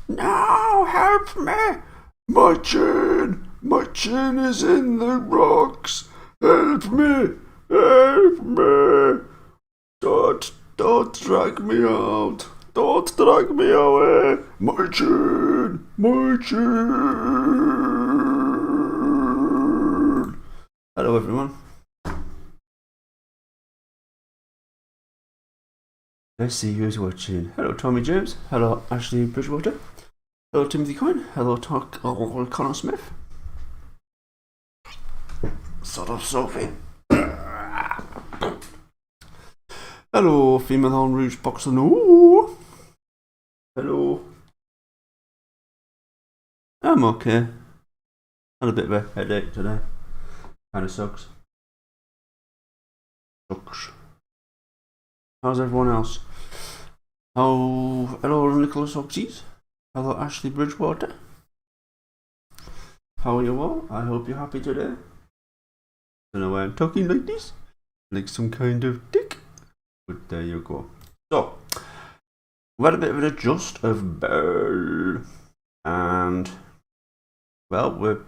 No, help me! My chin is in the rocks. Help me! Help me! Don't drag me out. Don't drag me away. My chin! My chin! Hello, everyone. Let's see who's watching. Hello, Tommy James. Hello, Ashley Bridgewater. Hello, Timothy Coyne. Hello, Connor Smith. Sort of Sophie. Hello, female on Rouge Boxer. No. Hello. I'm okay. Had a bit of a headache today. Kinda sucks. How's everyone else? Oh, hello, Nicholas Oxys. Hello, Ashley Bridgewater. How are you all? I hope you're happy today. Don't know why I'm talking like this. Like some kind of dick. But there you go. So, we had a bit of an adjust of Belle. And, well, we're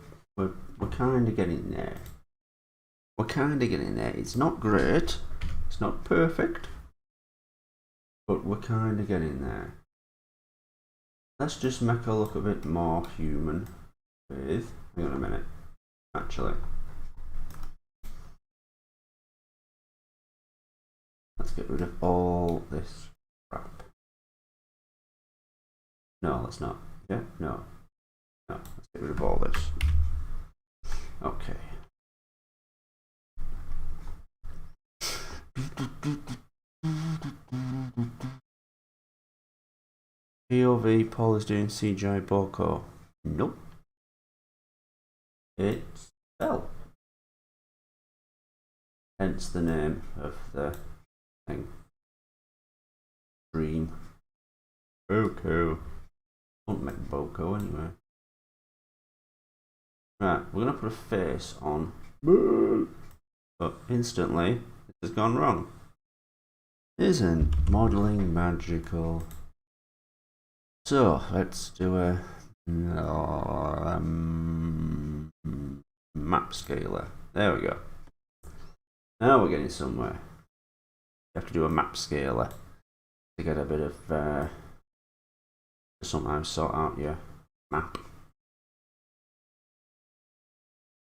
kind of getting there. We're kind of getting there. It's not great. It's not perfect. But we're kind of getting there. Let's just make her look a bit more human with... Hang on a minute. Actually. Let's get rid of all this crap. No, let's not. Yeah? No. No. Let's get rid of all this. Okay. POV, Paul is doing CGI Boko. Nope. It's Belle. Hence the name of the thing. Dream. Boko. Won't make Boko anyway. Right, we're gonna put a face on. But instantly, this has gone wrong. Isn't modelling magical? So let's do a map scaler. There we go. Now we're getting somewhere. You have to do a map scaler to get a bit of sometimes sort out your map.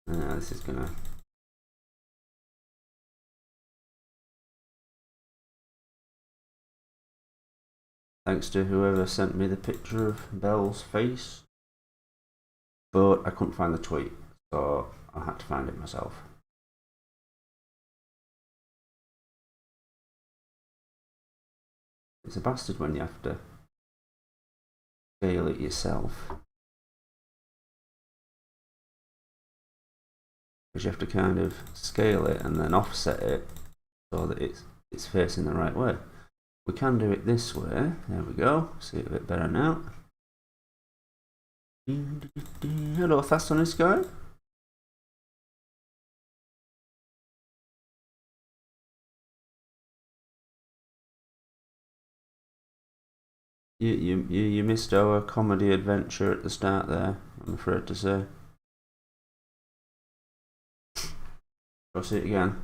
This is gonna. Thanks to whoever sent me the picture of Belle's face. But I couldn't find the tweet, so I had to find it myself. It's a bastard when you have to scale it yourself. Because you have to kind of scale it and then offset it so that it's facing the right way. We can do it this way. There we go. See it a bit better now. Hello, fast on this guy. You missed our comedy adventure at the start there, I'm afraid to say. Go see it again.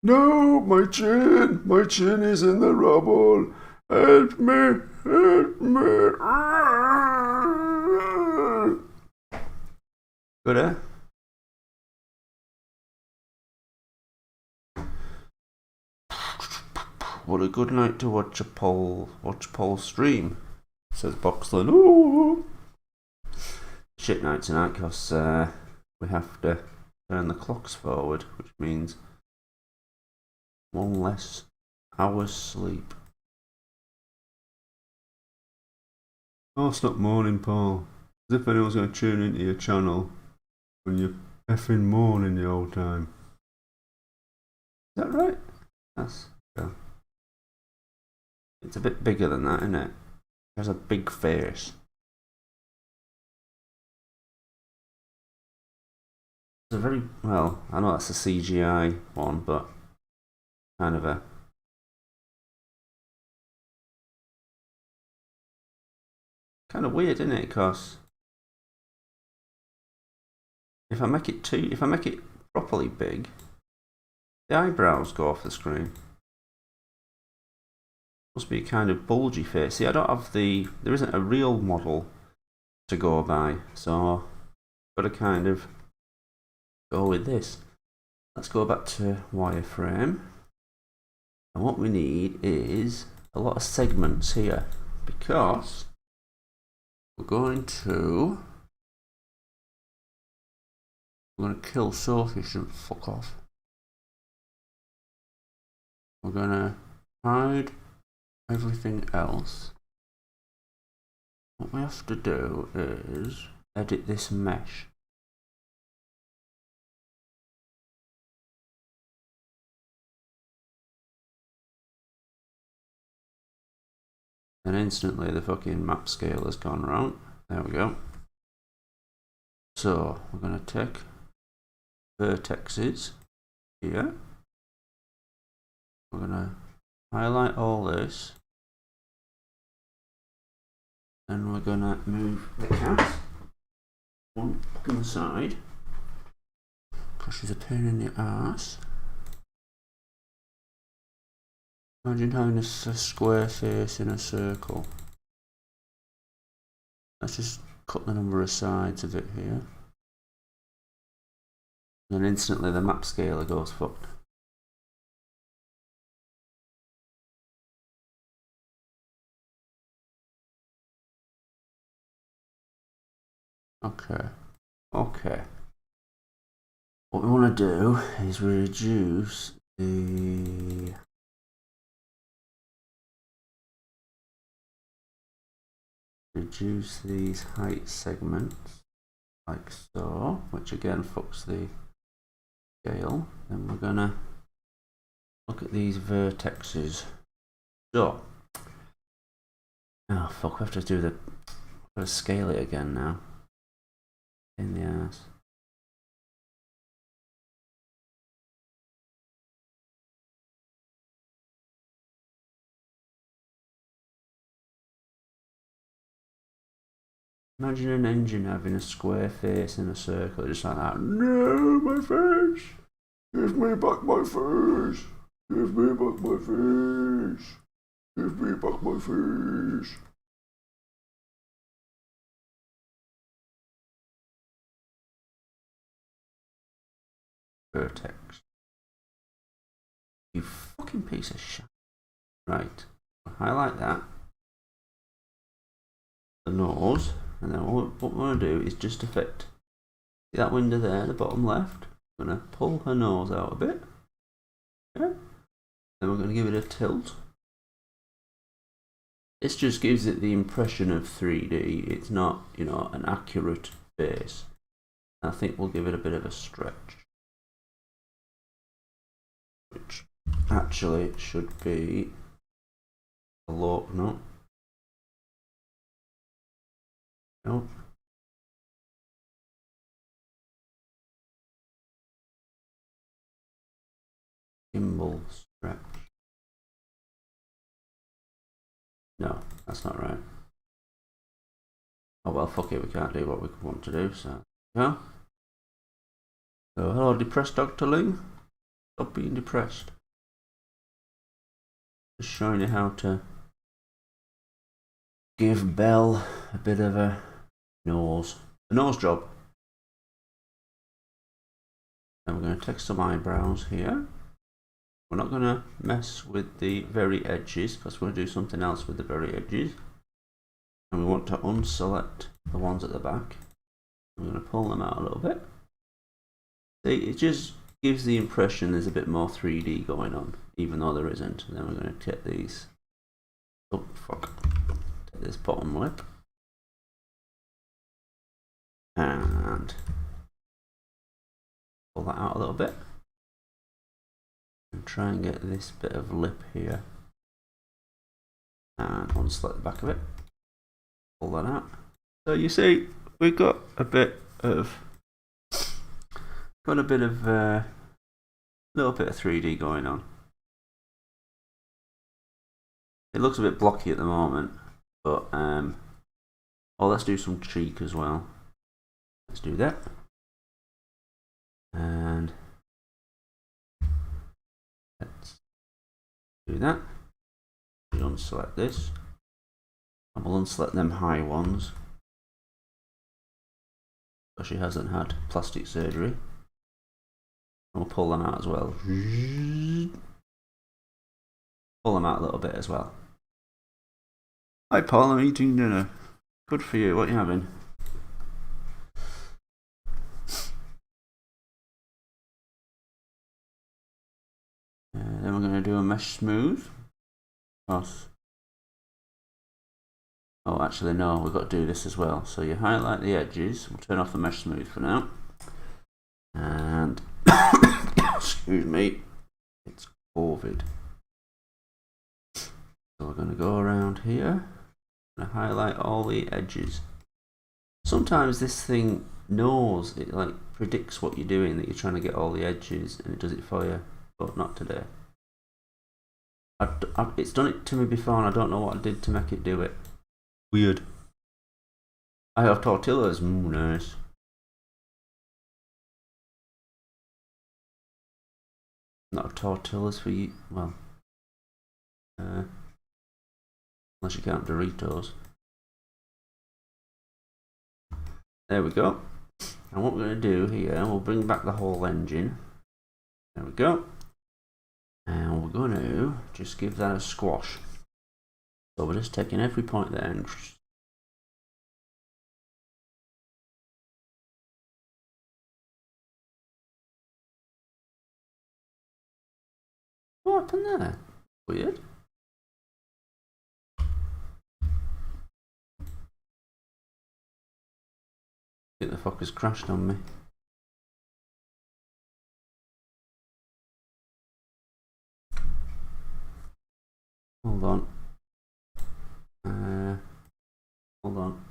No, my chin is in the rubble. Help me, help me. Good, eh? What a good night to watch Paul stream, says Boxland. Ooh. Shit night tonight because we have to turn the clocks forward, which means one less hour's sleep. Oh, stop moaning, Paul. As if anyone's going to tune into your channel when you're effing moaning the whole time. Is that right? That's cool. It's a bit bigger than that, isn't it? It has a big face. It's a very, well, I know that's a CGI one, but kind of a kind of weird, isn't it? Because if I make it properly big, the eyebrows go off the screen. Must be a kind of bulgy face. See, I don't have there isn't a real model to go by, so I've got to kind of go with this. Let's go back to wireframe. And what we need is a lot of segments here, because we're going to kill Sophie and fuck off. We're going to hide everything else. What we have to do is edit this mesh. And instantly the fucking map scale has gone wrong. There we go. So we're going to take vertexes here. We're going to highlight all this. And we're going to move the cat one on the side, because she's a pain in the arse. Imagine having a square face in a circle. Let's just cut the number of sides of it here. And instantly the map scaler goes fucked. Okay. What we want to do is reduce these height segments like so, which again fucks the scale. Then we're gonna look at these vertexes. So, oh fuck, we have to do gotta scale it again now. In the ass. Imagine an engine having a square face in a circle, just like that. No, my face! Give me back my face! Give me back my face! Give me back my face! Vertex. You fucking piece of shit. Right. Highlight that. The nose. And then what we're going to do is just affect. See that window there, the bottom left? I'm going to pull her nose out a bit. Okay. Then we're going to give it a tilt. This just gives it the impression of 3D. It's not, you know, an accurate face. I think we'll give it a bit of a stretch. Which actually should be a low, no. Nope. Gimbal stretch. No, that's not right. Oh well, fuck it, we can't do what we want to do, so yeah. So hello, depressed Dr. Ling. Stop being depressed. Just showing you how to give Belle a bit of a nose job. And we're going to take some eyebrows here. We're not going to mess with the very edges, because we're going to do something else with the very edges. And we want to unselect the ones at the back. I'm going to pull them out a little bit. See, it just gives the impression there's a bit more 3D going on, even though there isn't. And then we're going to take these. Oh fuck! Take this bottom lip and pull that out a little bit, and try and get this bit of lip here, and unselect the back of it. Pull that out. So you see, we've got a bit of got a bit of little bit of 3D going on. It looks a bit blocky at the moment, but oh, let's do some cheek as well. Let's do that, and let's do that. We'll unselect this, and we'll unselect them high ones. So she hasn't had plastic surgery. And we'll pull them out as well. Pull them out a little bit as well. Hi Paul, I'm eating dinner. Good for you, what are you having? Then we're going to do a mesh smooth. Oh, actually no, we've got to do this as well. So you highlight the edges. We'll turn off the mesh smooth for now. And excuse me, it's COVID. So we're going to go around here and highlight all the edges. Sometimes this thing knows, it like predicts what you're doing, that you're trying to get all the edges, and it does it for you, but not today. It's done it to me before and I don't know what I did to make it do it. Weird. I have tortillas, nice. Not tortillas for you, well, unless you count Doritos. There we go. And what we're going to do here, we'll bring back the whole engine. There we go. And we're going to just give that a squash. So we're just taking every point there and what happened there? Weird. I think the fucker's crashed on me. Hold on. Hold on.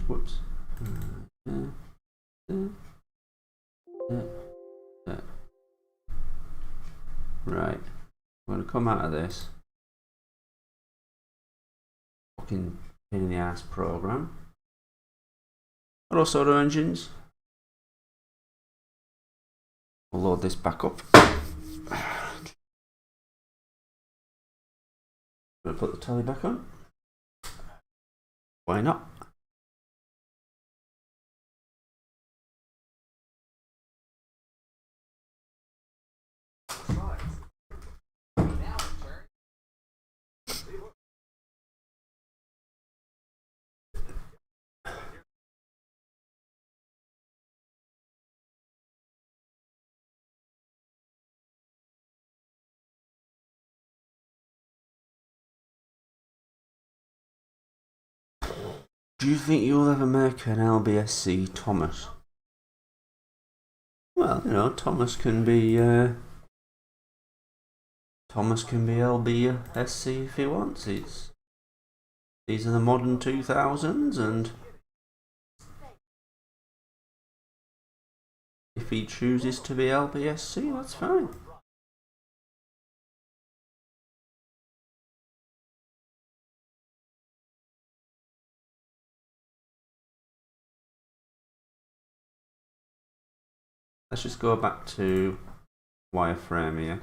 Whoops. Right. I'm going to come out of this fucking pain in the ass program. Hello, soda engines. We'll load this back up. Gonna put the tally back on. Why not? Do you think you'll ever make an LBSC Thomas? Well, you know, Thomas can be LBSC if he wants. These are the modern 2000s, and if he chooses to be LBSC, that's fine. Let's just go back to wireframe here.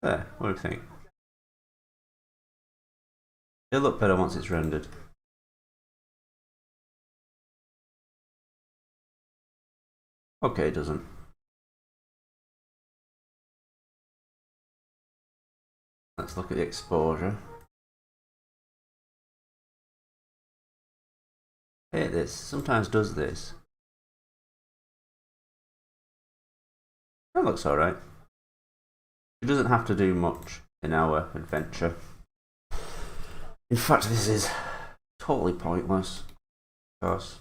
There, what do you think? It'll look better once it's rendered. Okay, it doesn't. Let's look at the exposure. I hate this. Sometimes does this. That looks alright. It doesn't have to do much in our adventure. In fact, this is totally pointless. Of course.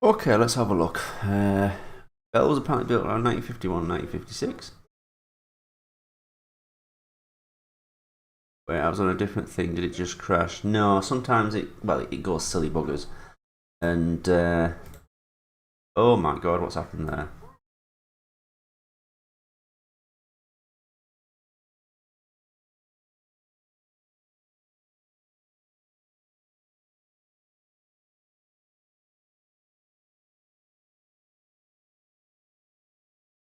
Okay, let's have a look. Belle was apparently built around 1951, 1956. Wait, I was on a different thing. Did it just crash? No, sometimes it goes silly buggers. And, oh my god, what's happened there?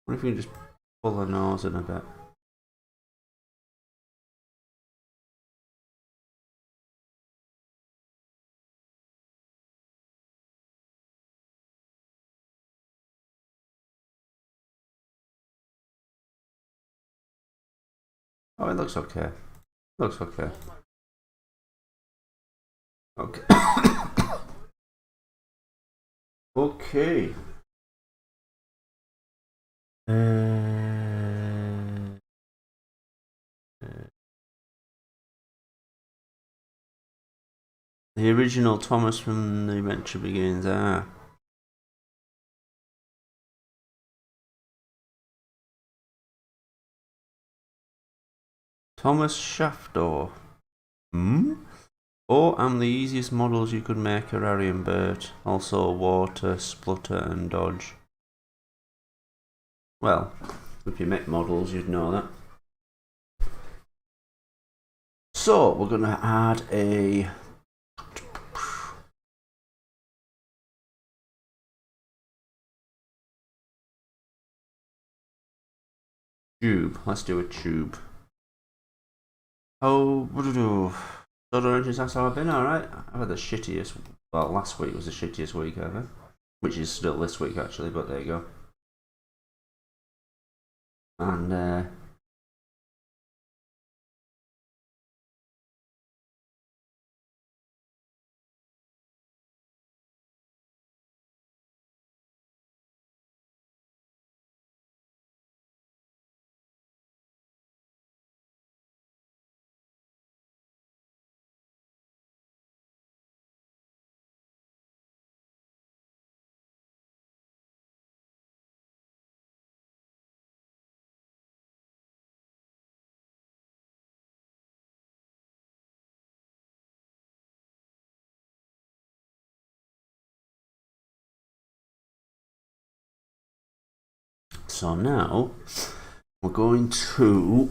What if you just pull the nose in a bit? Oh, it looks okay. Looks okay. Okay. Okay. The original Thomas from The Adventure Begins. Thomas Shaftor. Oh, and the easiest models you could make are Harry and Bert. Also water, splutter and dodge. Well, if you make models, you'd know that. So, we're going to add a tube. Let's do a tube. Oh, what do we do? Soda engines, that's how I've been, alright. I've had the shittiest, well, last week was the shittiest week ever. Which is still this week, actually, but there you go. And, so now, we're going to...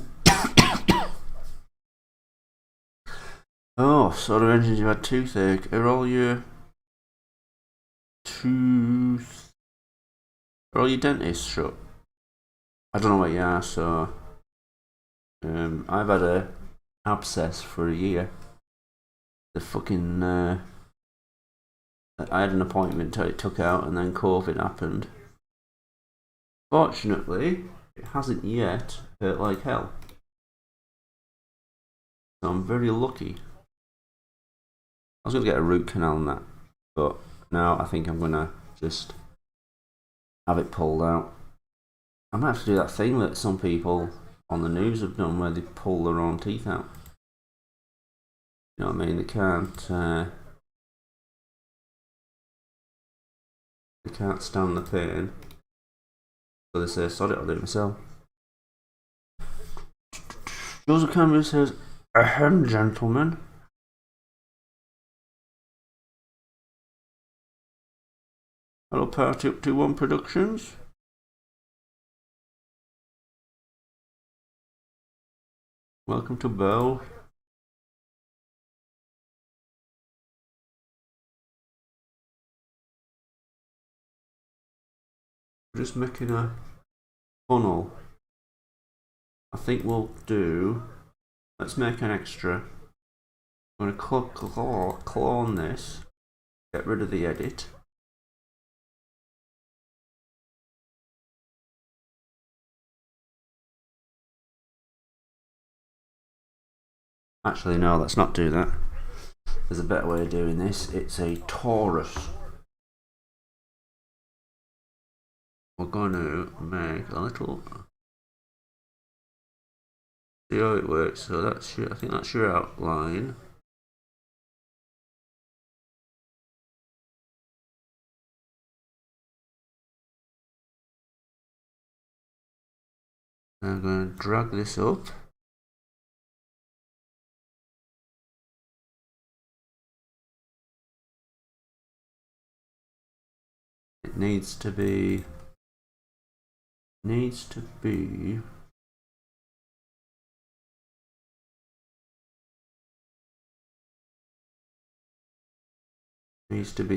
Oh, soda engines, you had toothache. Are all your are all your dentists shut? I don't know where you are, so I've had a abscess for a year. The fucking I had an appointment until it took out, and then COVID happened. Fortunately, it hasn't yet hurt like hell, so I'm very lucky. I was going to get a root canal and that, but now I think I'm going to just have it pulled out. I might have to do that thing that some people on the news have done where they pull their own teeth out. You know what I mean? They can't stand the pain, so they say, sod it, I'll do it myself. Joseph Cameron says, ahem, gentlemen. Hello, Party Up to One Productions. Welcome to Belle. We're just making a funnel. I think we'll do... Let's make an extra. I'm going to clone this, get rid of the edit. Actually, no, let's not do that. There's a better way of doing this. It's a torus. We're going to make a little. See how it works. So that's I think that's your outline. I'm going to drag this up. It needs to be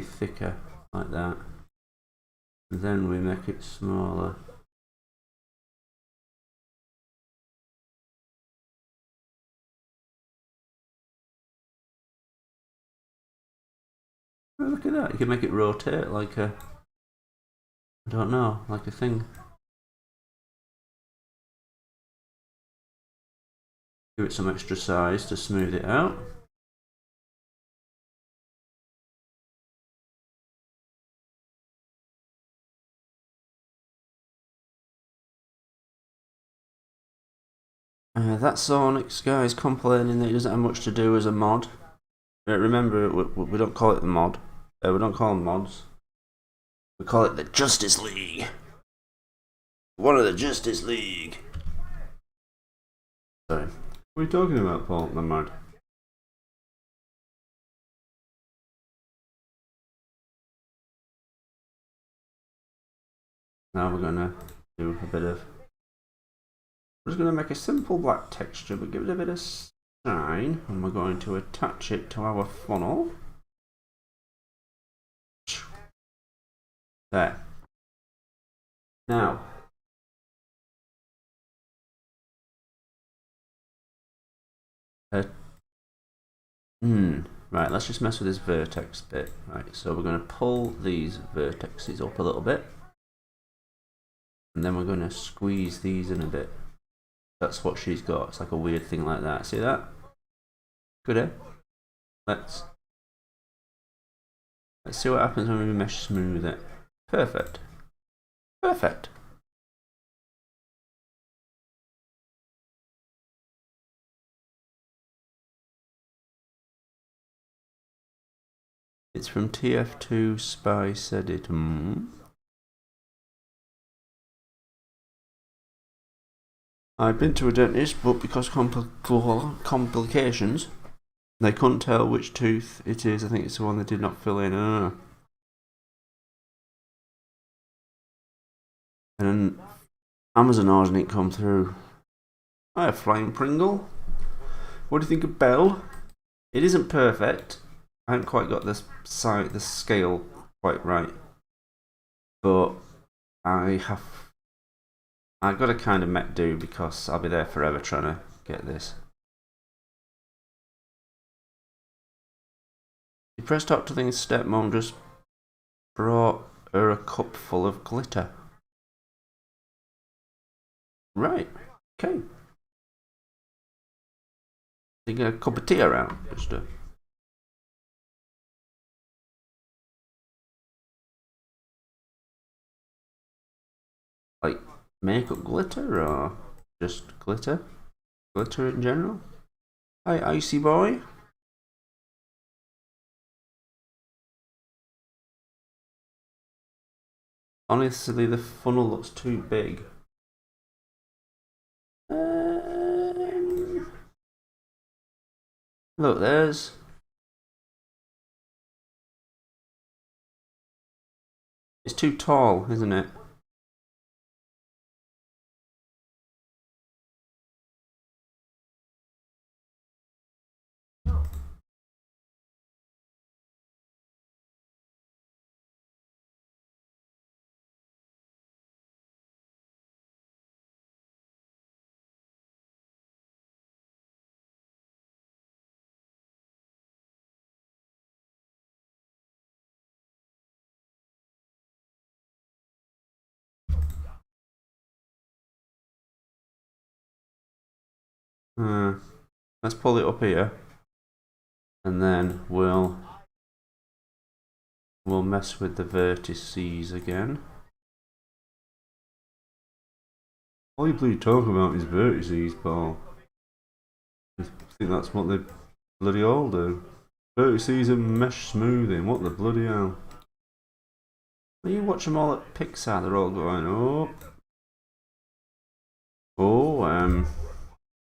thicker like that. And then we make it smaller. Oh, look at that. You can make it rotate like a, I don't know, like a thing. Give it some extra size to smooth it out. That Sonics guy is complaining that he doesn't have much to do as a mod. Remember, we don't call it the mod. We don't call them mods. We call it the Justice League. One of the Justice League. Sorry. What are you talking about, Paul? The mod. Now we're gonna do a bit of. We're just gonna make a simple black texture, but give it a bit of shine, and we're going to attach it to our funnel. There. Now. Right, let's just mess with this vertex bit. Right, so we're going to pull these vertexes up a little bit. And then we're going to squeeze these in a bit. That's what she's got. It's like a weird thing like that. See that? Good, eh? Let's see what happens when we mesh smooth it. Perfect. Perfect. It's from TF2 Spice Edit. I've been to a dentist, but because complications, they couldn't tell which tooth it is. I think it's the one they did not fill in. And Amazon orders didn't come through. Hi, Flying Pringle. What do you think of Belle? It isn't perfect. I haven't quite got the scale quite right, but I've got to kind of make do because I'll be there forever trying to get this. You press top to think stepmom just brought her a cup full of glitter. Right. Okay. You get a cup of tea around, just like makeup glitter or just glitter? Glitter in general? Hi, Icy Boy. Honestly, the funnel looks too big. Look, there's. It's too tall, isn't it? Let's pull it up here, and then we'll mess with the vertices again. All you bloody talk about is vertices, Paul. I think that's what they bloody all do. Vertices and mesh smoothing, what the bloody hell. When you watch them all at Pixar, they're all going,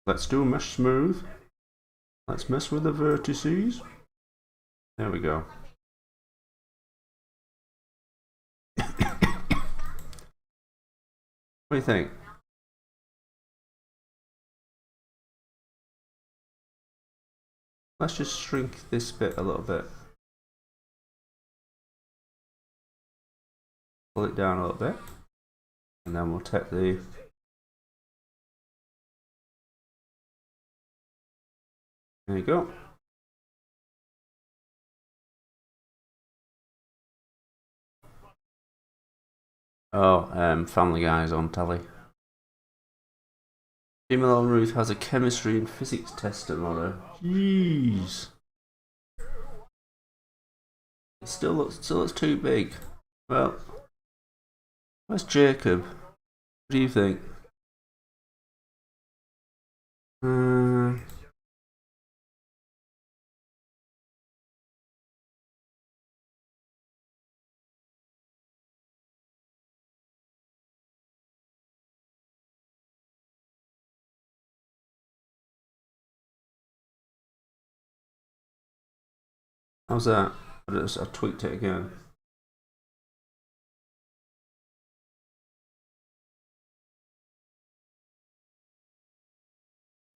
let's do mesh smooth. Let's mess with the vertices. There we go. What do you think? Let's just shrink this bit a little bit. Pull it down a little bit. And then we'll take the... There you go. Oh, Family Guy's on telly. Female on Ruth has a chemistry and physics test tomorrow. Jeez. It still looks too big. Well, where's Jacob? What do you think? How's that? I tweaked it again.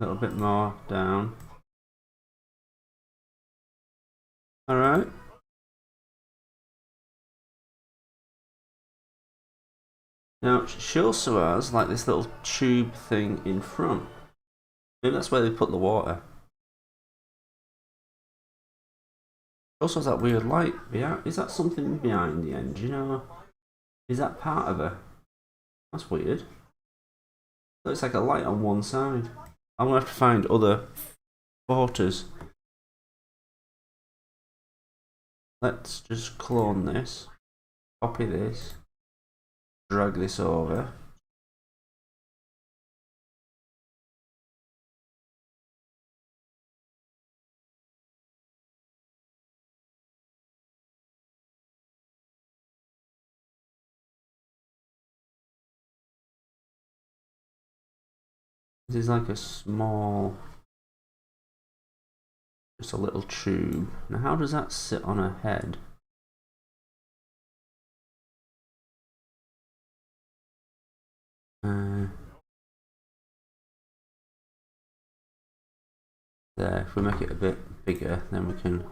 A little bit more down. Alright. Now, she also has like this little tube thing in front. Maybe that's where they put the water. Also has that weird light behind. Is that something behind the engine, or is that part of her? That's weird. Looks like a light on one side. I'm gonna have to find other photos. Let's just clone this, copy this, drag this over. This is like a small, just a little tube. Now how does that sit on her head? There, if we make it a bit bigger, then we can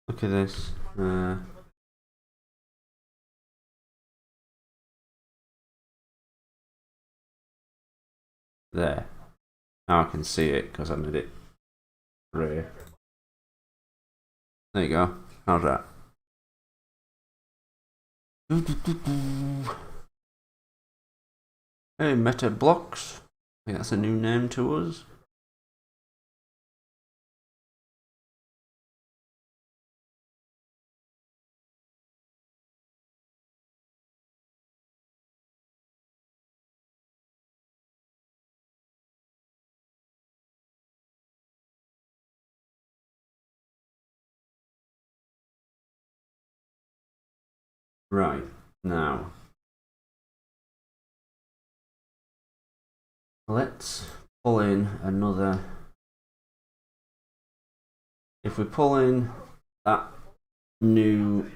look at this. There. Now I can see it because I made it grey. There you go. How's that? Hey, Meta Blocks. I think that's a new name to us. Right, now let's pull in another. If we pull in that new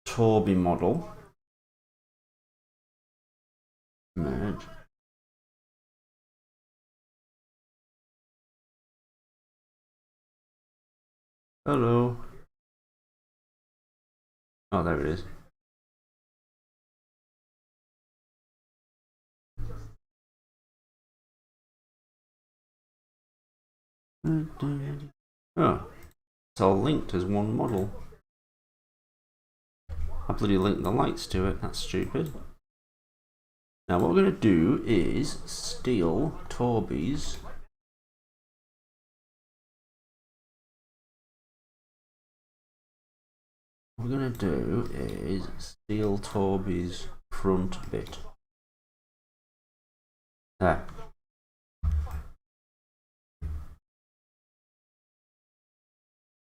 Toby model, merge. Hello. Oh, there it is. Oh, it's all linked as one model. I bloody linked the lights to it, that's stupid. Now what we're going to do is steel Torbies. What we're going to do is steel Torbies front bit. There.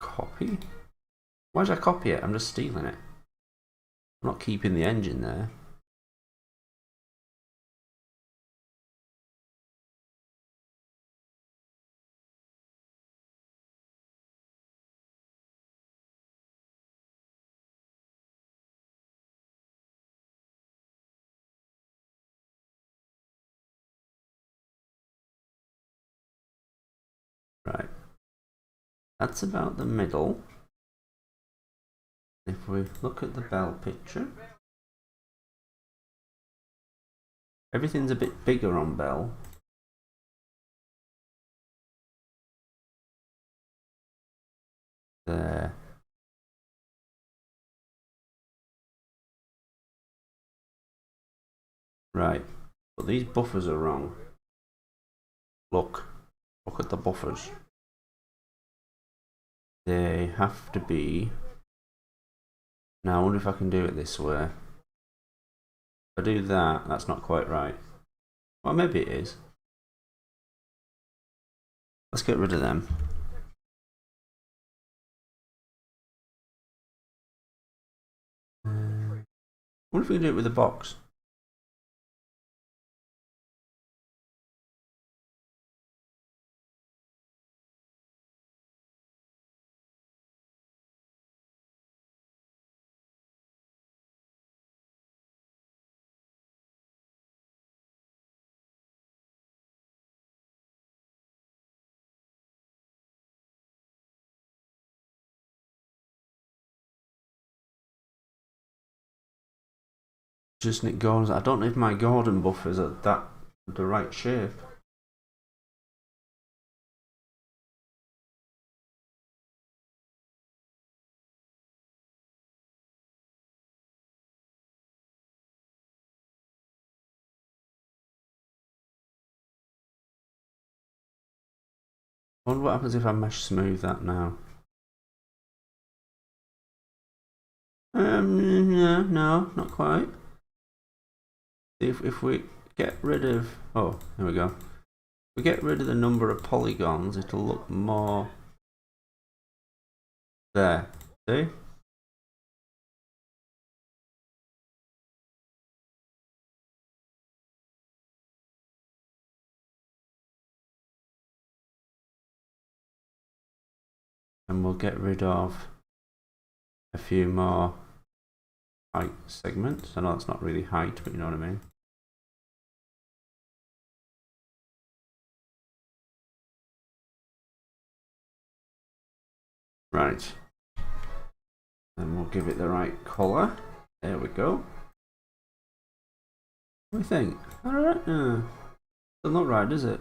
Copy. Why did I copy it? I'm just stealing it. I'm not keeping the engine there. Right. That's about the middle. If we look at the Belle picture, everything's a bit bigger on Belle. There. Right. But these buffers are wrong. Look at the buffers. They have to be. Now I wonder if I can do it this way. If I do that, that's not quite right. Well, maybe it is. Let's get rid of them. I wonder if we can do it with a box. Just Nick Gordon's. I don't know if my Gordon buffers are the right shape. I wonder what happens if I mesh smooth that now. No, not quite. If we get rid of, oh, there we go. If we get rid of the number of polygons, it'll look more there. See? And we'll get rid of a few more height segments. I know it's not really height, but you know what I mean. Right. And we'll give it the right colour. There we go. What do you think? Alright. Doesn't look right, does it?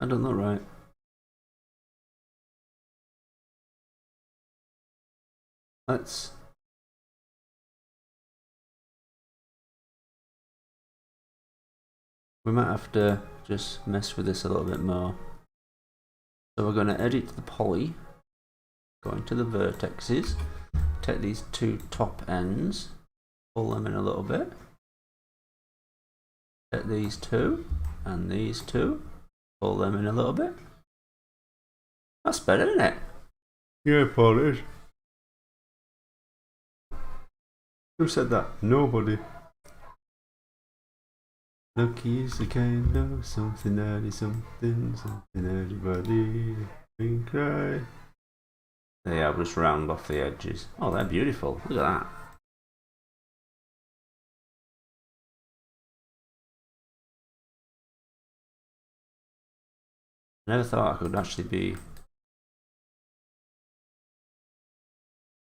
I don't look right. We might have to just mess with this a little bit more. So we're going to edit the poly, go into the vertexes, take these two top ends, pull them in a little bit, take these two and these two, pull them in a little bit. That's better, isn't it? Yeah, Paul, it is. Who said that? Nobody. Lucky is the kind of something that is something everybody can cry. There, I'll just round off the edges. Oh, they're beautiful. Look at that. I never thought I could actually be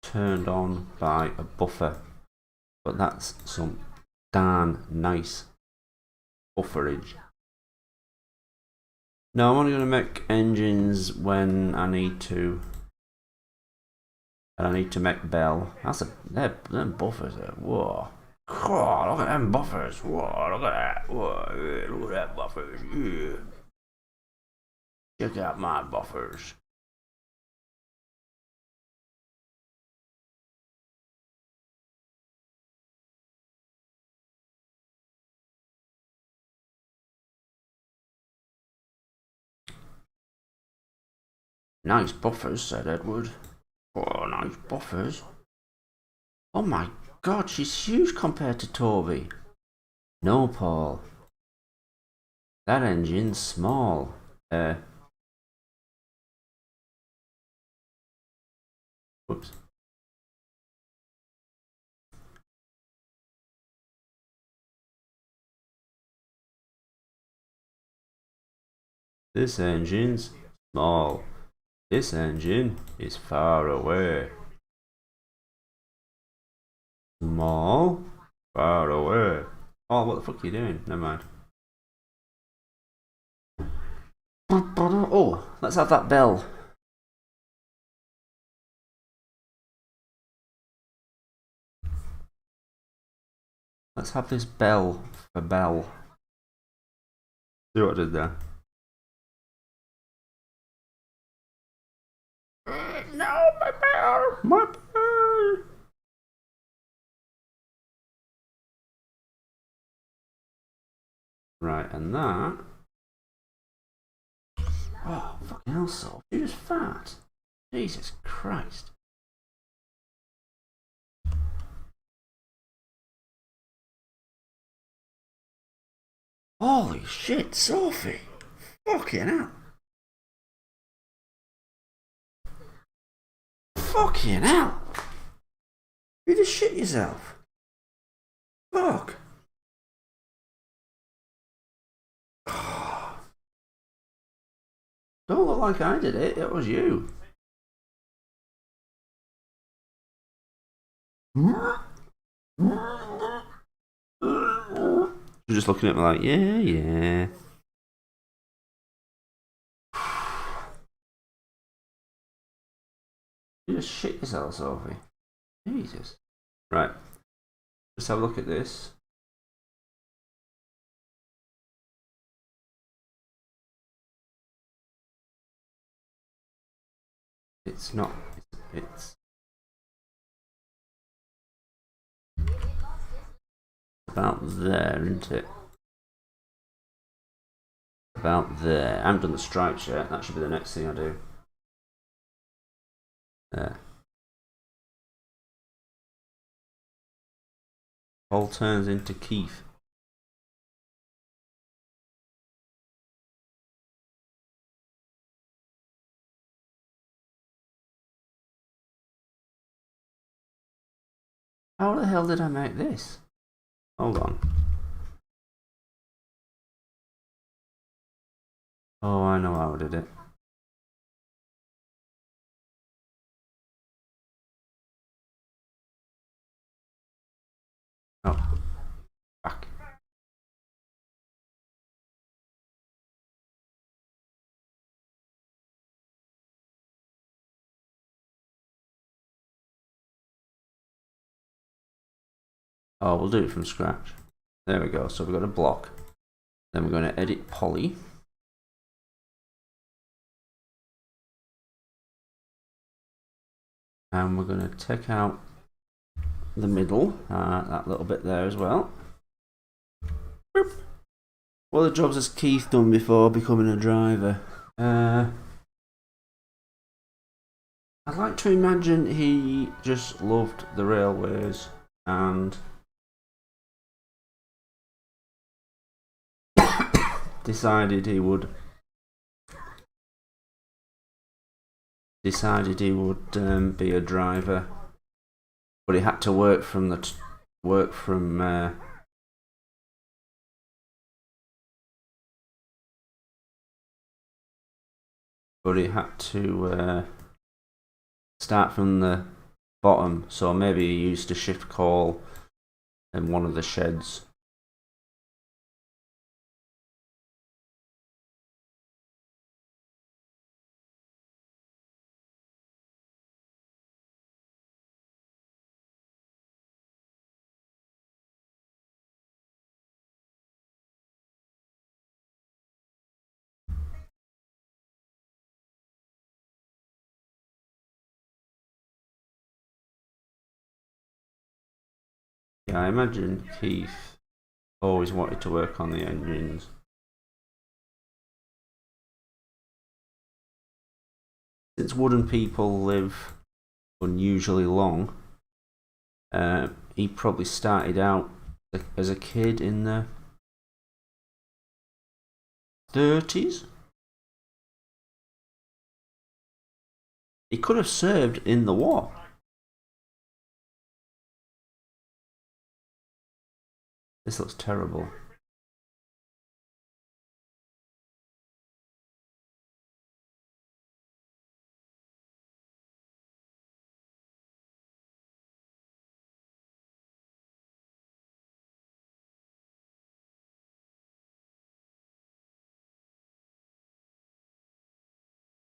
turned on by a buffer, but that's some darn nice bufferage. Now I'm only going to make engines when I need to And I need to make Belle. Them buffers there. Whoa. Oh, look at them buffers. Whoa, look at that. Whoa, yeah, look at that buffers. Yeah. Check out my buffers. Nice buffers, said Edward. Oh, nice buffers. Oh my god, she's huge compared to Toby. No, Paul. That engine's small. Whoops. This engine's small. This engine is far away. Small? Far away. Oh, what the fuck are you doing? Never mind. Oh, let's have that bell. Let's have this bell for Belle. See what I did there? No, my bell! My bell! Right, and that. Oh, fucking hell, Sol. You're just fat. Jesus Christ. Holy shit, Sophie. Fucking hell. Fucking hell. You just shit yourself. Fuck. Don't look like I did it. It was you. You're just looking at me like, yeah, yeah. You just shit yourself, Sophie. Jesus. Right. Let's have a look at this. It's not. It's about there, isn't it? About there. I haven't done the stripes yet. That should be the next thing I do. There. Paul turns into Keith. How the hell did I make this? Hold on. Oh, I know how I did it. Oh, back. Oh, we'll do it from scratch. There we go. So we've got a block. Then we're going to edit poly. And we're going to take out the middle, that little bit there as well. Boop. What other jobs has Keith done before becoming a driver? I'd like to imagine he just loved the railways and decided he would be a driver, but he had to work from but he had to start from the bottom. So maybe he used to shift coal in one of the sheds. Yeah, I imagine Keith always wanted to work on the engines. Since wooden people live unusually long, he probably started out as a kid in the 30s. He could have served in the war. This looks terrible.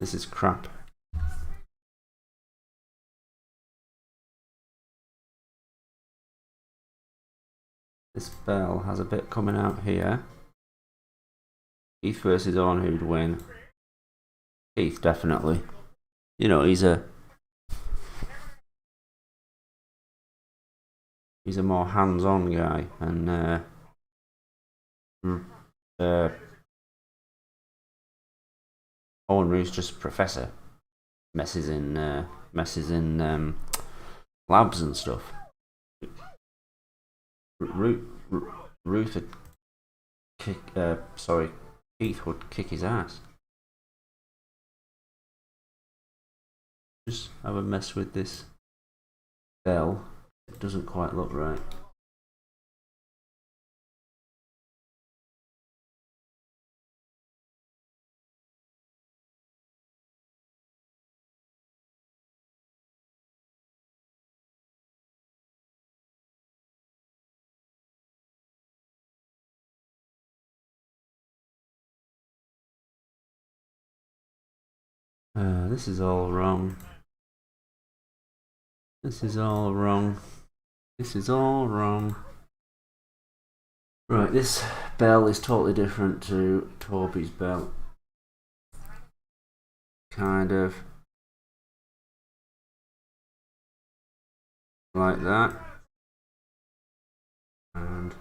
This is crap. This Belle has a bit coming out here. Keith versus Orn, who'd win? Keith, definitely. You know, he's a more hands-on guy, and Owen Root's just professor, messes in labs and stuff. Ruth would kick. Keith would kick his ass. Just have a mess with this Belle. It doesn't quite look right. This is all wrong. This is all wrong. This is all wrong. Right, this Belle is totally different to Toby's Belle. Kind of like that. And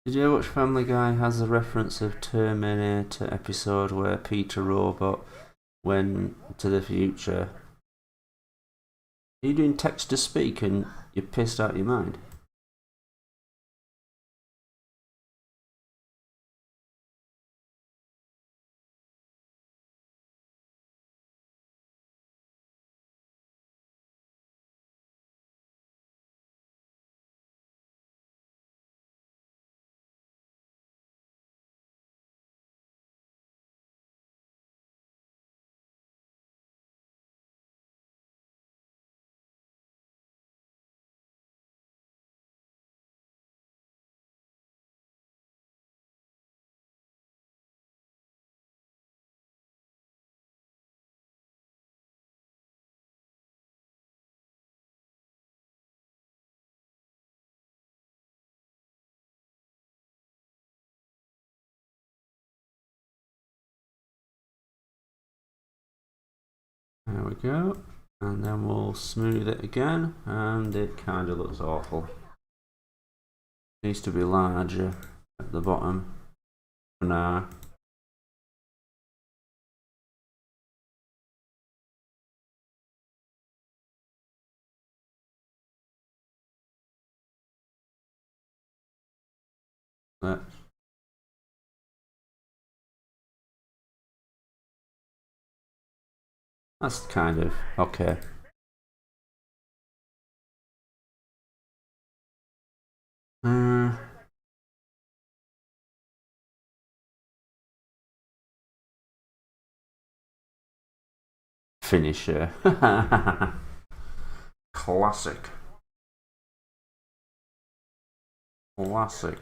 did you ever watch Family Guy? Has a reference of Terminator episode where Peter Robot went to the future. Are you doing text to speak and you're pissed out of your mind? There we go. And then we'll smooth it again, and it kind of looks awful. Needs to be larger at the bottom for now. That's kind of okay. Finisher. Classic. Classic.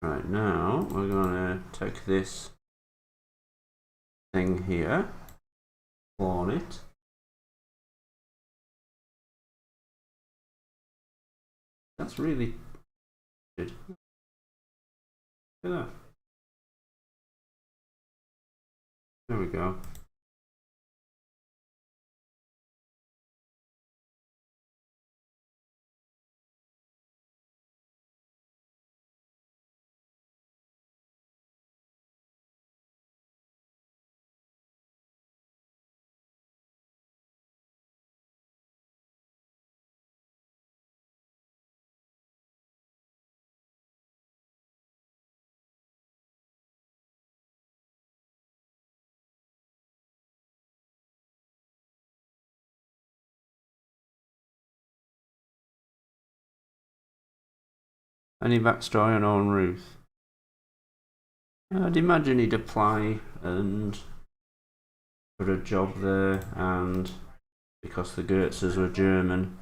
Right, now we're going to take this thing here, clone it. That's really good. Look at that. There we go. Any backstory on Owen Ruth? I'd imagine he'd apply and for a job there, and because the Goetzes were German,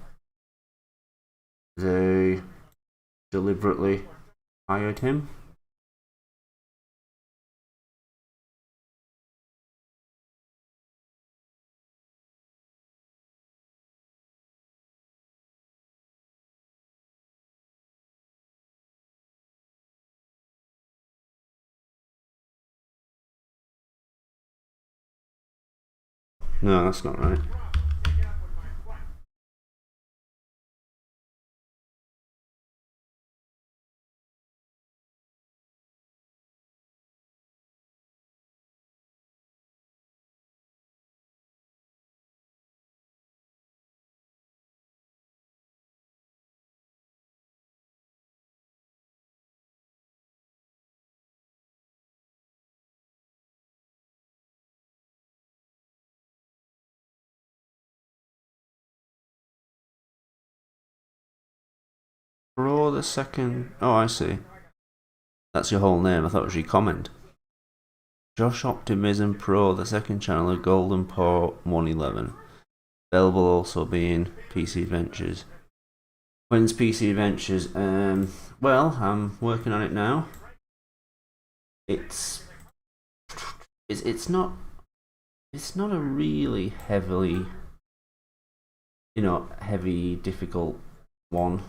they deliberately hired him. No, that's not right. Pro the second. Oh, I see. That's your whole name. I thought it was your comment. Josh Optimism Pro, the second channel of Golden Port 111. Belle will also be in PC Adventures. When's PC Adventures? Well, I'm working on it now. It's not a really heavy difficult one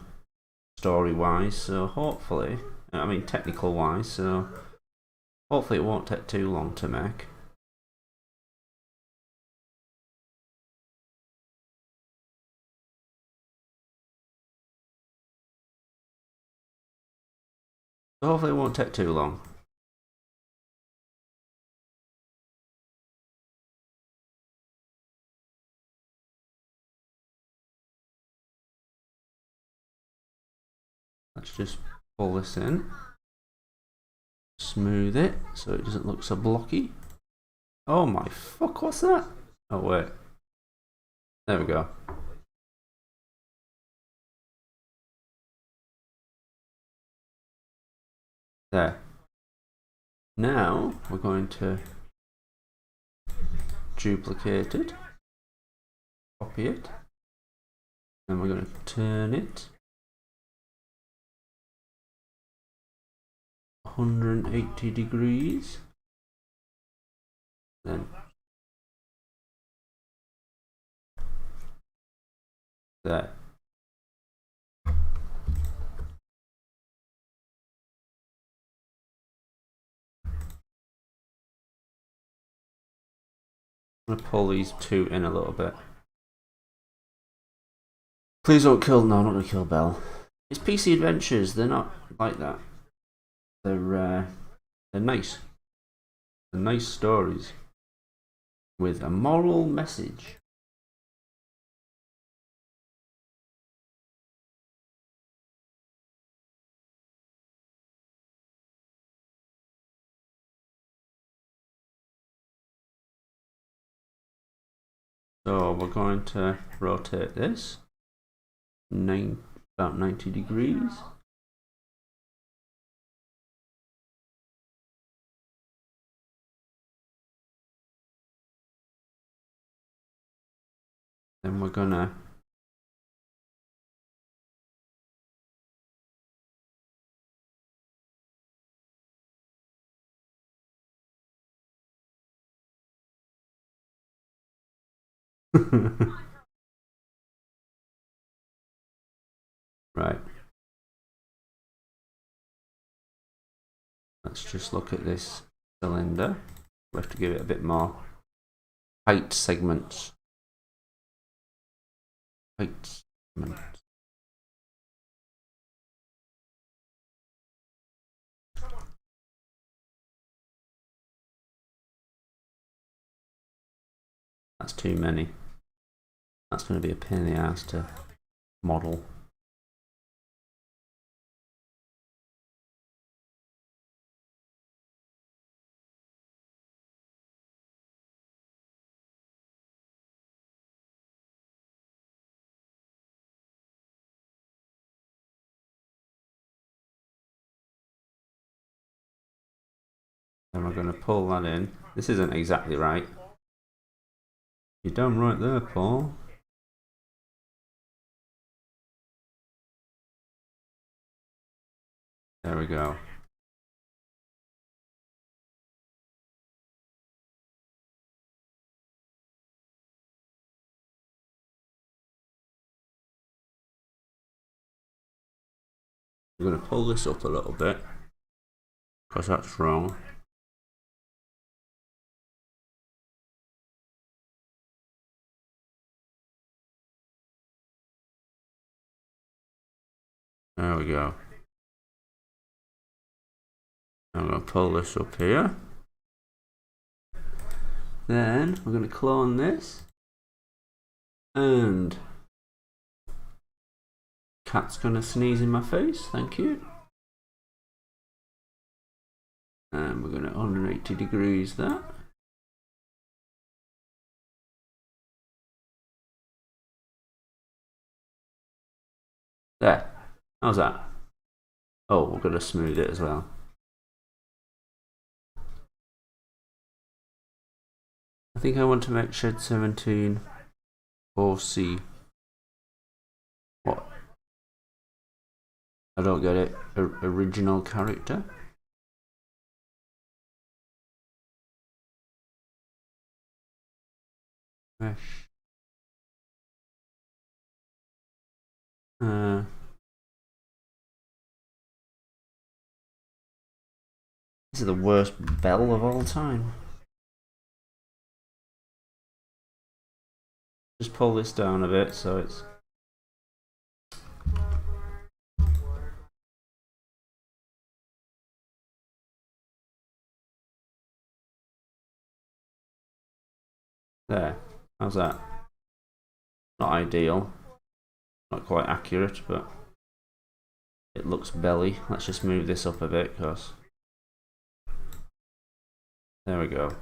story wise. So hopefully, I mean technical wise. So hopefully it won't take too long to make. So hopefully it won't take too long. Let's just pull this in, smooth it so it doesn't look so blocky. Oh my fuck, what's that? Oh wait, there we go. There. Now we're going to duplicate it, copy it, and we're going to turn it 180 degrees. Then there. I'm going to pull these two in a little bit. Please don't kill. No, I'm not going to kill Belle. It's PC Adventures. They're not like that. They're nice. They're nice stories with a moral message. So we're going to rotate this about 90 degrees. Then we're gonna Right. Let's just look at this cylinder. We have to give it a bit more height segments. Height segments. That's too many. That's going to be a pain in the ass to model. Then we're going to pull that in. This isn't exactly right. You're damn right there, Paul. There we go. We're going to pull this up a little bit because that's wrong. There we go. I'm going to pull this up here. Then we're going to clone this. And cat's going to sneeze in my face. Thank you. And we're going to 180 degrees that. There. How's that? Oh, we're going to smooth it as well. I think I want to make shed 17 OC. What? I don't get it. Original character? Mesh. This is the worst Belle of all time. Just pull this down a bit so it's... There. How's that? Not ideal. Not quite accurate, but it looks belly. Let's just move this up a bit because... There we go.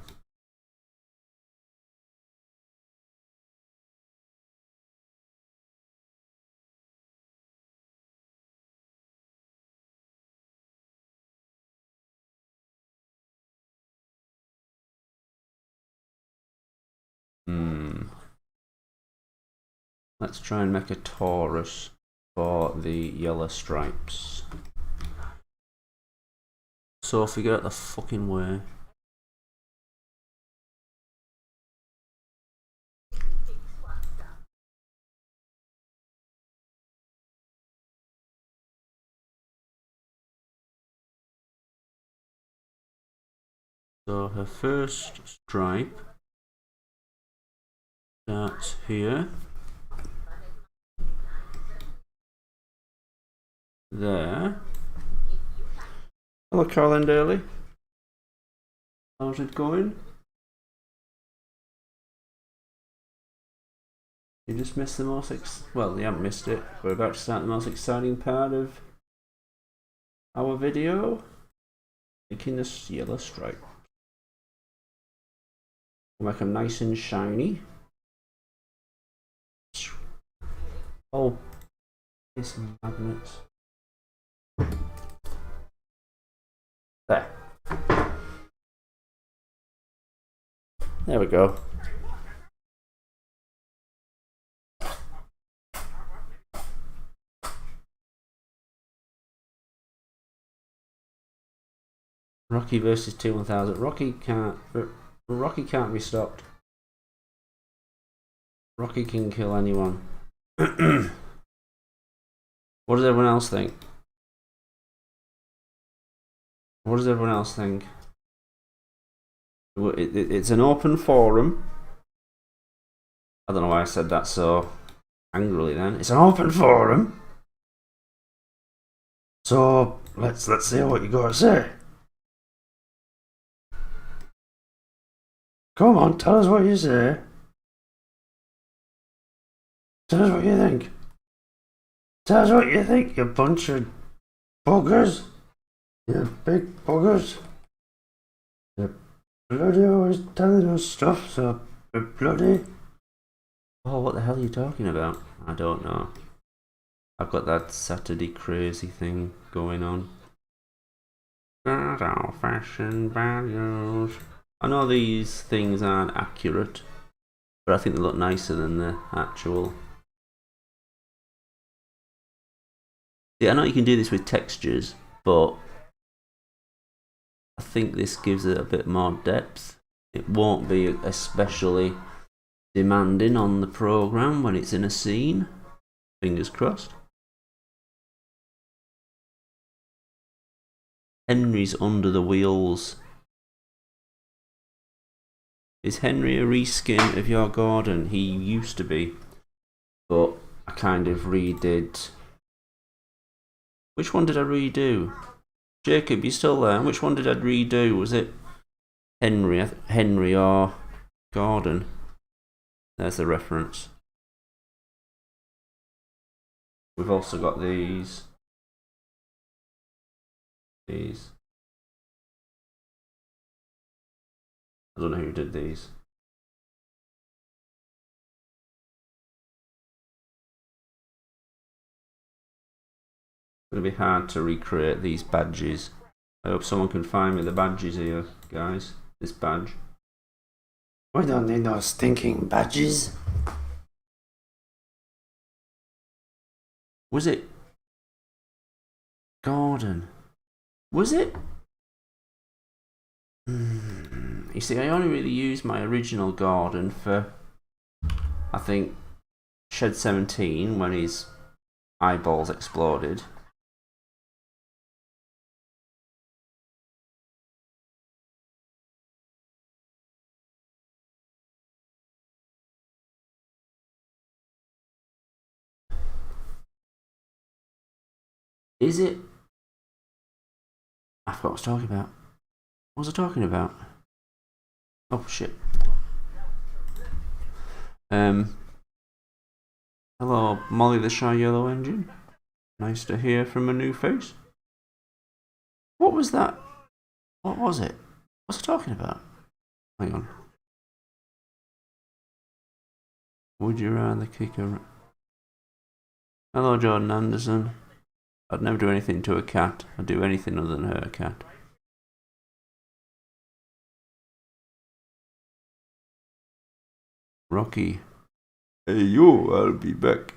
Let's try and make a torus for the yellow stripes. Sophie, get out the fucking way. So her first stripe starts here. There. Hello, Caroline Daly. How's it going? You just missed the most well, you haven't missed it. We're about to start the most exciting part of our video. Making this yellow stripe. We'll make them nice and shiny. Oh, it's magnets. There. There we go. Rocky versus T1000. Rocky can't be stopped. Rocky can kill anyone. What does everyone else think? What does everyone else think? It's an open forum. I don't know why I said that so angrily then. It's an open forum. So let's see what you got to say. Come on, tell us what you say. Tell us what you think. Tell us what you think, you bunch of buggers. You big buggers. You're bloody always telling us stuff, so bloody. Oh, what the hell are you talking about? I don't know. I've got that Saturday crazy thing going on. Good old-fashioned values. I know these things aren't accurate, but I think they look nicer than the actual. Yeah, I know you can do this with textures, but I think this gives it a bit more depth. It won't be especially demanding on the program when it's in a scene. Fingers crossed. Henry's under the wheels. Is Henry a reskin of your Gordon? He used to be, but I kind of redid. Which one did I redo? Jacob, you still there? Which one did I redo? Was it Henry or Gordon? There's the reference. We've also got these. I don't know who did these. It's going to be hard to recreate these badges. I hope someone can find me the badges here, guys. This badge. We don't need no stinking badges. Was it Gordon? Was it? You see, I only really used my original Gordon for, I think, Shed 17 when his eyeballs exploded. Is it? I forgot what I was talking about. What was I talking about? Oh shit. Hello, Molly the Shy Yellow Engine. Nice to hear from a new face. What was that? What was it? What's I talking about? Hang on. Would you rather kick a... Hello, Jordan Anderson. I'd never do anything to a cat. I'd do anything other than hurt a cat. Rocky. Hey yo, I'll be back.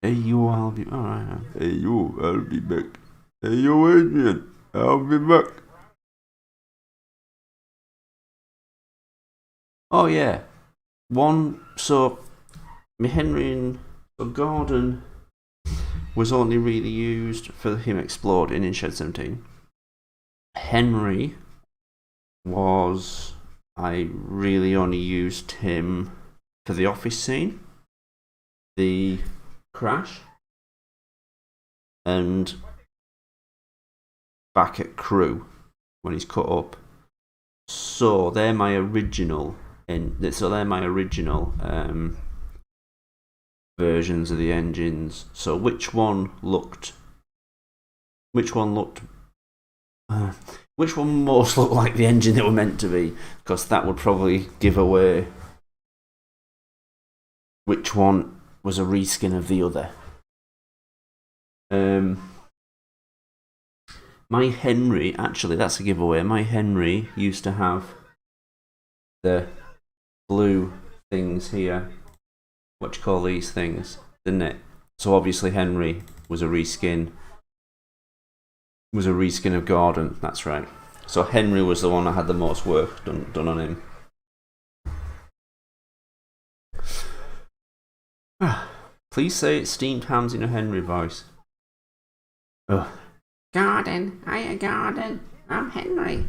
Hey yo, I'll be... Alright. Hey yo, I'll be back. Hey yo, Adrian, I'll be back. Oh yeah. So me Henry and Gordon was only really used for him exploding in Shed 17. Henry was... I really only used him for the office scene, the crash, and back at crew when he's cut up. So they're my original, versions of the engines. So which one most looked like the engine that were meant to be? Because that would probably give away which one was a reskin of the other. My Henry, actually, that's a giveaway. My Henry used to have the blue things here. What do you call these things? Didn't it? So obviously Henry was a reskin. Of Gordon. That's right. So Henry was the one that had the most work done on him. Please say it's steamed hams in a Henry voice. Ugh. Garden, hiya garden. I'm Henry.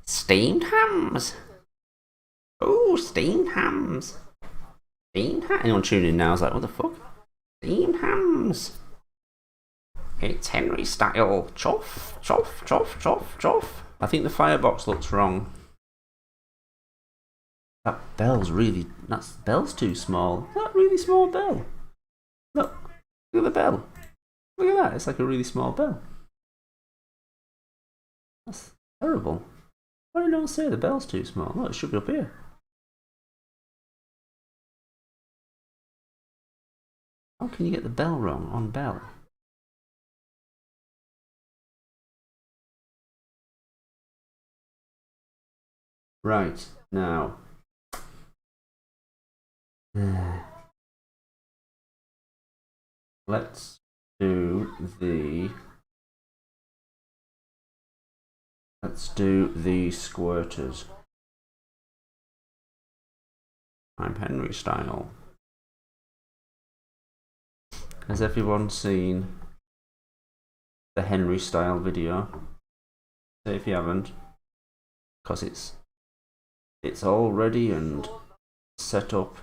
Steamed hams. Oh, steamed hams. Steamed hams. Anyone tuning in now is like, what the fuck? Steamed hams. It's Henry style. Choff, choff, choff, choff, choff. I think the firebox looks wrong. That Belle's too small. Is that a really small bell? Look at the bell. Look at that, it's like a really small bell. That's terrible. Why did no one say the bell's too small? No, it should be up here. How can you get the bell wrong on Belle? Right, now. Let's do the squirters. I'm Henry style. Has everyone seen the Henry style video? Say if you haven't, because it's all ready and set up.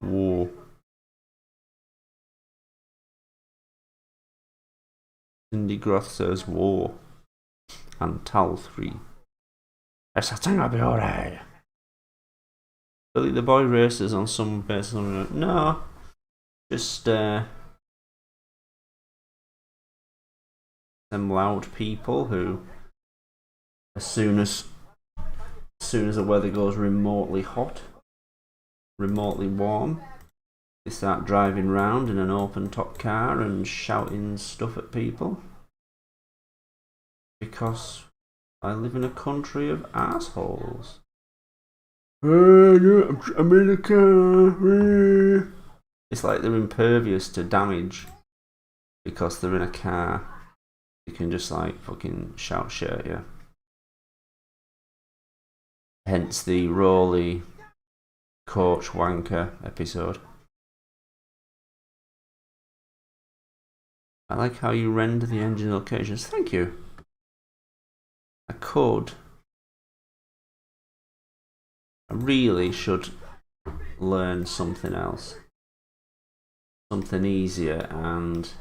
War. Cindy Groth says war. And Tal 3. It's a thing I'll be alright. Billy the Boy races on some basis. No. Just some loud people who, as soon as the weather goes remotely hot, remotely warm, they start driving round in an open top car and shouting stuff at people. Because I live in a country of assholes. I'm in a car. It's like they're impervious to damage because they're in a car. You can just like fucking shout shit at you. Hence the Rowley Coach Wanker episode. I like how you render the engine locations. Thank you. I really should learn something else. Something easier and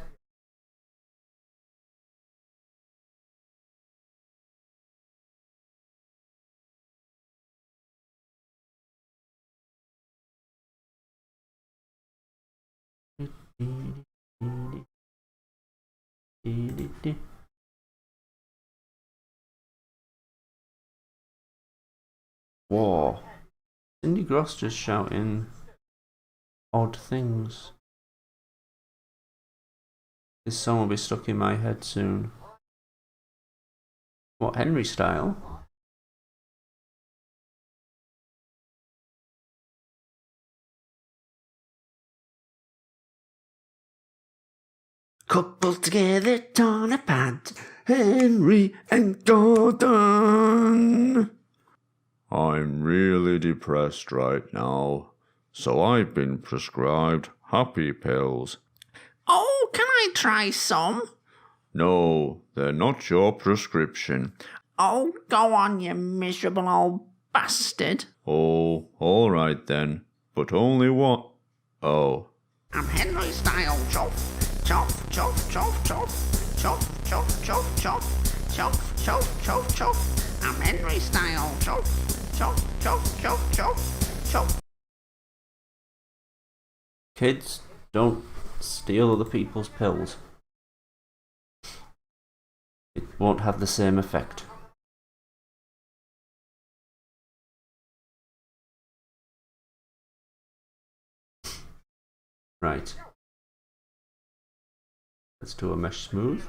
war. Cindy Gross just shouting odd things. This song will be stuck in my head soon. What, Henry style? Coupled together, torn apart, Henry and Gordon. I'm really depressed right now, so I've been prescribed happy pills. Oh, can I try some? No, they're not your prescription. Oh, go on, you miserable old bastard. Oh, all right then, but only one. Oh. I'm Henry style, chop, chop, chop, chop, chop, chop, chop, chop, chop, chop, chop, chop, chop. I'm Henry style, chop, chop, chop, chop, chop, chop. Kids, don't steal other people's pills. It won't have the same effect. Right. Let's do a mesh smooth.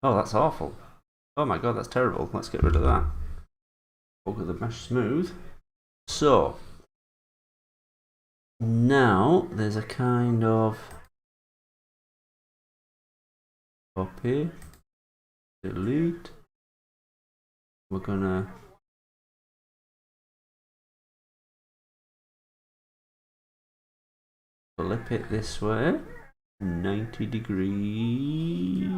Oh, that's awful. Oh my god, that's terrible. Let's get rid of that. Look at the mesh smooth. So now there's a kind of copy, delete. We're gonna flip it this way, 90 degrees.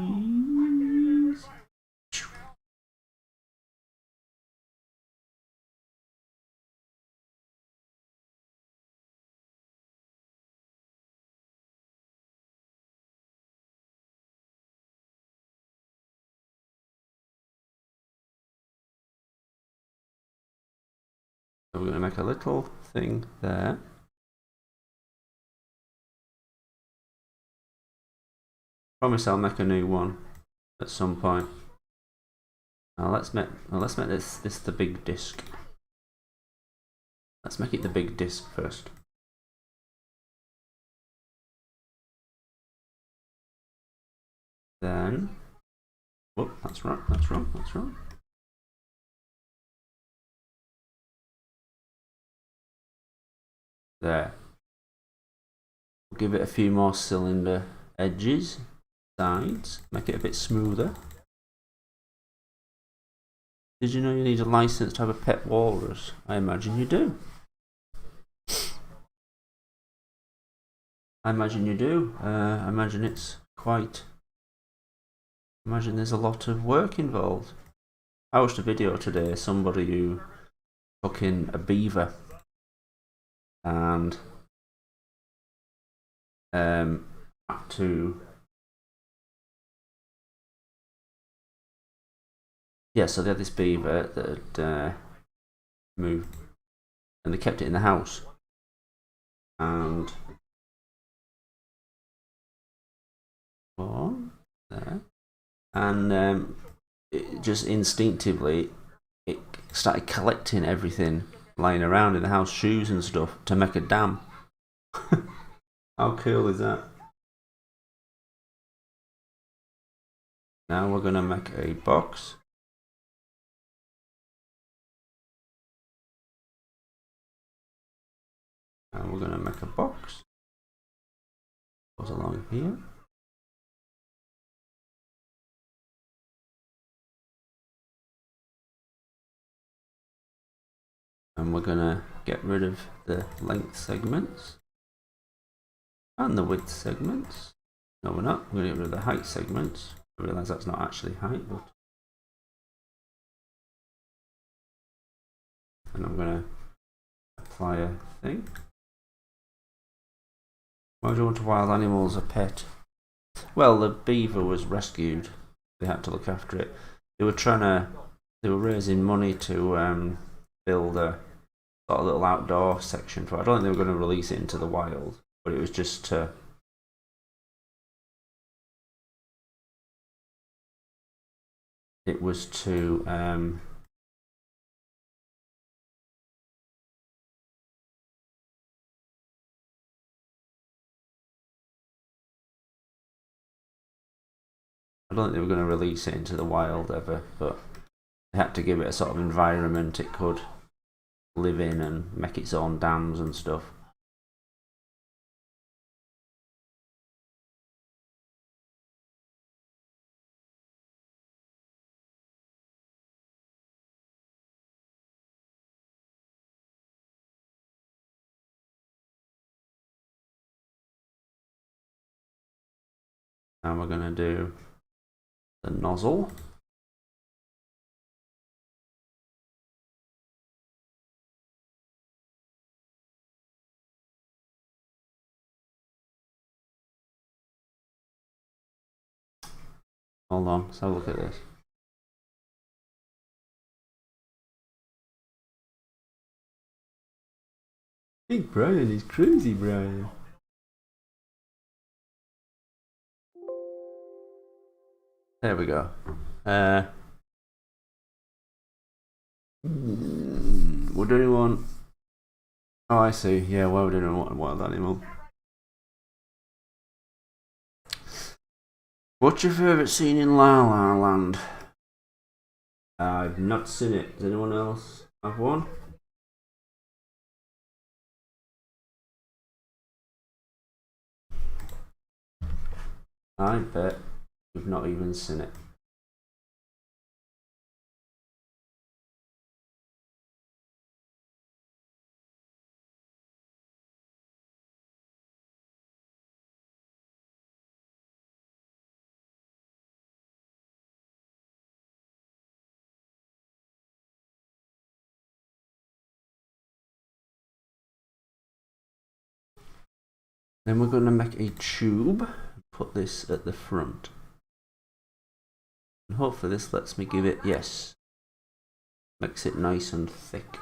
So we're going to make a little thing there. Promise I'll make a new one at some point. Now let's make this the big disc. Let's make it the big disc first. Then, whoop, that's wrong. There. We'll give it a few more cylinder edges, sides, make it a bit smoother. Did you know you need a license to have a pet walrus? I imagine you do. I imagine you do. I imagine it's quite... Imagine there's a lot of work involved. I watched a video today, somebody who took in a beaver and had to... Yeah, so they had this beaver that had moved and they kept it in the house. And one there. And it just instinctively it started collecting everything lying around in the house, shoes and stuff, to make a dam. How cool is that? Now we're gonna make a box. And we're gonna make a box. Goes along here. And we're gonna get rid of the length segments and the width segments. No, we're not. We're gonna get rid of the height segments. I realise that's not actually height, but... And I'm gonna apply a thing. Why do you want wild animals a pet? Well, the beaver was rescued. They had to look after it. They were raising money to build a sort of little outdoor section for it. I don't think they were going to release it into the wild, but it was just to... It was to... I don't think they were going to release it into the wild ever, but they had to give it a sort of environment it could live in and make its own dams and stuff. Now we're going to do the nozzle. Hold on, let's have a look at this. I think Brian is crazy, Brian. There we go. Would anyone... Oh, I see. Yeah, why would anyone want a wild animal? What's your favourite scene in La La Land? I've not seen it. Does anyone else have one? I bet you've not even seen it. Then we're going to make a tube, put this at the front. And hopefully this lets me give it, yes, makes it nice and thick.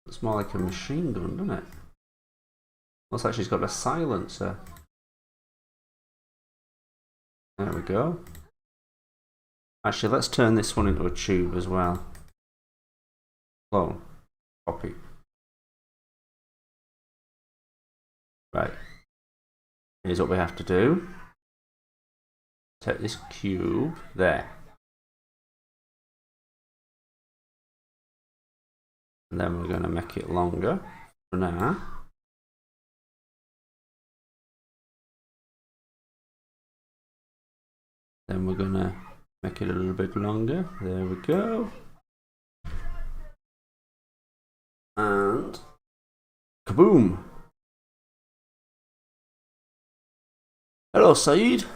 It's more like a machine gun, doesn't it? Looks like she's got a silencer. There we go. Actually, let's turn this one into a tube as well. Clone. Copy. Right. Here's what we have to do. Take this cube there. And then we're going to make it longer for now. Then we're going to make it a little bit longer. There we go. And kaboom! Hello, Saeed.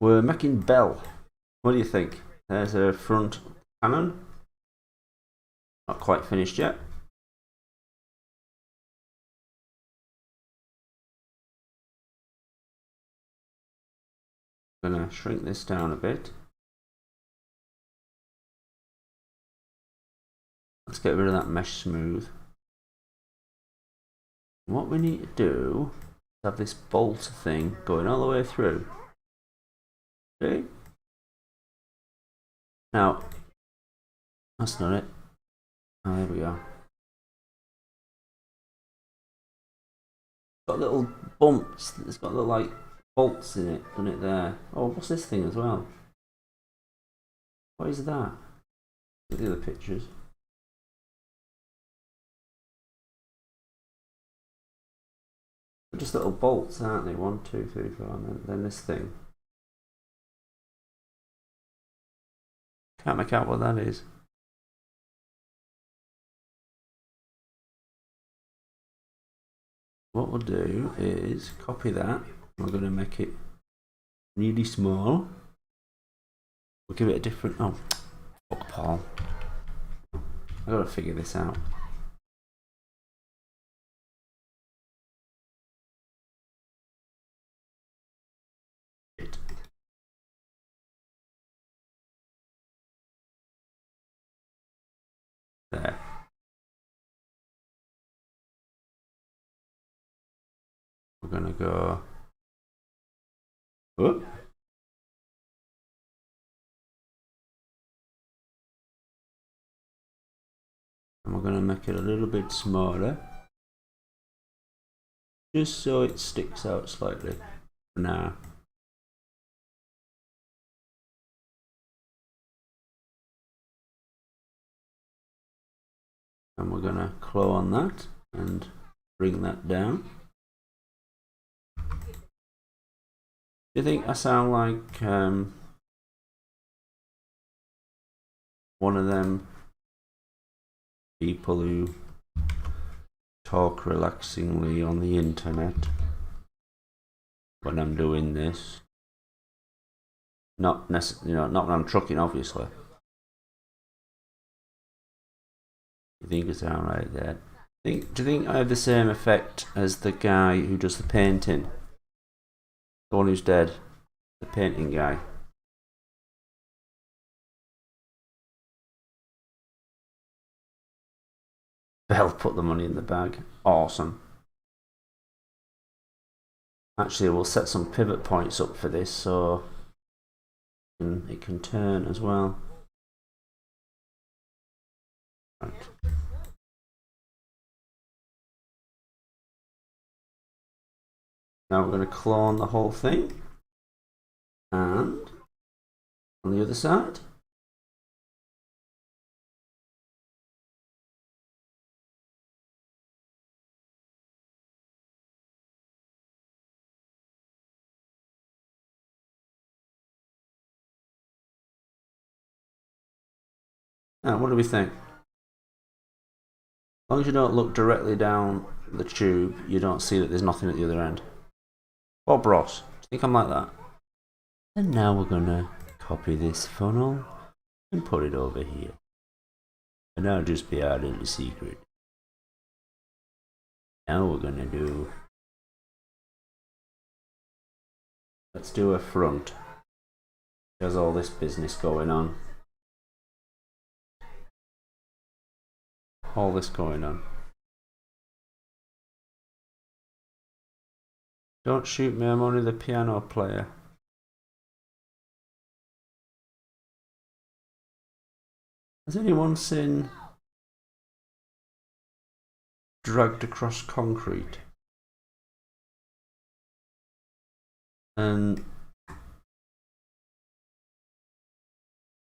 We're making Belle. What do you think? There's her front cannon. Not quite finished yet. I'm gonna shrink this down a bit. Let's get rid of that mesh smooth. What we need to do is have this bolt thing going all the way through. Okay. Now, that's not it. Oh, there we go. Got little bumps. It's got little like bolts in it, isn't it there? Oh, what's this thing as well? What is that? Look at the other pictures. They're just little bolts, aren't they? 1, 2, 3, 4, and then this thing. Can't make out what that is. What we'll do is copy that. We're going to make it really small. We'll give it a different. Oh, fuck, Paul. I've got to figure this out. There. We're going to go. Whoop. And we're going to make it a little bit smaller. Just so it sticks out slightly for now. And we're going to claw on that and bring that down. Do you think I sound like one of them people who talk relaxingly on the internet when I'm doing this? Not necessarily, not when I'm trucking, obviously. You think I sound like that? Do you think I have the same effect as the guy who does the painting? The one who's dead, the painting guy. Belle put the money in the bag. Awesome. Actually, we'll set some pivot points up for this, so it can turn as well. Right. Now we're going to clone the whole thing, and on the other side. Now, what do we think? As long as you don't look directly down the tube, you don't see that there's nothing at the other end. Bob Ross, do you think I'm like that? And now we're gonna copy this funnel and put it over here. And I'll just be out in the secret. Now we're gonna do... Let's do a front. There's all this business going on. All this going on. Don't shoot me, I'm only the piano player. Has anyone seen Dragged Across Concrete? And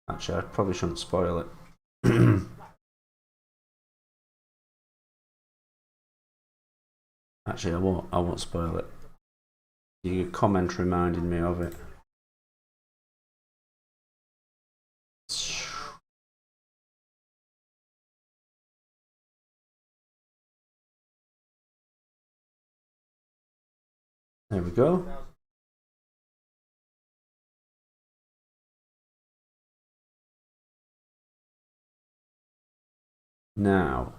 actually, I probably shouldn't spoil it. Actually, I won't spoil it. Your comment reminded me of it. There we go. Now,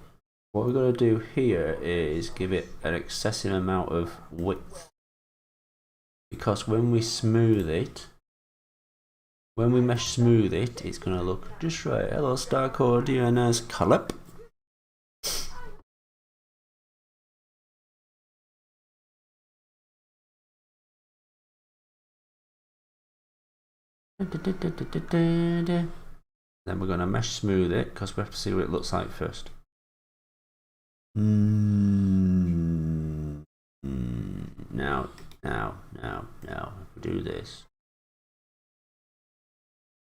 what we're going to do here is give it an excessive amount of width. Because when we smooth it, when we mesh smooth it, it's going to look just right. Hello, Starcore DNS Collab. Then we're going to mesh smooth it because we have to see what it looks like first. Now, if we do this.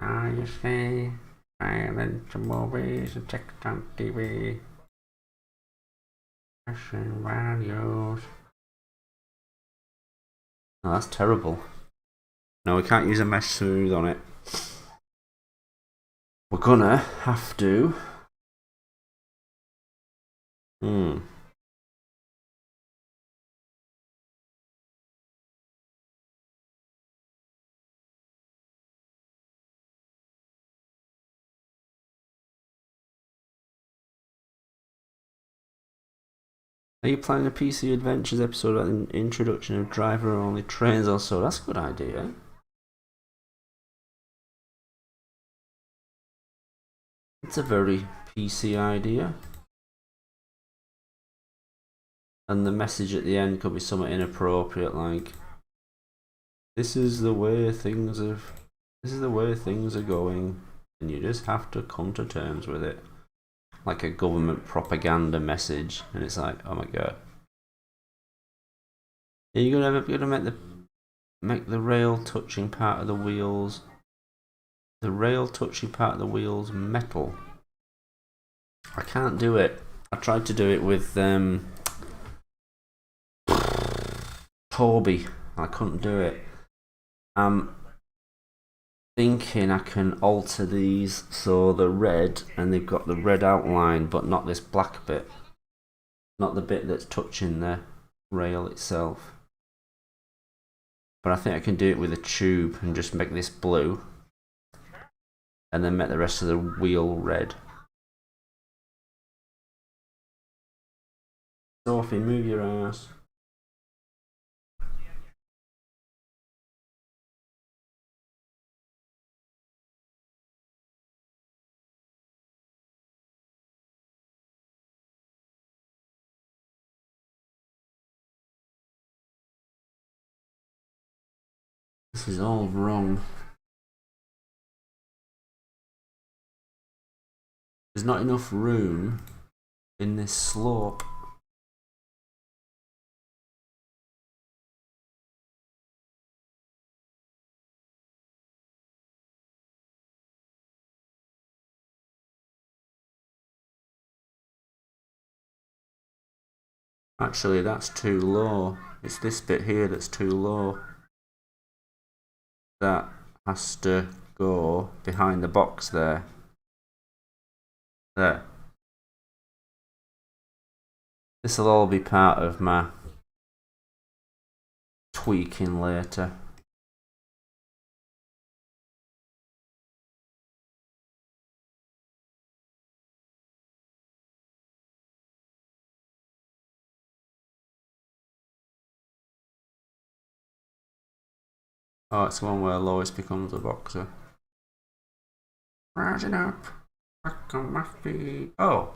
You see, violent movies and text on TV. Fashion values. Oh, that's terrible. No, we can't use a mesh smooth on it. We're gonna have to. Are you planning a PC Adventures episode about an introduction of driver-only trains also? That's a good idea. It's a very PC idea. And the message at the end could be somewhat inappropriate, like, this is the way things are going, and you just have to come to terms with it. Like a government propaganda message, and it's like, oh my god. Are you gonna make the rail touching part of the wheels metal? I can't do it. I tried to do it with Toby. I couldn't do it. I'm thinking I can alter these so the red, and they've got the red outline, but not this black bit. Not the bit that's touching the rail itself. But I think I can do it with a tube and just make this blue. And then make the rest of the wheel red. Sophie, move your ass. This is all wrong. There's not enough room in this slope. Actually, that's too low. It's this bit here that's too low. That has to go behind the box there. There. This will all be part of my tweaking later. Oh, it's the one where Lois becomes a boxer. Rising up, back on my feet. Oh.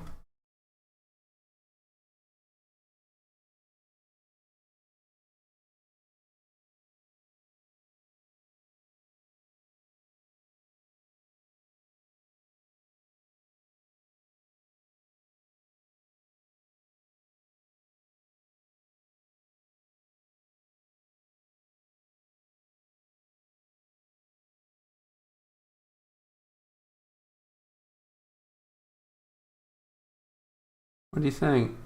What do you think?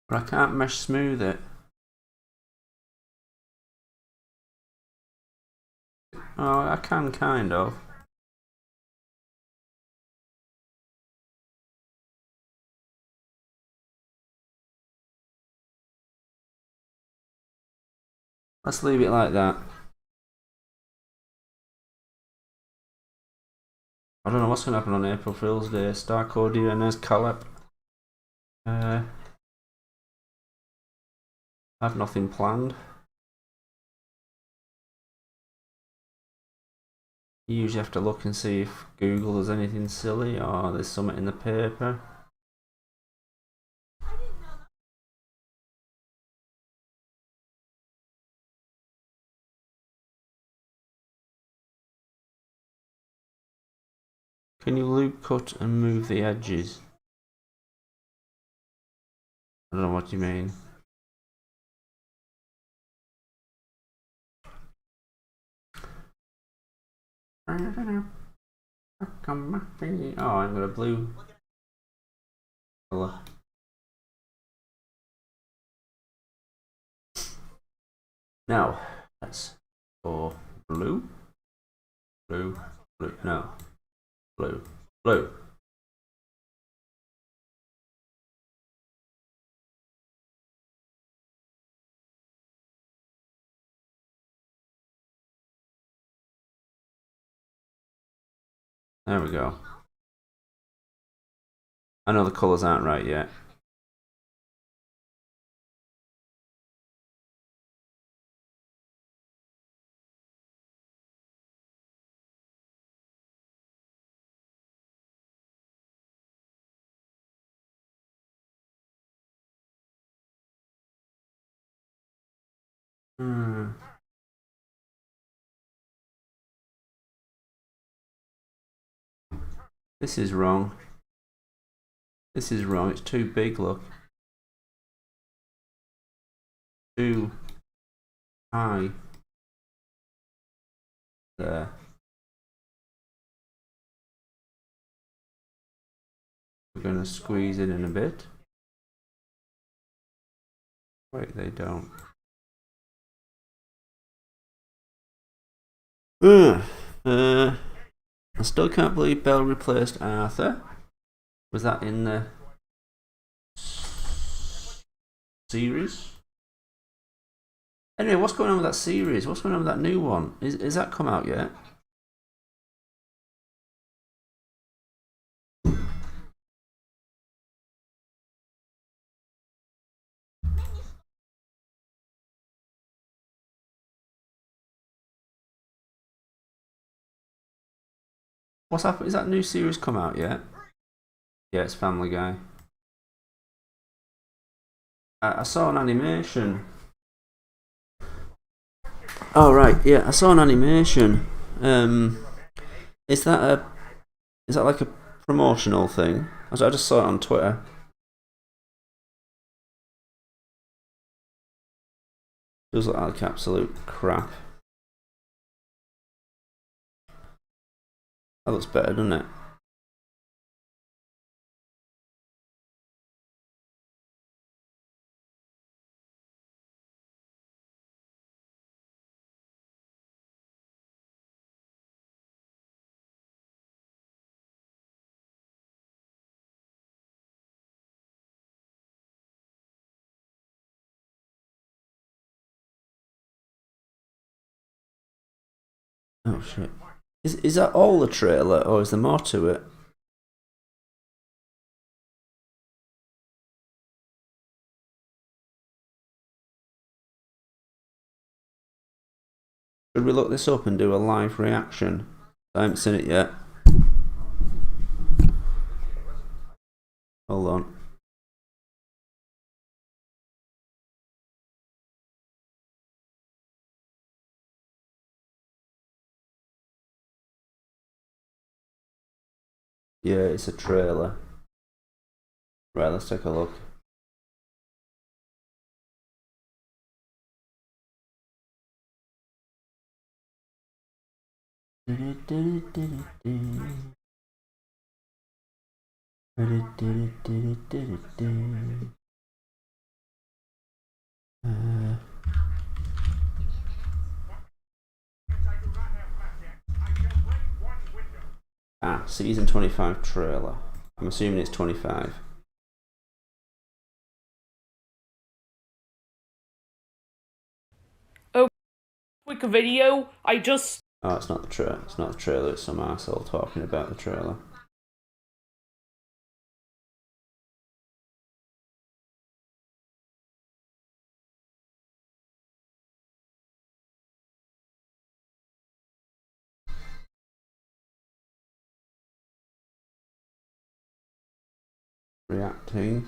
But I can't mesh smooth it. Oh, I can kind of. Let's leave it like that. I don't know what's going to happen on April Fool's Day. Starco DNS Caleb. I have nothing planned. You usually have to look and see if Google has anything silly or there's something in the paper. Can you loop cut and move the edges? I don't know what you mean. Oh, I've got a blue colour. Now, let's go blue, blue, blue, no, blue, blue. There we go. I know the colours aren't right yet. This is wrong. This is wrong. It's too big, look. Too high. There. We're going to squeeze it in a bit. Wait, they don't. I still can't believe Belle replaced Arthur. Was that in the series? Anyway, what's going on with that series? What's going on with that new one? Is that come out yet? What's happened? Is that new series come out yet? Yeah, it's Family Guy. I saw an animation Oh right, yeah, I saw an animation. Is that like a promotional thing? I just saw it on Twitter. It was like absolute crap. That looks better, doesn't it? Oh shit. Is that all the trailer, or is there more to it? Should we look this up and do a live reaction? I haven't seen it yet. Hold on. Yeah, it's a trailer. Right, let's take a look. Season 25 trailer. I'm assuming it's 25. Oh, quick video. Oh, it's not the trailer. It's not the trailer. It's some arsehole talking about the trailer. Reacting.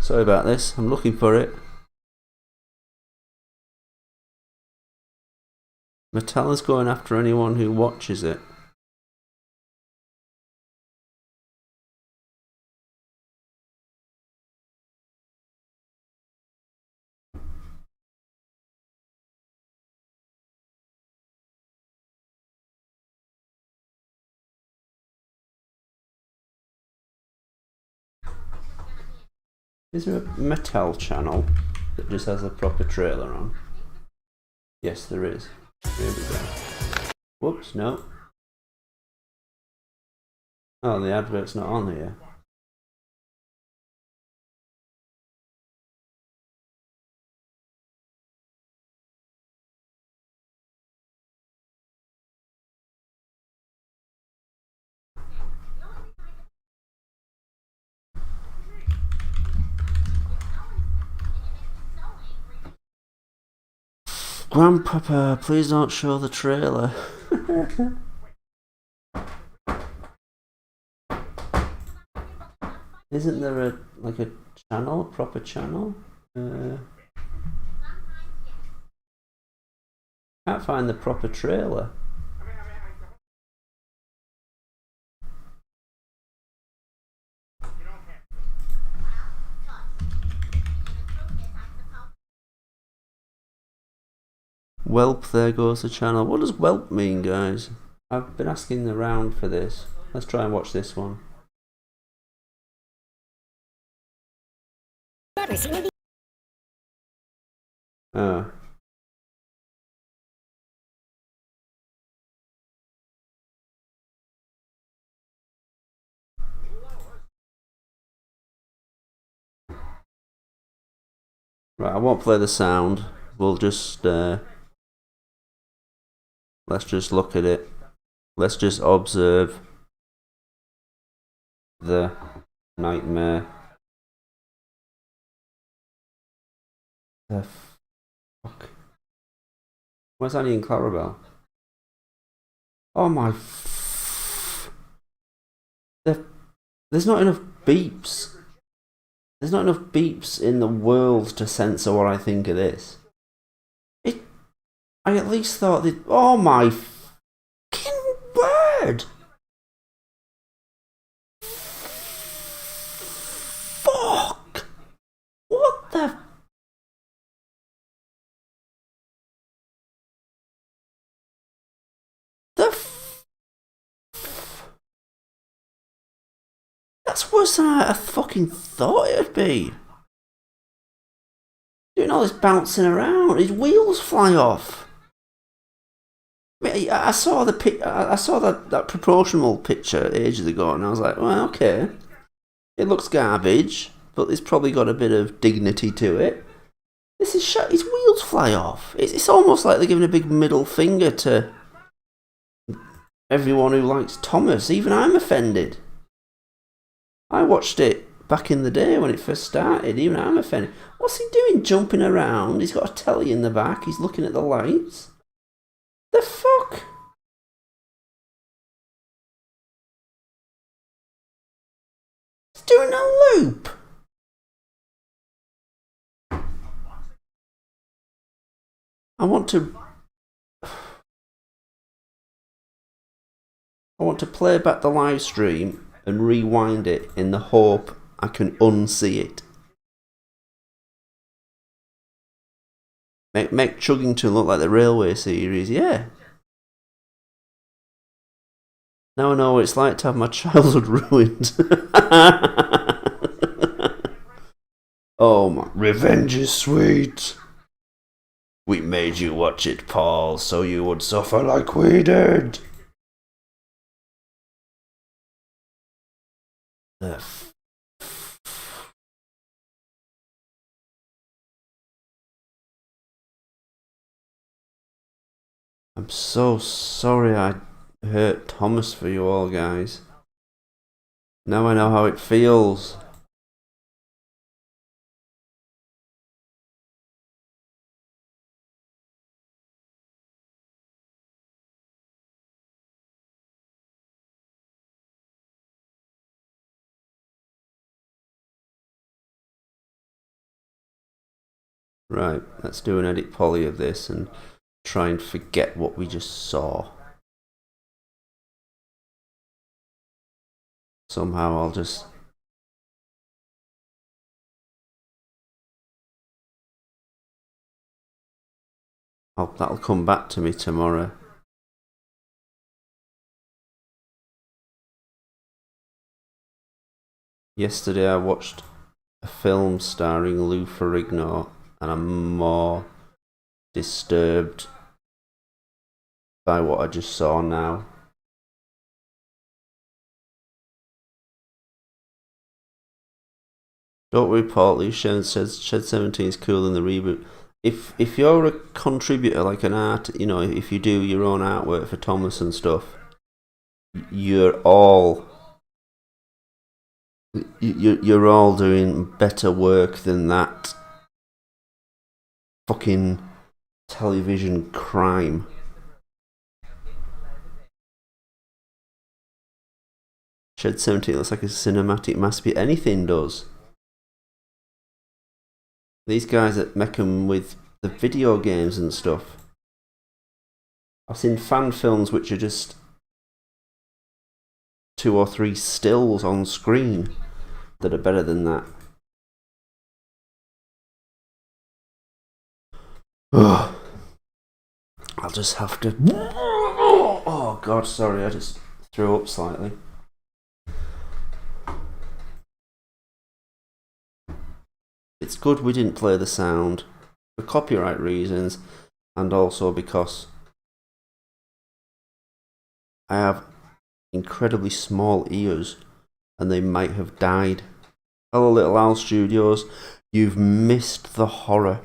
Sorry about this. I'm looking for it. Metal's going after anyone who watches it. Is there a Metal channel that just has a proper trailer on? Yes, there is. Here we go. Whoops, no. Oh, the advert's not on here. Grandpapa, please don't show the trailer. Isn't there a channel, a proper channel? Can't find the proper trailer. Whelp, there goes the channel. What does whelp mean, guys? I've been asking around for this. Let's try and watch this one. Oh. Right, I won't play the sound. We'll just let's just look at it. Let's just observe the nightmare. The fuck? Where's Annie and Clarabelle? Oh my There's not enough beeps. There's not enough beeps in the world to censor what I think of this. I at least thought that. Oh my fucking word! Fuck! What the? That's worse than I fucking thought it'd be. Doing all this bouncing around, his wheels fly off. I saw that proportional picture ages ago, and I was like, well, okay, it looks garbage, but it's probably got a bit of dignity to it. This is shit. His wheels fly off. It's almost like they're giving a big middle finger to everyone who likes Thomas. Even I'm offended. I watched it back in the day when it first started. Even I'm offended. What's he doing jumping around? He's got a telly in the back. He's looking at the lights. The fuck? He's doing a loop. I want to play back the live stream and rewind it in the hope I can unsee it. Make Chuggington look like the Railway series, yeah. Now I know what it's like to have my childhood ruined. Oh my, revenge is sweet. We made you watch it, Paul, so you would suffer like we did. I'm so sorry I hurt Thomas for you all, guys. Now I know how it feels. Right, let's do an edit poly of this and try and forget what we just saw. Somehow I'll just... that'll come back to me tomorrow. Yesterday I watched a film starring Lou Ferrigno, and I'm more disturbed by what I just saw now. Don't worry, Paul. Shed 17 is cooler than the reboot. If you're a contributor, like an art, you know, if you do your own artwork for Thomas and stuff, you're all doing better work than that fucking television crime. Shed 17 looks like a cinematic masterpiece. Anything does. These guys that make them with the video games and stuff. I've seen fan films which are just 2 or 3 stills on screen that are better than that. Ugh. I'll just have to... Oh god, sorry, I just threw up slightly. It's good we didn't play the sound for copyright reasons, and also because I have incredibly small ears and they might have died. Hello, Little Owl Studios, you've missed the horror.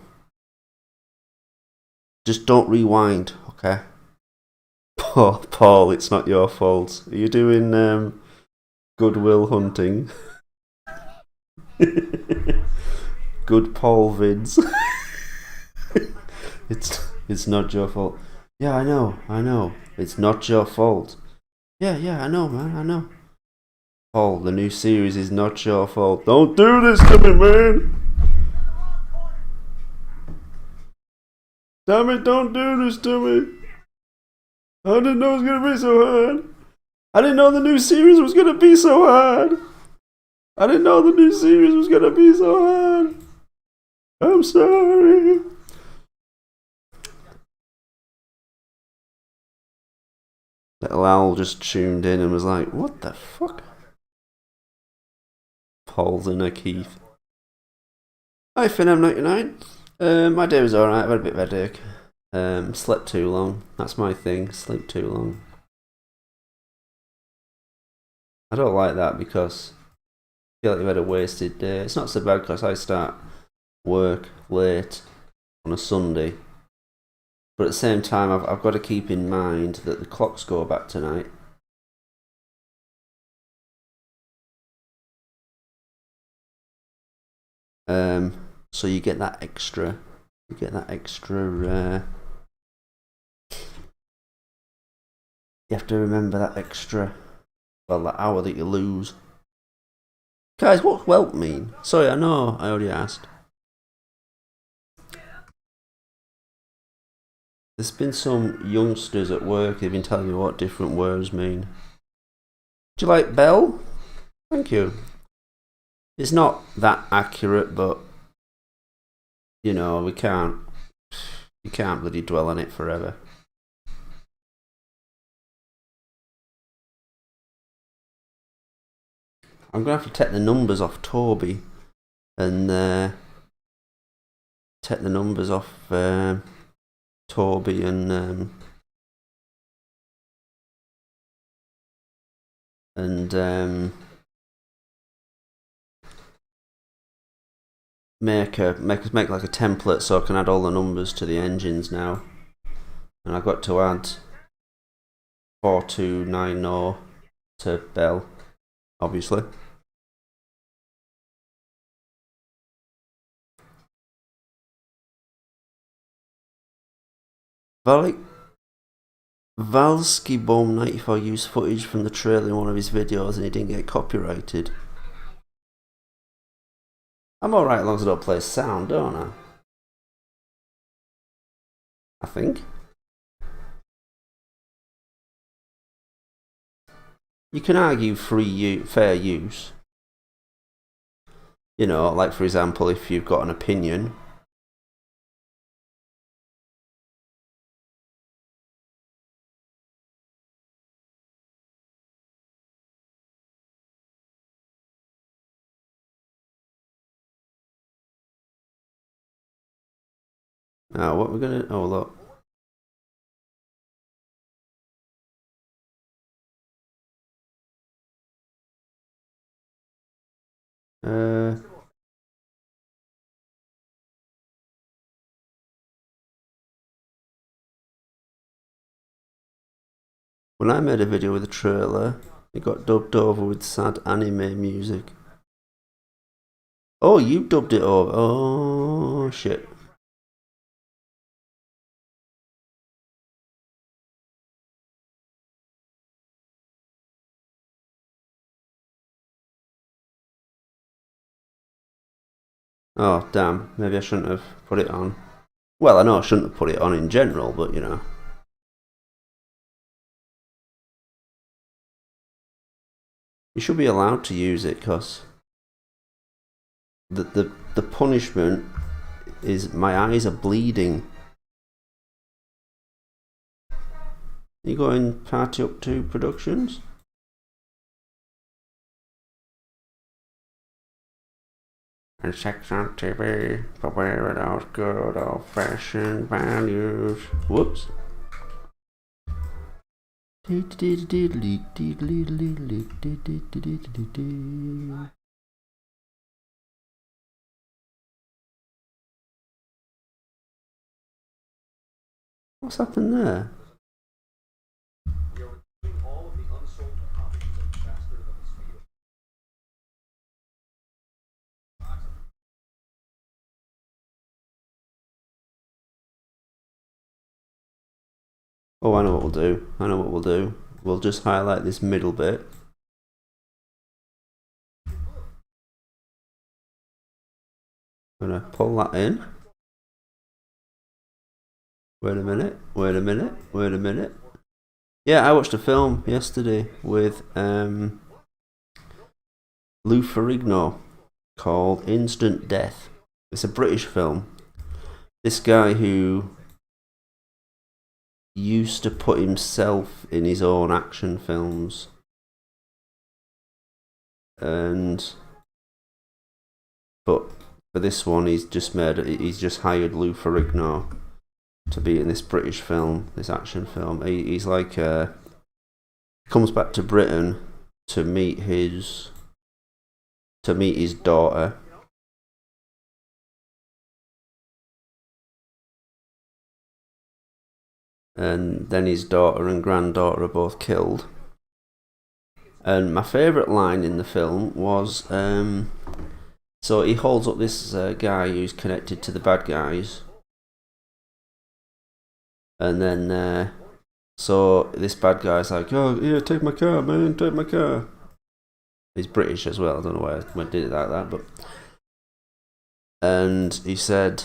Just don't rewind, okay? Paul, it's not your fault. Are you doing Goodwill Hunting? Good Paul vids. It's not your fault. Yeah, I know. It's not your fault. Yeah, I know, man, I know. Paul, the new series is not your fault. Don't do this to me, man! Damn it, don't do this to me! I didn't know it was gonna be so hard! I didn't know the new series was gonna be so hard! I didn't know the new series was gonna be so hard! I'm sorry! Little Al just tuned in and was like, what the fuck? Paul's in a Keith. Hi Finam99. My day was alright, I had a bit of a headache. Slept too long. That's my thing, sleep too long. I don't like that because I feel like you've had a wasted day. It's not so bad because I start work late on a Sunday. But at the same time, I've got to keep in mind that the clocks go back tonight. So you get that extra. You have to remember that extra. Well, that hour that you lose. Guys, what's whelp mean? Sorry, I know I already asked. There's been some youngsters at work who've been telling me what different words mean. Do you like Belle? Thank you. It's not that accurate, but you know, you can't bloody dwell on it forever. I'm gonna have to take the numbers off Toby and take the numbers off Toby and make like a template so I can add all the numbers to the engines now. And I've got to add 4290 to Belle, obviously. Valsky Bomb 94 used footage from the trailer in one of his videos and he didn't get copyrighted. I'm alright as long as I don't play sound, don't I? I think. You can argue fair use. You know, like for example, if you've got an opinion. Now, what we're gonna... Oh, look. When I made a video with a trailer, it got dubbed over with sad anime music. Oh, you dubbed it over. Oh, shit. Oh, damn. Maybe I shouldn't have put it on. Well, I know I shouldn't have put it on in general, but you know. You should be allowed to use it, because the punishment is my eyes are bleeding. You going Party Up 2 Productions? And sex on TV, but where are those good old fashioned values? Whoops. What's happened there? Oh, I know what we'll do. We'll just highlight this middle bit. I'm gonna pull that in. Wait a minute. Yeah, I watched a film yesterday with Lou Ferrigno called Instant Death. It's a British film. This guy who used to put himself in his own action films, but for this one he's just hired Lou Ferrigno to be in this British film, this action film. He's like comes back to Britain to meet his daughter. And then his daughter and granddaughter are both killed. And my favourite line in the film was, so he holds up this guy who's connected to the bad guys. And then, so this bad guy's like, oh, yeah, take my car, man, take my car. He's British as well, I don't know why I did it like that, but... And he said...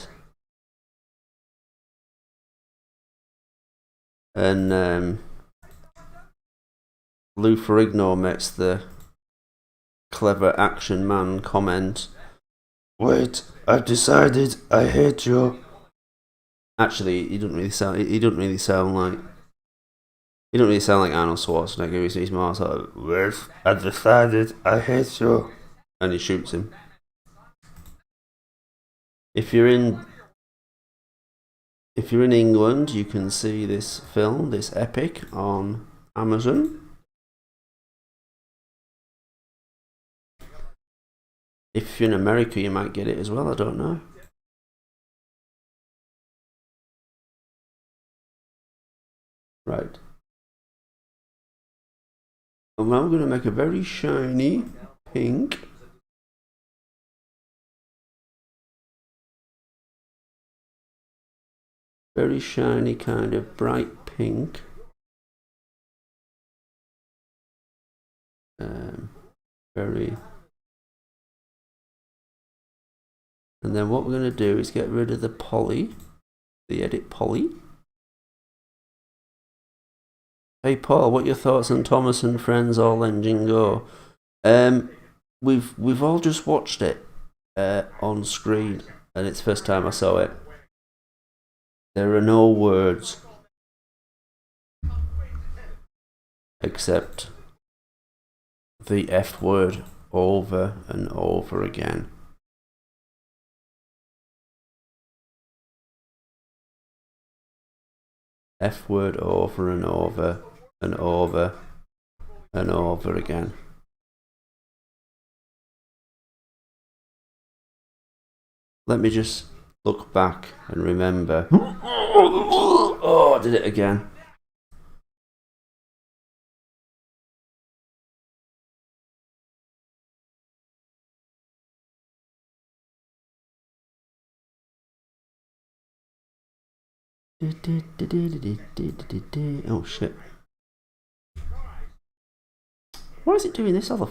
And Lou Ferrigno makes the clever action man comment, "Wait, I've decided I hate you." Actually, he doesn't really sound like Arnold Schwarzenegger. He's more sort of, "Wait, I've decided I hate you," and he shoots him. If you're in England, you can see this film, this epic, on Amazon. If you're in America, you might get it as well, I don't know. Right. And now I'm going to make a very shiny pink. Very shiny, kind of bright pink. Very. And then what we're going to do is get rid of the poly, the edit poly. Hey Paul, what are your thoughts on Thomas and Friends All Engine Go? We've all just watched it on screen, and it's the first time I saw it. There are no words except the F word over and over again. F word over and over and over and over again. Let me just look back and remember. Oh, I did it again. Oh shit. Why is it doing this all the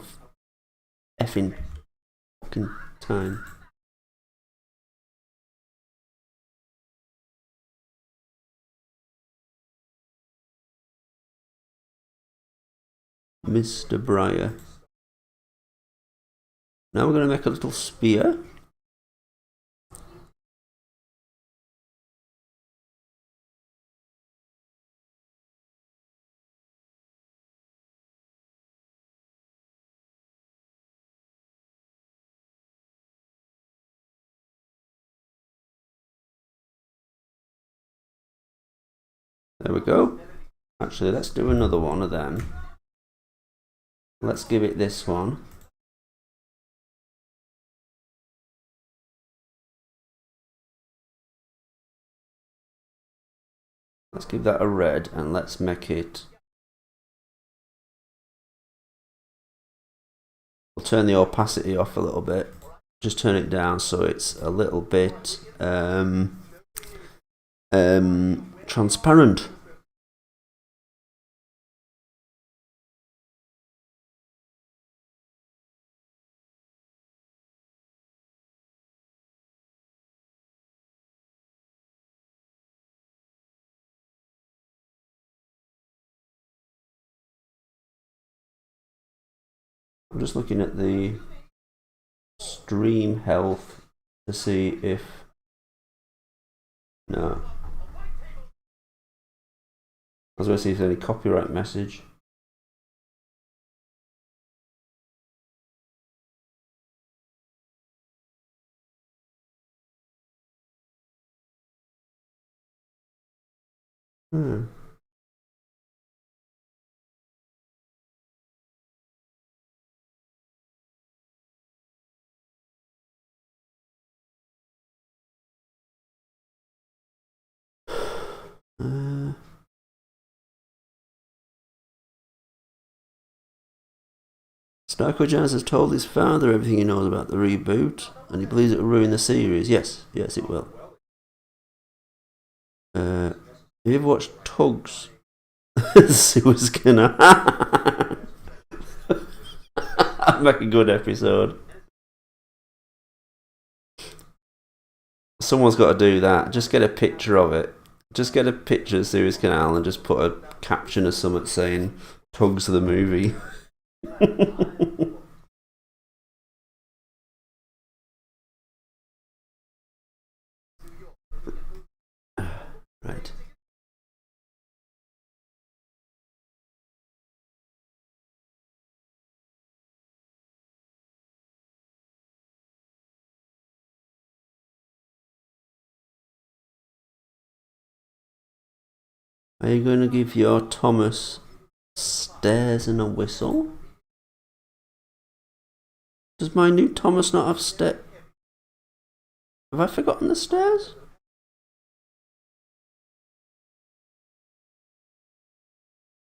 effing fucking time? Mr. Breyer. Now we're going to make a little spear. There we go. Actually, let's do another one of them. Let's give it this one. Let's give that a red, and let's make it... We'll turn the opacity off a little bit. Just turn it down so it's a little bit transparent. I'm just looking at the stream health to see if... No. I was going to see if there's any copyright message. Starco Jazz has told his father everything he knows about the reboot, and he believes it will ruin the series. Yes, it will. Have you ever watched Tugs? Suez Canal. That'd make a good episode. Someone's got to do that. Just get a picture of it. Just get a picture of Suez Canal and just put a caption or something saying Tugs the movie. Right. Are you going to give your Thomas stairs and a whistle? Does my new Thomas not have stairs? Have I forgotten the stairs?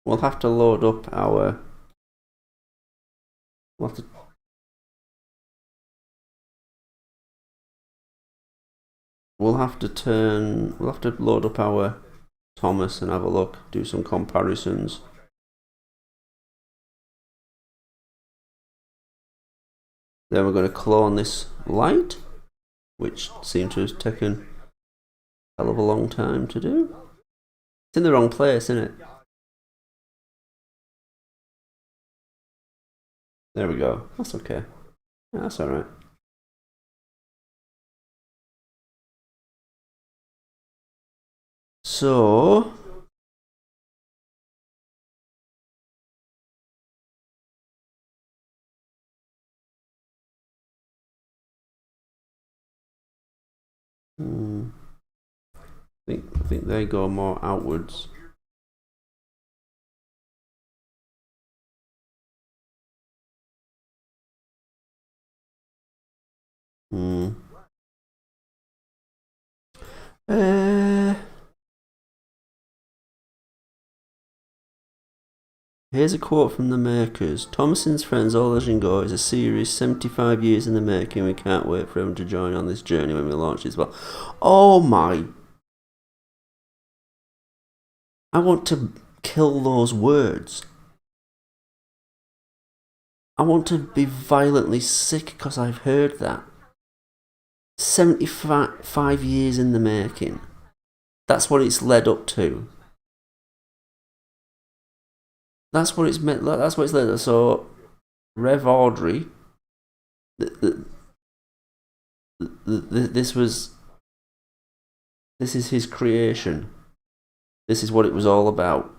We'll have to load up our... We'll have to load up our Thomas and have a look, do some comparisons. Then we're going to clone this light, which seemed to have taken a hell of a long time to do. It's in the wrong place, isn't it? There we go. That's okay. Yeah, that's alright. So... I think they go more outwards. Here's a quote from the makers. Thomason's Friends All Legend Go is a series 75 years in the making. We can't wait for everyone to join on this journey when we launch as well. Oh my... I want to kill those words. I want to be violently sick because I've heard that. 75 years in the making. That's what it's led up to. That's what it's meant. That's what it's led up to. So, Rev Audrey. This is his creation. This is what it was all about.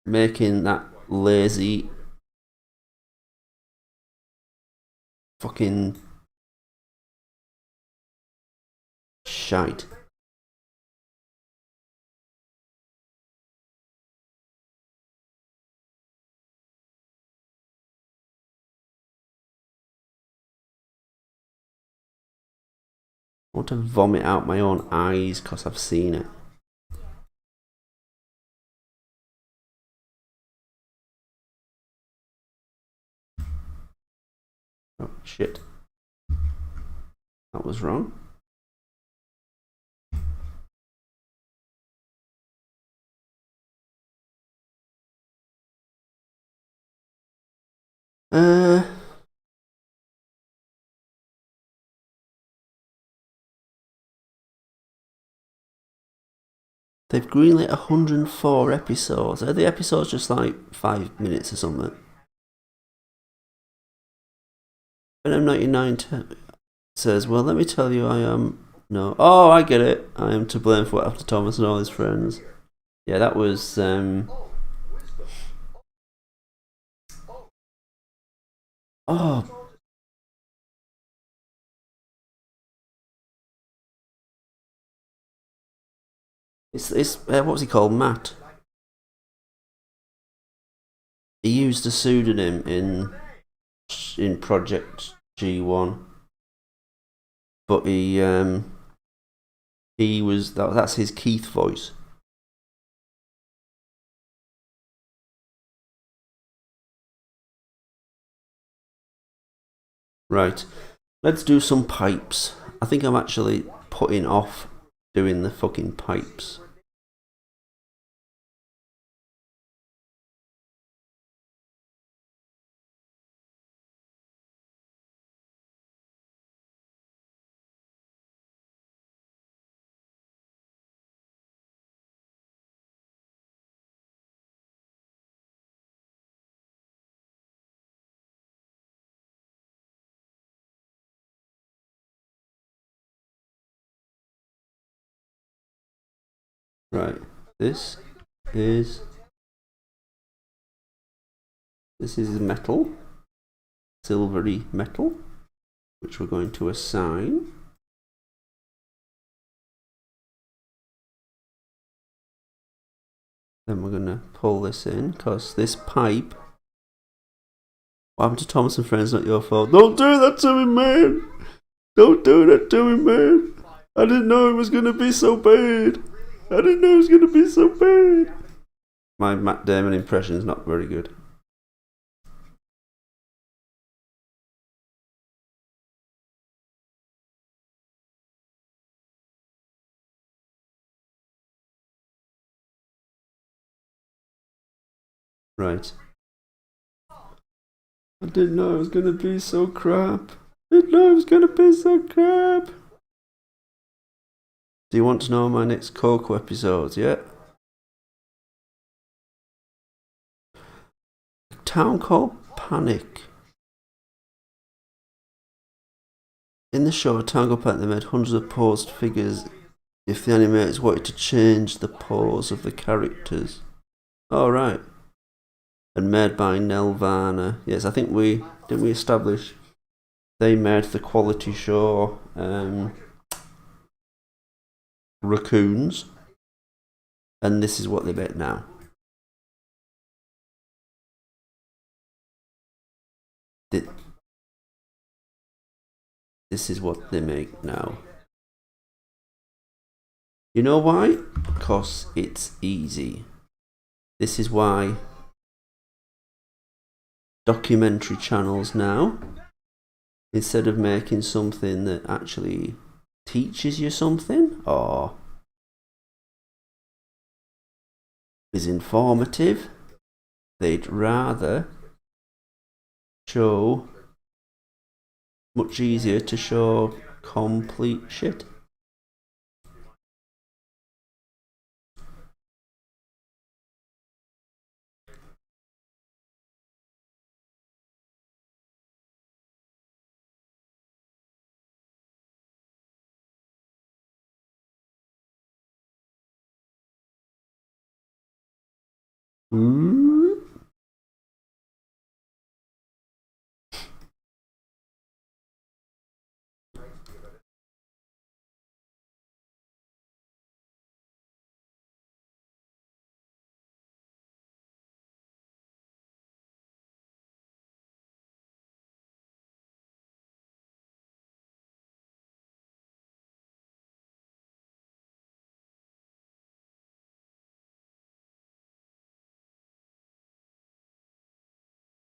Making that lazy fucking shite. I want to vomit out my own eyes because I've seen it. Oh, shit. That was wrong. They've greenlit 104 episodes. Are the episodes just like 5 minutes or something? Venom99 says, well, let me tell you, I am... No. Oh, I get it. I am to blame for what happened to Thomas and all his friends. Yeah, that was... Oh. It's what was he called? Matt. He used a pseudonym in Project G1, but he was that's his Keith voice. Right, let's do some pipes. I think I'm actually putting off doing the fucking pipes. Right, this is metal, silvery metal, which we're going to assign. Then we're going to pull this in, because this pipe... What happened to Thomas and Friends? Not your fault. Don't do that to me, man! Don't do that to me, man! I didn't know it was going to be so bad! I didn't know it was going to be so bad! My Matt Damon impression is not very good. Right. I didn't know it was going to be so crap. I didn't know it was going to be so crap. Do you want to know my next Coco episodes yet? A town called Panic. In the show, a town called Panic, they made hundreds of posed figures if the animators wanted to change the pose of the characters. Oh, right. And made by Nelvana. Yes, I think didn't we establish they made the quality show Raccoons, and this is what they make now. This is what they make now. You know why? Because it's easy. This is why documentary channels now, instead of making something that actually teaches you something or is informative, they'd rather show, much easier to show complete shit.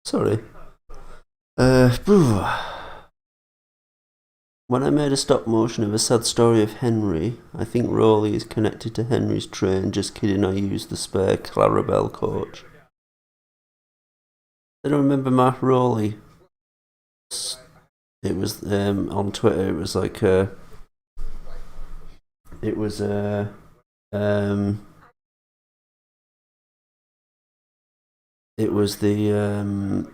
Sorry. When I made a stop motion of A Sad Story of Henry, I think Rowley is connected to Henry's train. Just kidding, I used the spare Clarabelle coach. I don't remember Mark Rowley. It was on Twitter. It was like it was it was the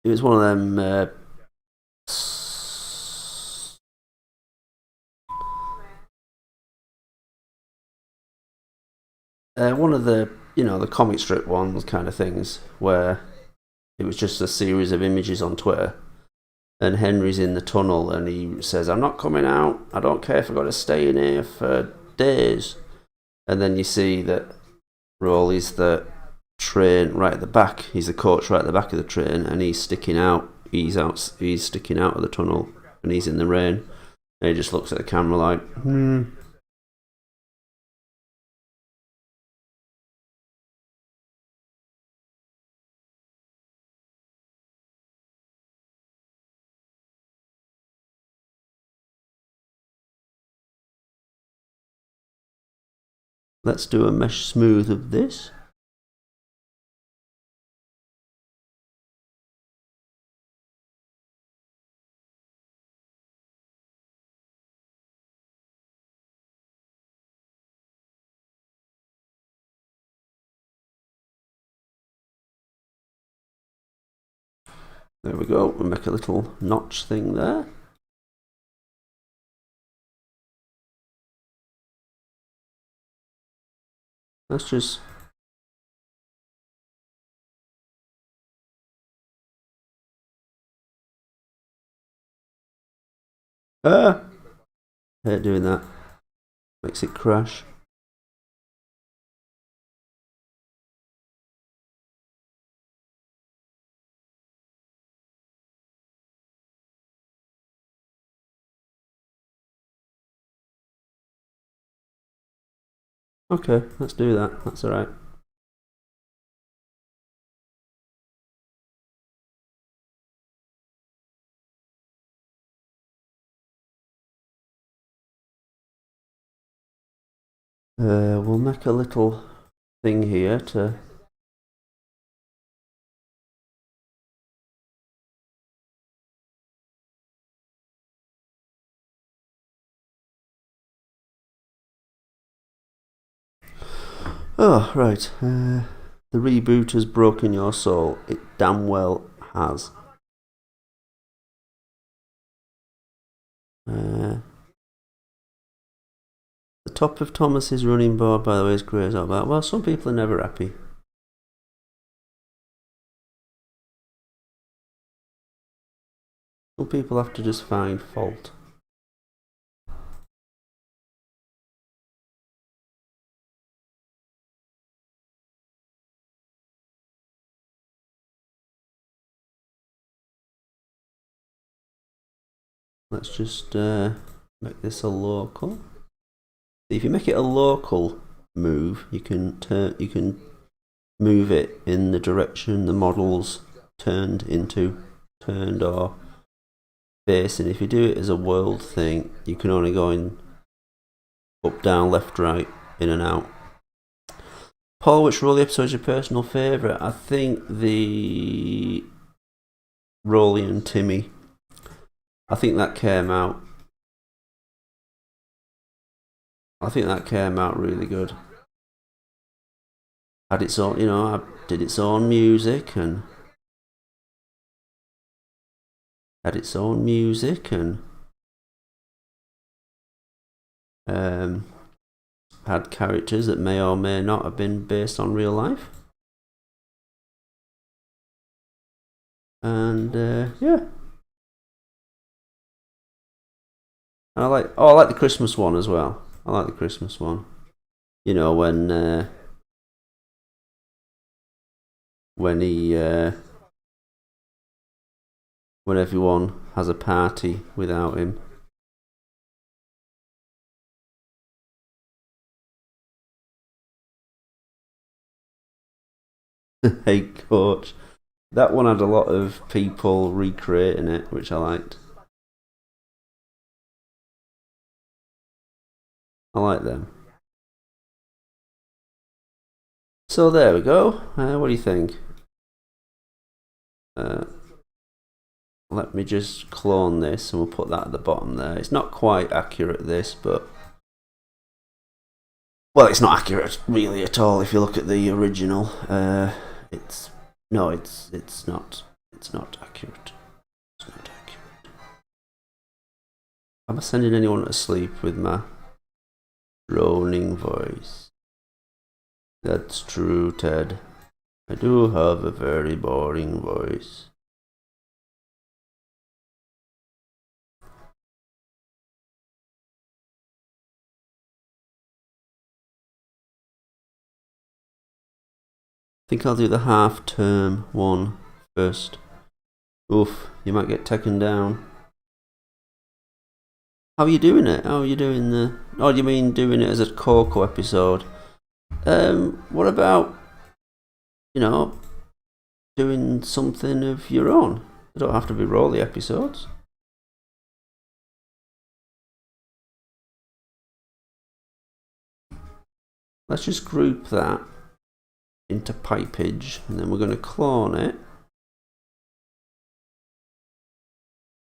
it was one of them one of the, you know, the comic strip ones kind of things where it was just a series of images on Twitter, and Henry's in the tunnel and he says, "I'm not coming out. I don't care if I've got to stay in here for days." And then you see that Rowley's the train right at the back. He's the coach right at the back of the train, and he's sticking out. He's sticking out of the tunnel, and he's in the rain. And he just looks at the camera like, Let's do a mesh smooth of this. There we go. We'll make a little notch thing there. Let's just... hate doing that. Makes it crash. Okay, let's do that. That's alright. We'll make a little thing here to... Oh, right. The reboot has broken your soul. It damn well has. The top of Thomas's running board, by the way, is grey as all that. Well, some people are never happy. Some people have to just find fault. Let's just make this a local. If you make it a local move, you can move it in the direction the model's turned or facing. If you do it as a world thing, you can only go in up, down, left, right, in and out. Paul, which Rowley episode is your personal favourite? I think the Rowley and Timmy. I think that came out. I think that came out really good. Had its own, you know, did its own music and had its own music and had characters that may or may not have been based on real life. And yeah. I like the Christmas one as well. I like the Christmas one. You know, when everyone has a party without him. Hey coach. That one had a lot of people recreating it, which I liked. I like them. So there we go. What do you think? Let me just clone this and we'll put that at the bottom there. It's not quite accurate, this, but... Well, it's not accurate really at all if you look at the original. It's not accurate. It's not accurate. Am I sending anyone to sleep with my droning voice? That's true, Ted. I do have a very boring voice. I think I'll do the half-term one first. Oof, you might get taken down. How are you doing it? How are you doing the... Oh, you mean doing it as a Coco episode? What about, you know, doing something of your own? They don't have to be Rolly episodes. Let's just group that into pipage, and then we're going to clone it.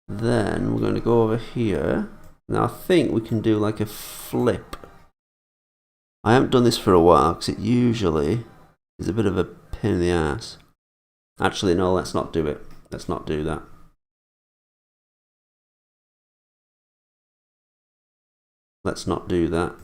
Then we're going to go over here. Now I think we can do like a flip. I haven't done this for a while because it usually is a bit of a pain in the ass. Actually, no, let's not do it. Let's not do that. Let's not do that.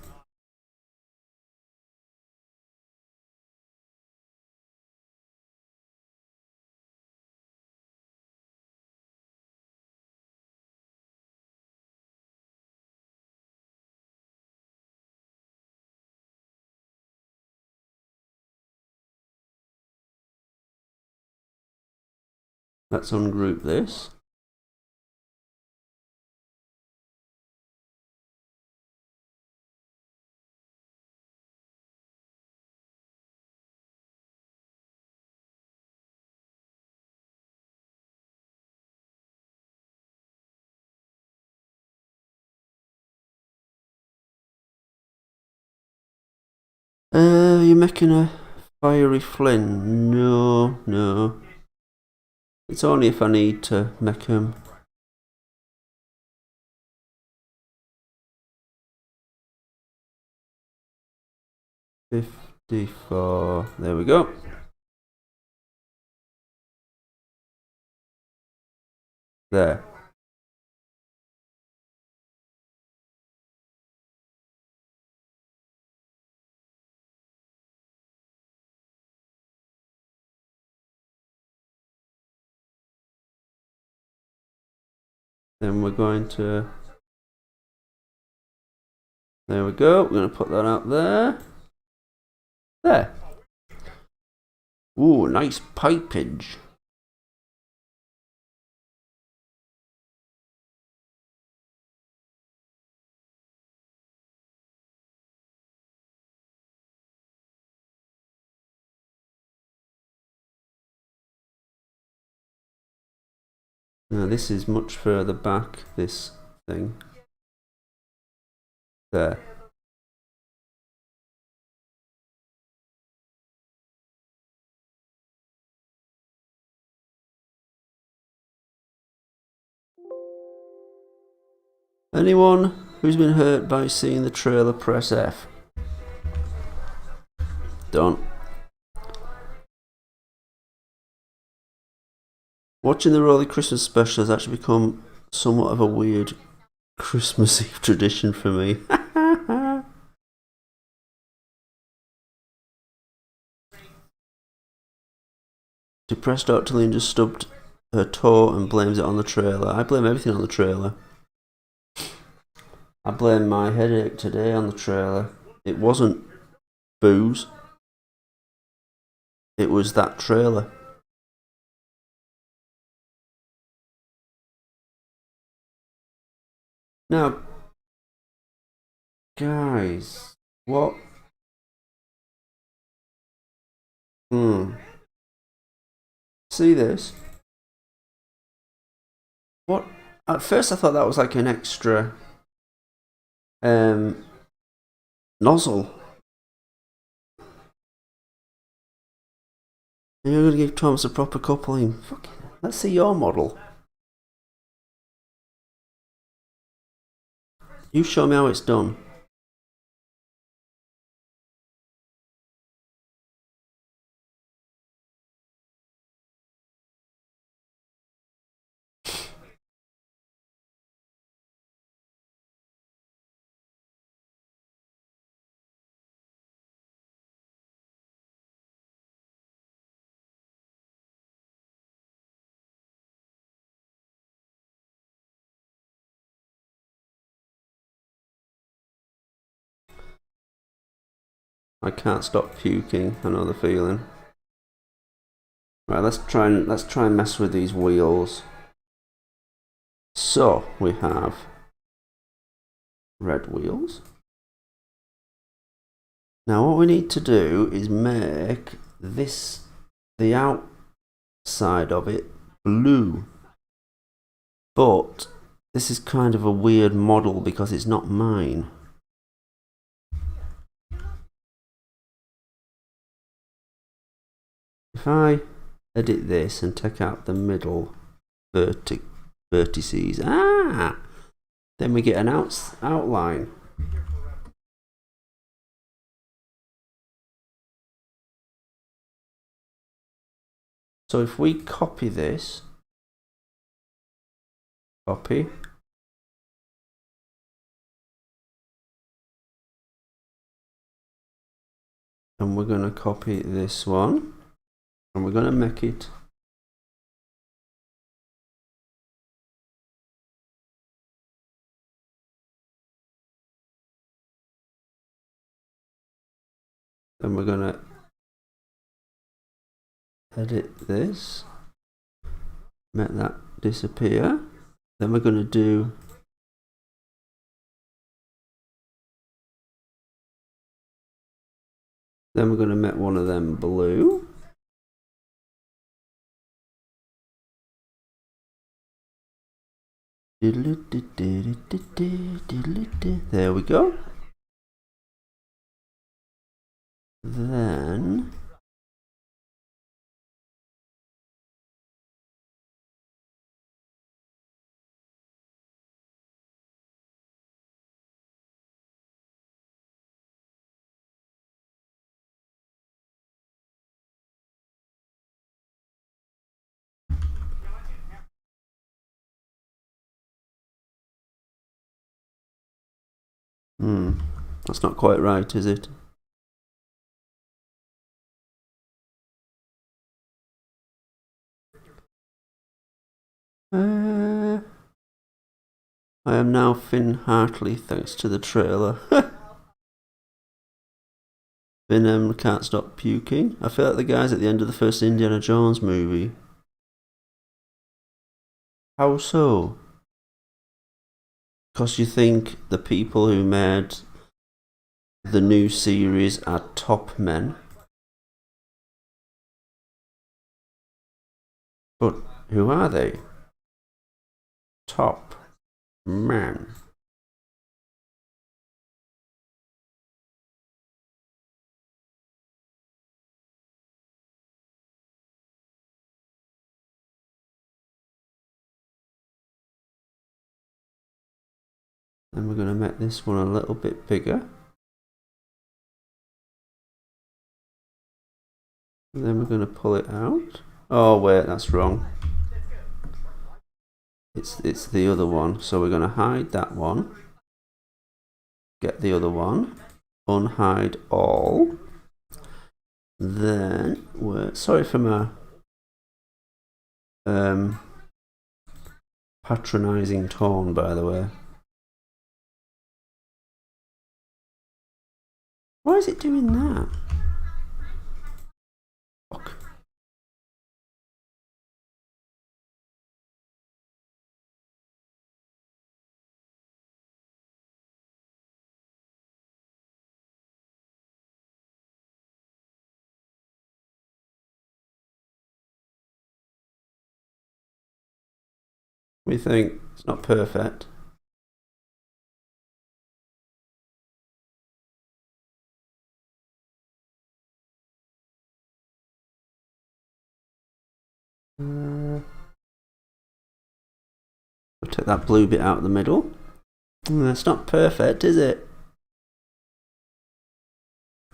Let's ungroup this. You're making a fiery flint? No, no. It's only if I need to make them. $54. There we go. There. Then we're going to... There we go. We're going to put that up there. There. Ooh, nice pipage. Now this is much further back, this thing. There. Anyone who's been hurt by seeing the trailer, press F. Done. Watching the Rolly Christmas special has actually become somewhat of a weird Christmas Eve tradition for me. Depressed Octoline just stubbed her toe and blames it on the trailer. I blame everything on the trailer. I blame my headache today on the trailer. It wasn't booze. It was that trailer. Now, guys, what? See this? What? At first I thought that was like an extra nozzle. And you're going to give Thomas a proper coupling. Fucking, let's see your model. You show me how it's done. I can't stop puking. I know the feeling. Right, let's try and mess with these wheels. So we have red wheels. Now what we need to do is make this, the outside of it, blue. But this is kind of a weird model because it's not mine. If I edit this and take out the middle vertices, then we get an outline. So if we copy this, copy, and we're going to copy this one, and we're going to make it then we're going to edit this, make that disappear. Then we're going to do make one of them blue. There we go. Then that's not quite right, is it? I am now Finn Hartley thanks to the trailer. Finn can't stop puking. I feel like the guys at the end of the first Indiana Jones movie. How so? Because you think the people who made the new series are top men. But who are they? Top men. Then we're going to make this one a little bit bigger. And then we're going to pull it out. Oh wait, that's wrong. It's the other one. So we're going to hide that one. Get the other one. Unhide all. Then we're sorry for my patronizing tone, by the way. Why is it doing that? Fuck. We think it's not perfect. We'll take that blue bit out of the middle. That's not perfect, is it?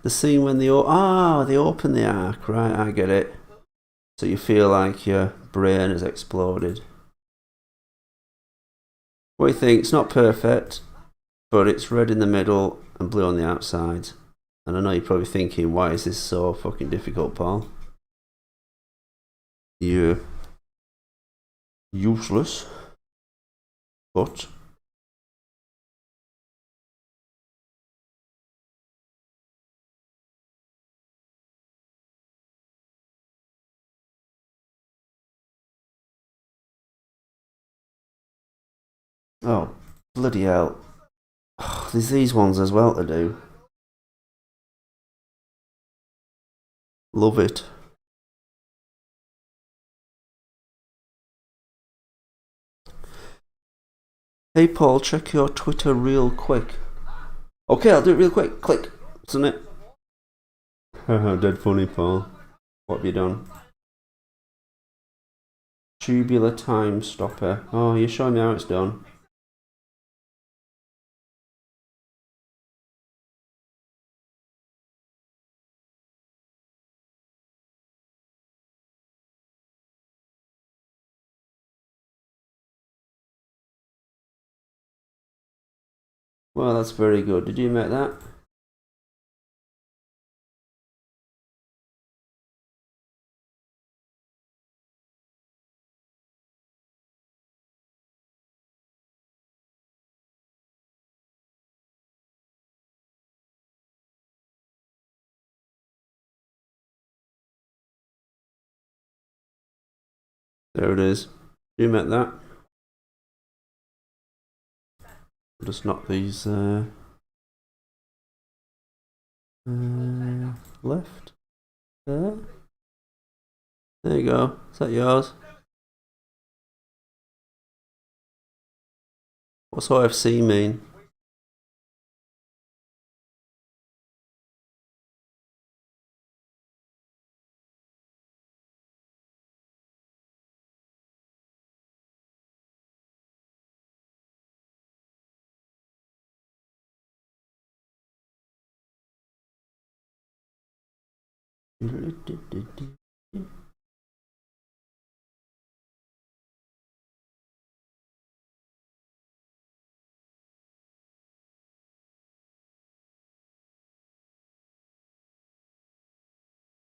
The scene when they open the ark, right? I get it. So you feel like your brain has exploded. What do you think? It's not perfect, but it's red in the middle and blue on the outside. And I know you're probably thinking, why is this so fucking difficult, Paul? You're useless. But Oh, bloody hell. Oh, there's these ones as well to do. Love it. Hey Paul, check your Twitter real quick. Okay, I'll do it real quick. Click. Isn't it? Haha, dead funny, Paul. What have you done? Tubular time stopper. Oh, you're showing me how it's done. Well, that's very good. Did you make that? There it is. You met that. I'll just knock these left. There. There you go. Is that yours? What's OFC mean?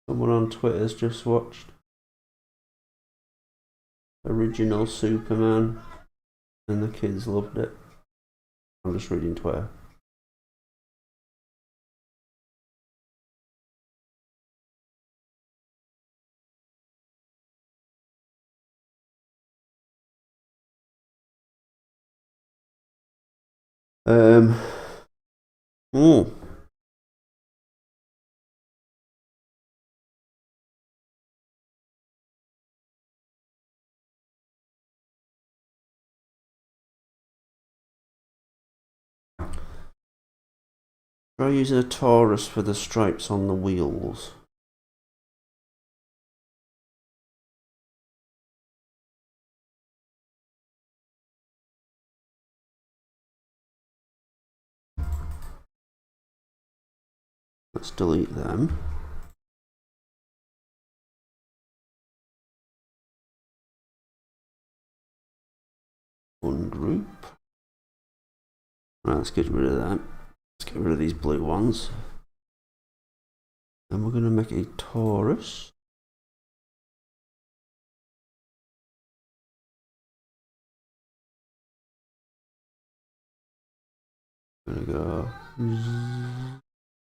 Someone on Twitter's just watched Original Superman and the kids loved it. I'm just reading Twitter. Hmm. Try using a Taurus for the stripes on the wheels. Let's delete them. Ungroup. Right, let's get rid of that. Let's get rid of these blue ones. And we're going to make a Taurus. I'm going to go.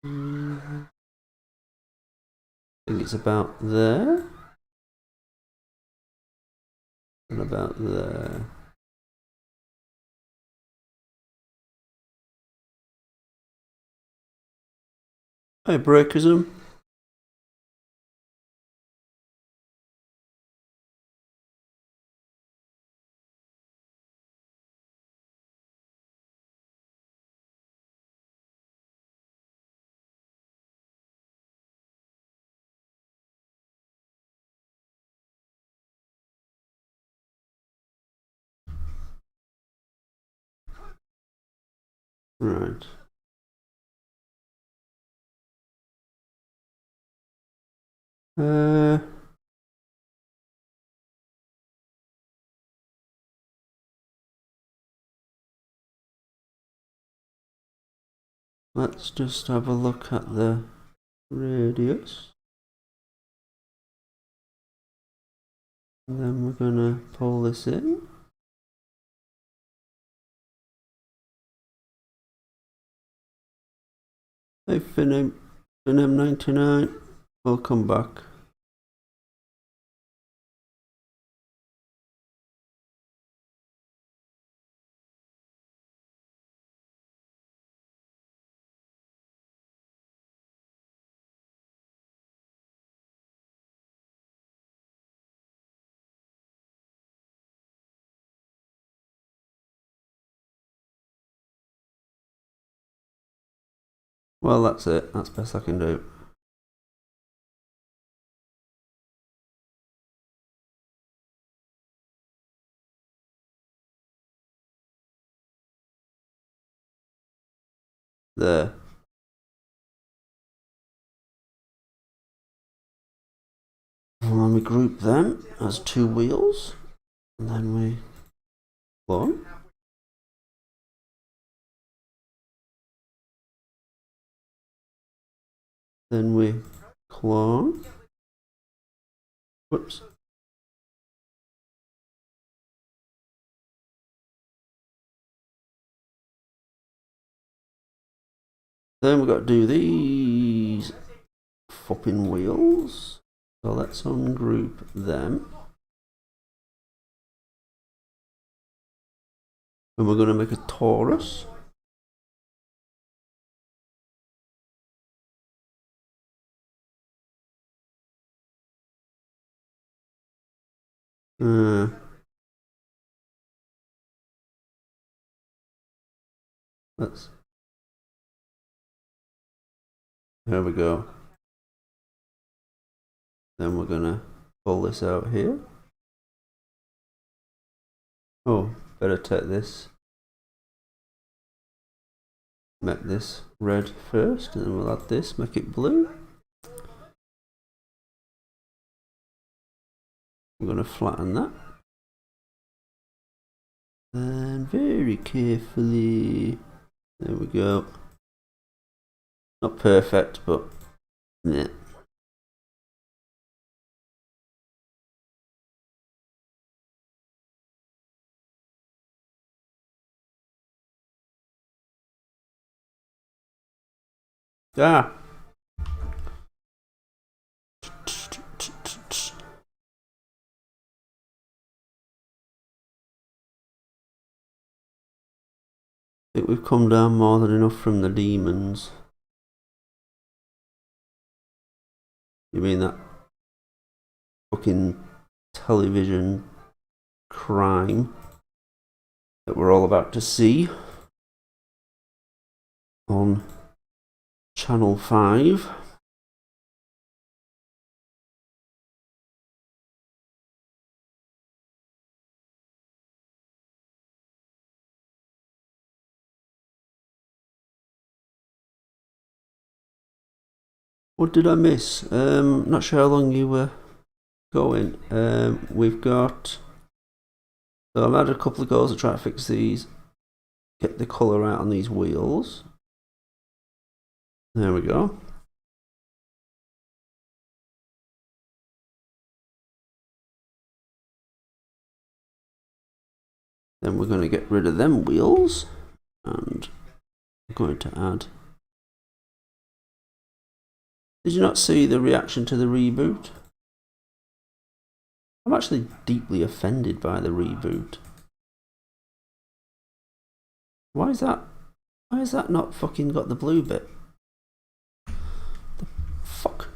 I think it's about there. And about there. Hi, Breakism. Right. Let's just have a look at the radius. And then we're gonna pull this in. Hey Finem 99, welcome back. Well, that's it. That's best I can do. There. And then we group them as 2 wheels. And then we clone. Then we clone. Whoops. Then we've got to do these fucking wheels. So let's ungroup them. And we're going to make a torus. There we go. Then we're gonna pull this out here. Oh, better take this. Make this red first, and then we'll add this, make it blue. We're gonna flatten that. And very carefully, there we go. Not perfect, but yeah. Ah. I think we've come down more than enough from the demons. You mean that fucking television crime that we're all about to see on Channel 5? What did I miss? Not sure how long you were going. We've got... So I've had a couple of goes to try to fix these. Get the colour out on these wheels. There we go. Then we're going to get rid of them wheels. And I'm going to add... Did you not see the reaction to the reboot? I'm actually deeply offended by the reboot. Why is that? Why has that not fucking got the blue bit? The fuck?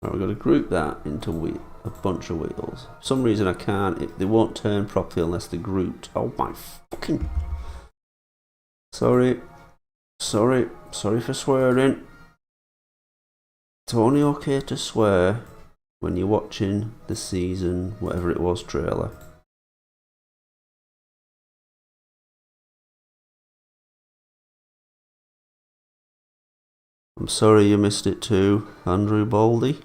Right, we've got to group that into a bunch of wheels. For some reason I can't. They won't turn properly unless they're grouped. Oh my fucking... Sorry for swearing. It's only okay to swear when you're watching the season, whatever it was, trailer. I'm sorry you missed it too, Andrew Baldy.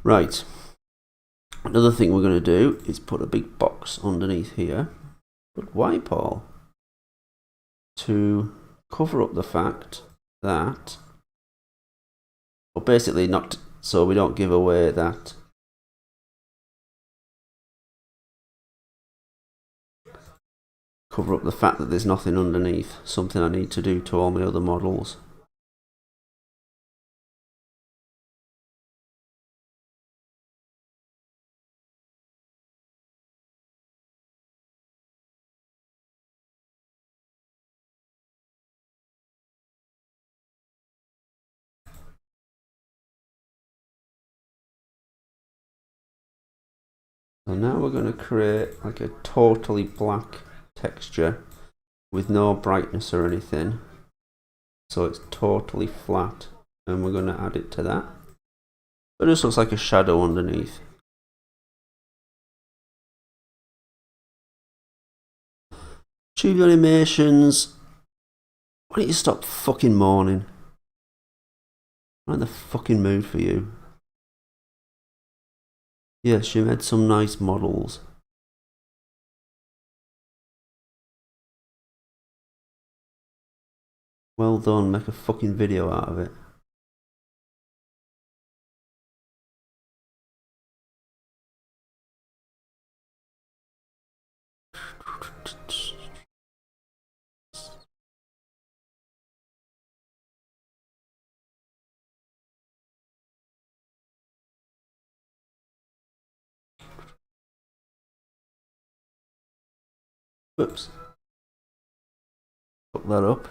Right. Another thing we're going to do is put a big box underneath here. But why, Paul? To cover up the fact that... Well, basically not so we don't give away that cover up the fact that there's nothing underneath, something I need to do to all my other models. So now we're going to create like a totally black texture with no brightness or anything. So it's totally flat, and we're going to add it to that. It just looks like a shadow underneath. Tubular animations. Why don't you stop fucking moaning? I'm in the fucking mood for you. Yes, you made some nice models. Well done, make a fucking video out of it. Whoops. Put that up.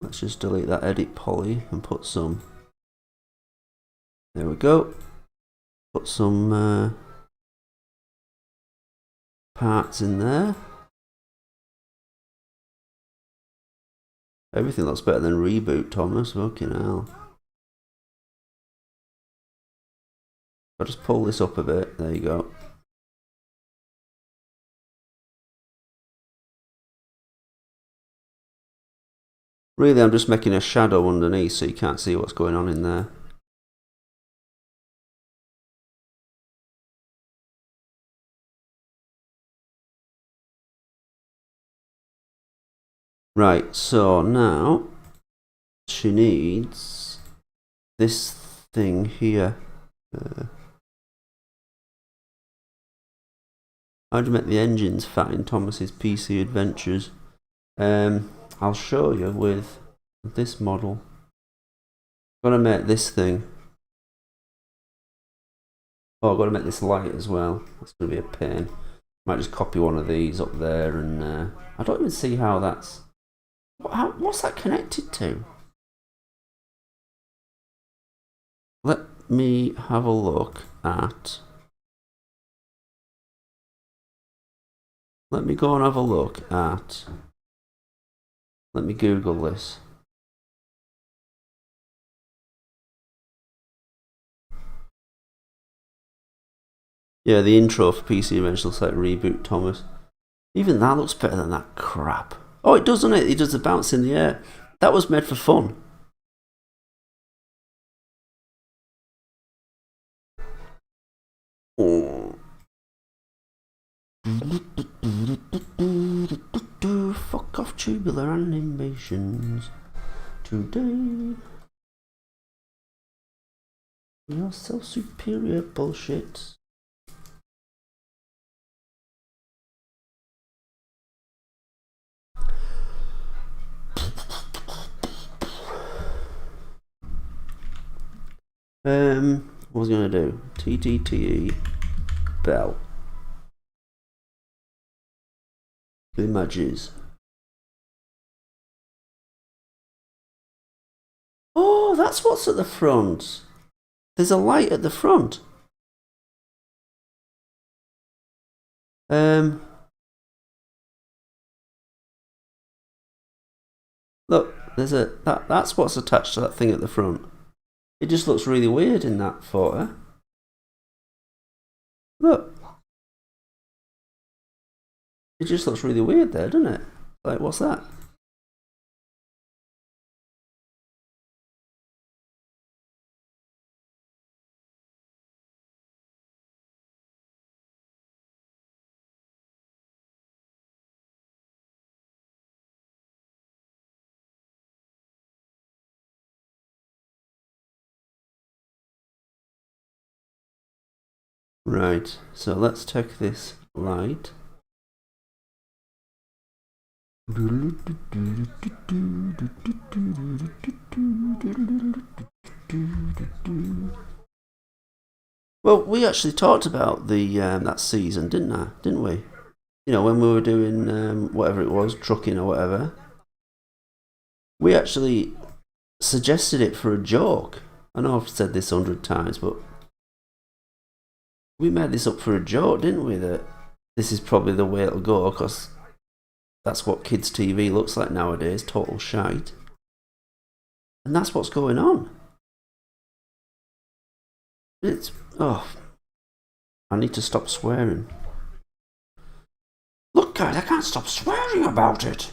Let's just delete that edit poly and put some. There we go. Put some parts in there. Everything looks better than Reboot, Thomas. Fucking hell. I'll just pull this up a bit. There you go. Really, I'm just making a shadow underneath so you can't see what's going on in there. Right, so now she needs this thing here. How do you make the engines fat in Thomas's PC Adventures? I'll show you with this model. I'm gonna make this thing. Oh, I've got to make this light as well. That's gonna be a pain. Might just copy one of these up there, and I don't even see how that's. What's that connected to? Let me have a look at. Let me go and have a look at. Let me Google this. Yeah, the intro for PC Adventures looks like Reboot, Thomas. Even that looks better than that crap. Oh, it does, doesn't it? It does the bounce in the air. That was made for fun. Oh. Fuck off tubular animations. Today. You're so superior bullshit. What was I gonna do? TTTE Belle. Images. Oh, that's what's at the front. There's a light at the front. Look, there's a that's what's attached to that thing at the front. It just looks really weird in that photo. Look. It just looks really weird there, doesn't it? Like, what's that? Right, so let's take this light. Well, we actually talked about the that season, didn't we? You know, when we were doing whatever it was, trucking or whatever. We actually suggested it for a joke. I know I've said this 100 times, but we made this up for a joke, didn't we? That this is probably the way it'll go, because that's what kids' TV looks like nowadays, total shite. And that's what's going on. I need to stop swearing. Look, guys, I can't stop swearing about it.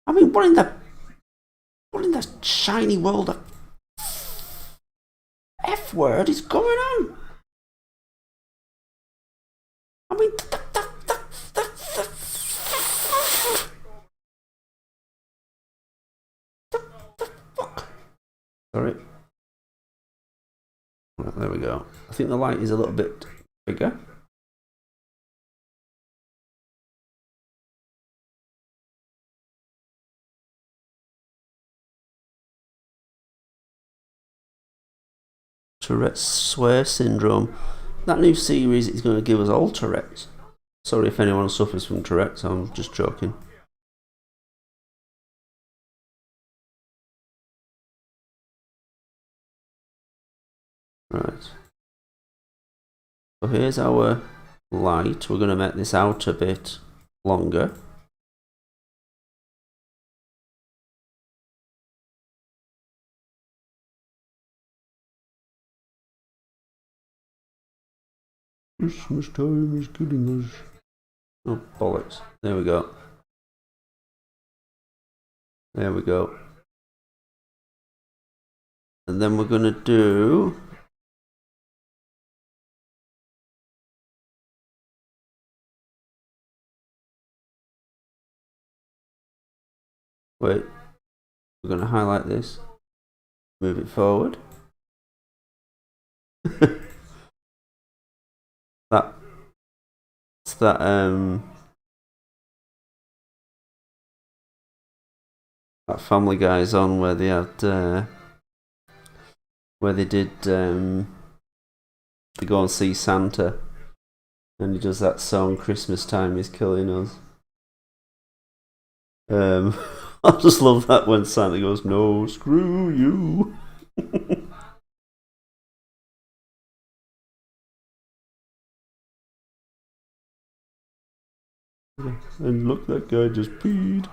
I mean, what in the shiny world of F word is going on? I mean, the fuck? Sorry. Well, there we go. I think the light is a little bit bigger. Tourette's swear syndrome. That new series is going to give us all Tourette's. Sorry if anyone suffers from Tourette's, I'm just joking. Right. So here's our light. We're going to make this out a bit longer. Christmas time is killing us. Oh, bollocks. There we go. There we go. And then we're going to do... Wait. We're going to highlight this. Move it forward. that Family Guy's on where they had where they did they go and see Santa, and he does that song "Christmas Time Is Killing Us." I just love that when Santa goes, "No, screw you." And look, that guy just peed.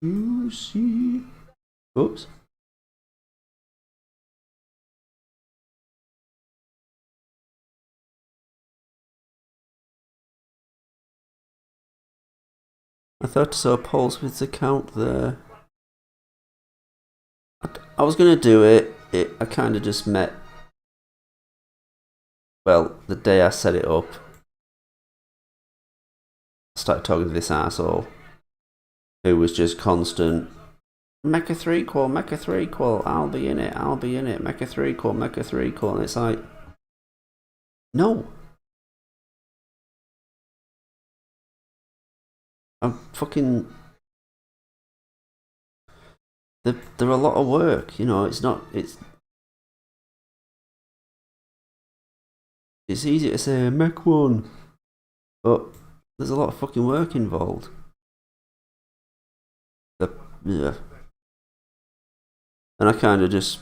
You see. Oops. I thought I saw Paul's with the count there. I was going to do it. I kind of just met... Well, the day I set it up, I started talking to this asshole who was just constant, make a threequel, make a threequel, I'll be in it, make a threequel, and it's like, no. I'm fucking... They're a lot of work, you know. It's easy to say make one, but there's a lot of fucking work involved. Yeah. And I kind of just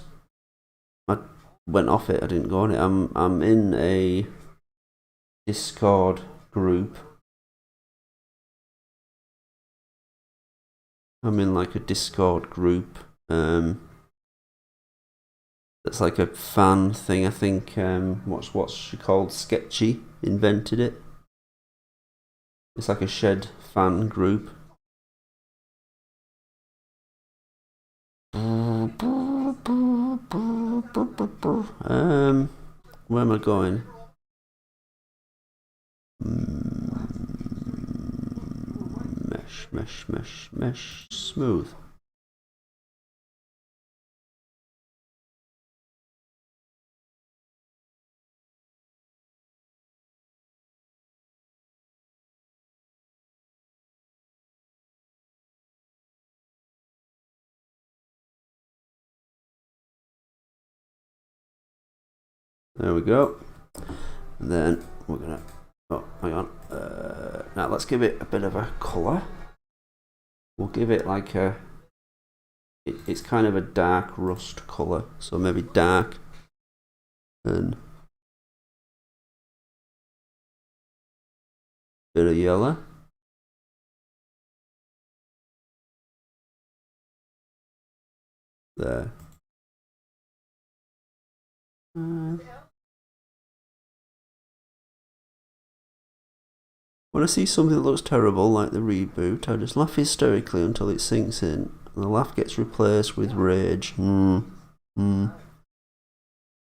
went off it. I didn't go on it. I'm in a Discord group. I'm in like a Discord group. That's like a fan thing. I think what's she called? Sketchy invented it. It's like a shed fan group. Where am I going? Mesh, smooth. There we go. And then we're gonna... Oh, hang on. Now let's give it a bit of a colour. we'll give it like a, it's kind of a dark rust colour, so maybe dark and bit of yellow. There. When I see something that looks terrible, like the reboot, I just laugh hysterically until it sinks in, and the laugh gets replaced with rage.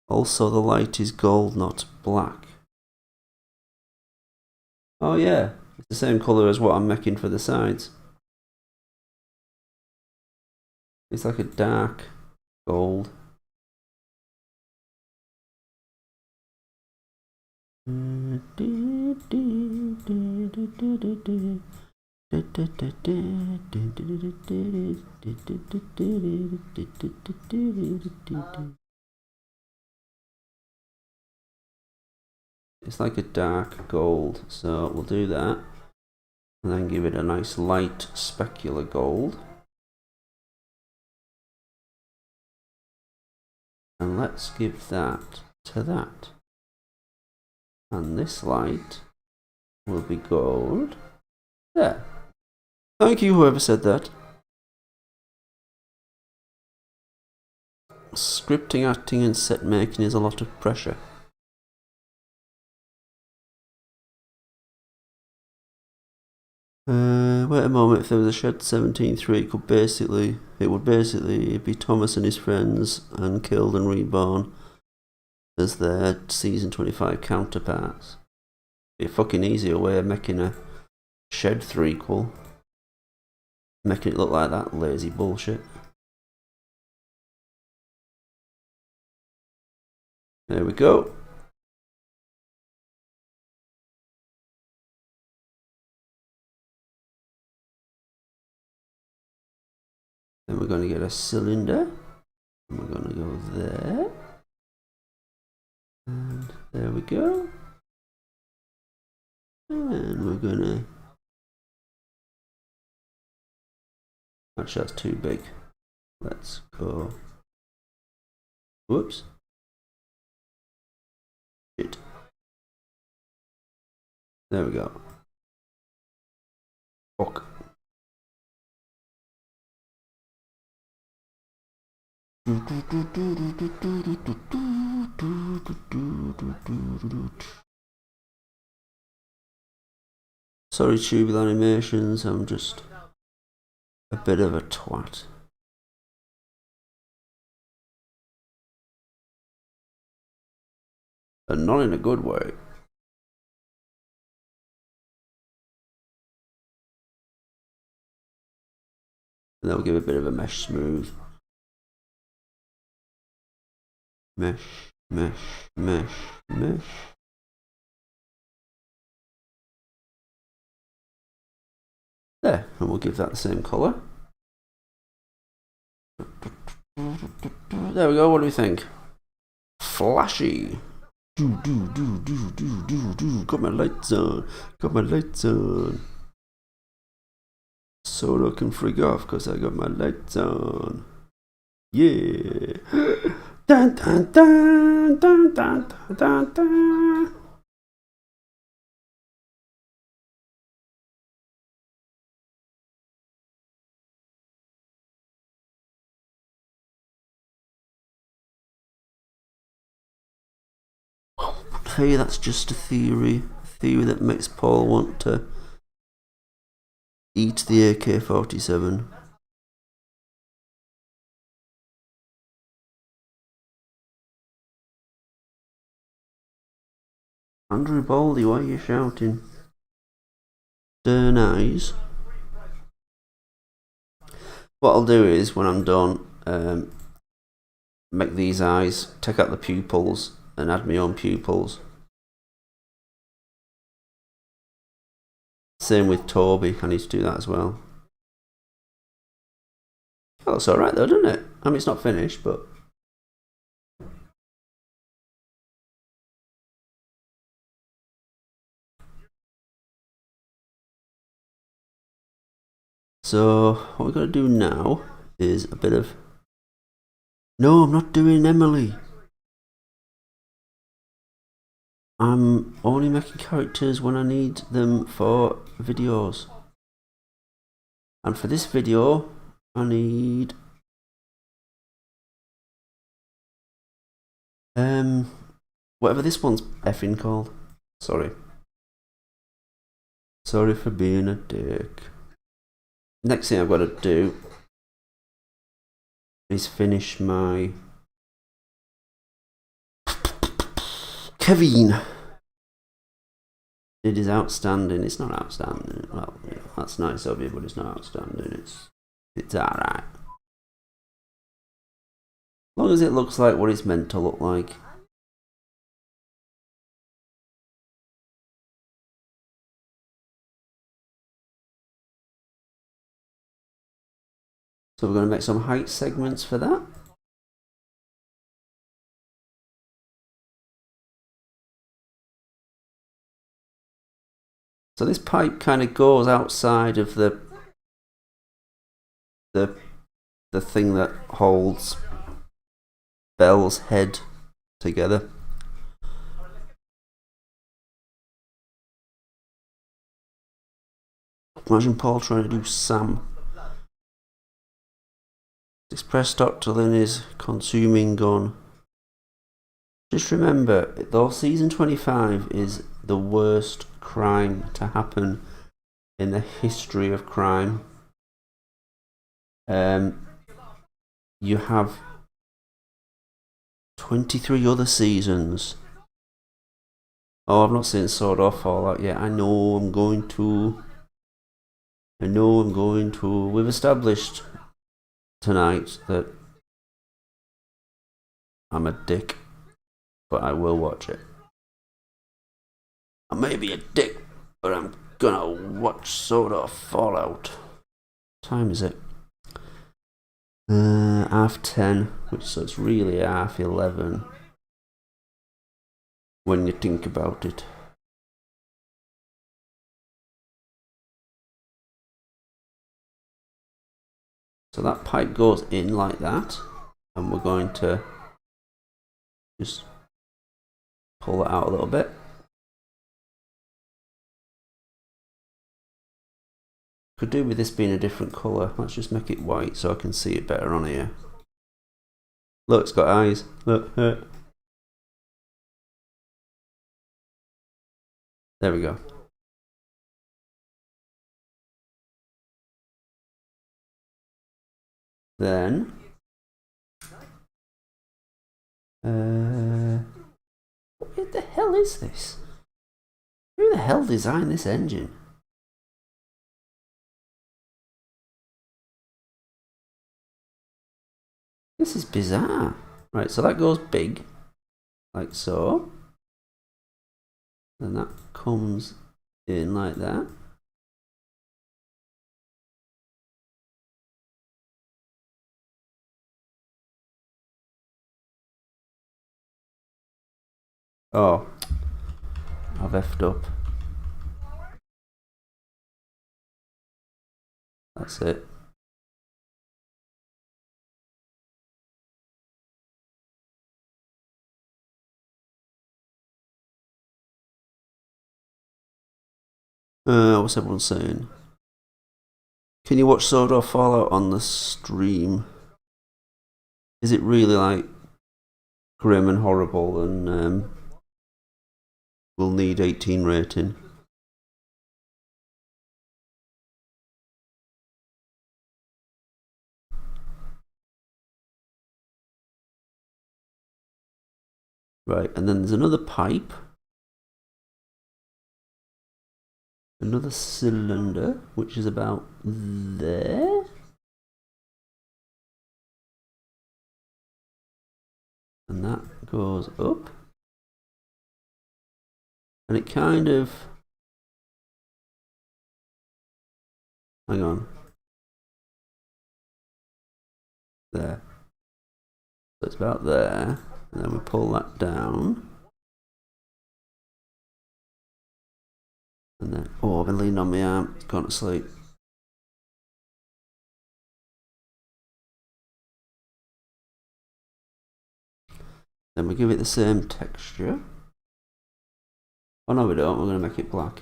Also, the light is gold, not black. Oh yeah, it's the same colour as what I'm making for the sides. It's like a dark gold. It's like a dark gold, so we'll do that and then give it a nice light specular gold. And let's give that to that. And this light will be gold. There. Thank you, whoever said that. Scripting, acting, and set making is a lot of pressure. Wait a moment, if there was a Shed 17.3, it would basically be Thomas and his friends and Killed and Reborn as their season 25 counterparts. Be a fucking easier way of making a Shed 3-quel. Making it look like that lazy bullshit. There we go. Then we're going to get a cylinder. And we're going to go there. And there we go. And we're going to... Actually, that's too big. Let's go... Whoops. Shit. There we go. Fuck. Sorry, tubular animations, I'm just a bit of a twat. And not in a good way. And then we'll give it a bit of a mesh smooth. Mesh, mesh, mesh, mesh. There, and we'll give that the same colour. There we go, what do we think? Flashy. Got my lights on. Got my lights on. Solo can freak off because I got my lights on. Yeah. Dun, dun, dun, dun, dun, dun, dun. Hey, that's just a theory. A theory that makes Paul want to eat the AK-47. Andrew Baldy, why are you shouting? Stern eyes. What I'll do is, when I'm done, make these eyes, take out the pupils, and add my own pupils. Same with Toby, I need to do that as well. Oh, that's alright though, doesn't it? I mean, it's not finished, but... So what we're going to do now is a bit of... No, I'm not doing Emily. I'm only making characters when I need them for videos. And for this video, I need... whatever this one's effing called. Sorry. Sorry for being a dick. Next thing I've got to do is finish my Kevin. It is outstanding. It's not outstanding. Well, you know, that's nice of you, but it's not outstanding. It's alright. As long as it looks like what it's meant to look like. So we're going to make some height segments for that. So this pipe kind of goes outside of the thing that holds Belle's head together. Imagine Paul trying to do Sam. Express Dr. Lynn is consuming gun. Just remember, though season 25 is the worst crime to happen in the history of crime, you have 23 other seasons. Oh, I've not seen Sword or Fallout yet. I know I'm going to. We've established tonight that I'm a dick, but I will watch it. I may be a dick, but I'm gonna watch Sword or Fallout. What time is it? 10:30, so it's really 11:30 when you think about it. So that pipe goes in like that, and we're going to just pull it out a little bit. Could do with this being a different colour. Let's just make it white so I can see it better on here. Look, it's got eyes. Look. There we go. Then what the hell is this? Who the hell designed this engine? This is bizarre. Right, so that goes big, like so. And that comes in like that. Oh, I've effed up. That's it. What's everyone saying? Can you watch Sword or Fallout on the stream? Is it really like grim and horrible and will need 18 rating? Right, and then there's another pipe. Another cylinder, which is about there. And that goes up. And it kind of... Hang on. There. So it's about there. And then we pull that down. And then, oh, I've been leaning on my arm. It's gone to sleep. Then we give it the same texture. Oh no, we don't. We're going to make it black.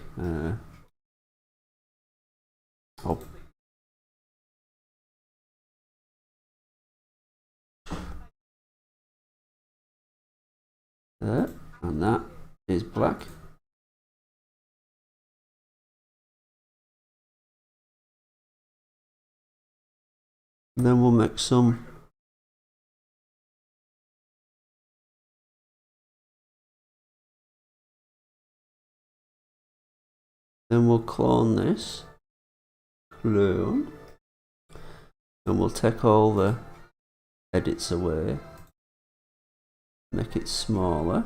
Oh. There, and that is black. And then we'll make some then we'll clone this. Clone. And we'll take all the edits away. Make it smaller.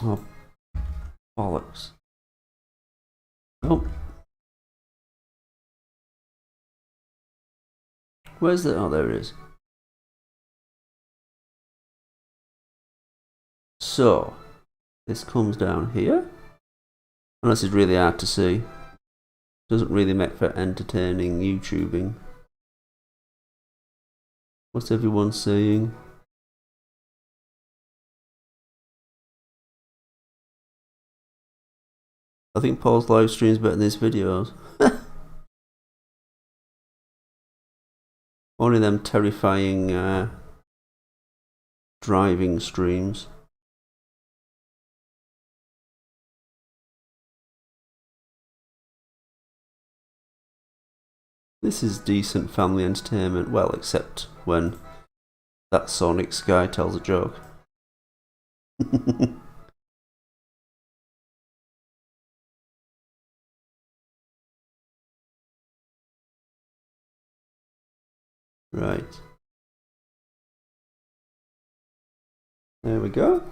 Oh, bollocks. Oh. Where's the... Oh, there it is. So, this comes down here. And this is really hard to see. Doesn't really make for entertaining YouTubing. What's everyone saying? I think Paul's live stream's better than his videos. Only them terrifying driving streams. This is decent family entertainment, well, except when that Sonic Sky tells a joke. Right. There we go.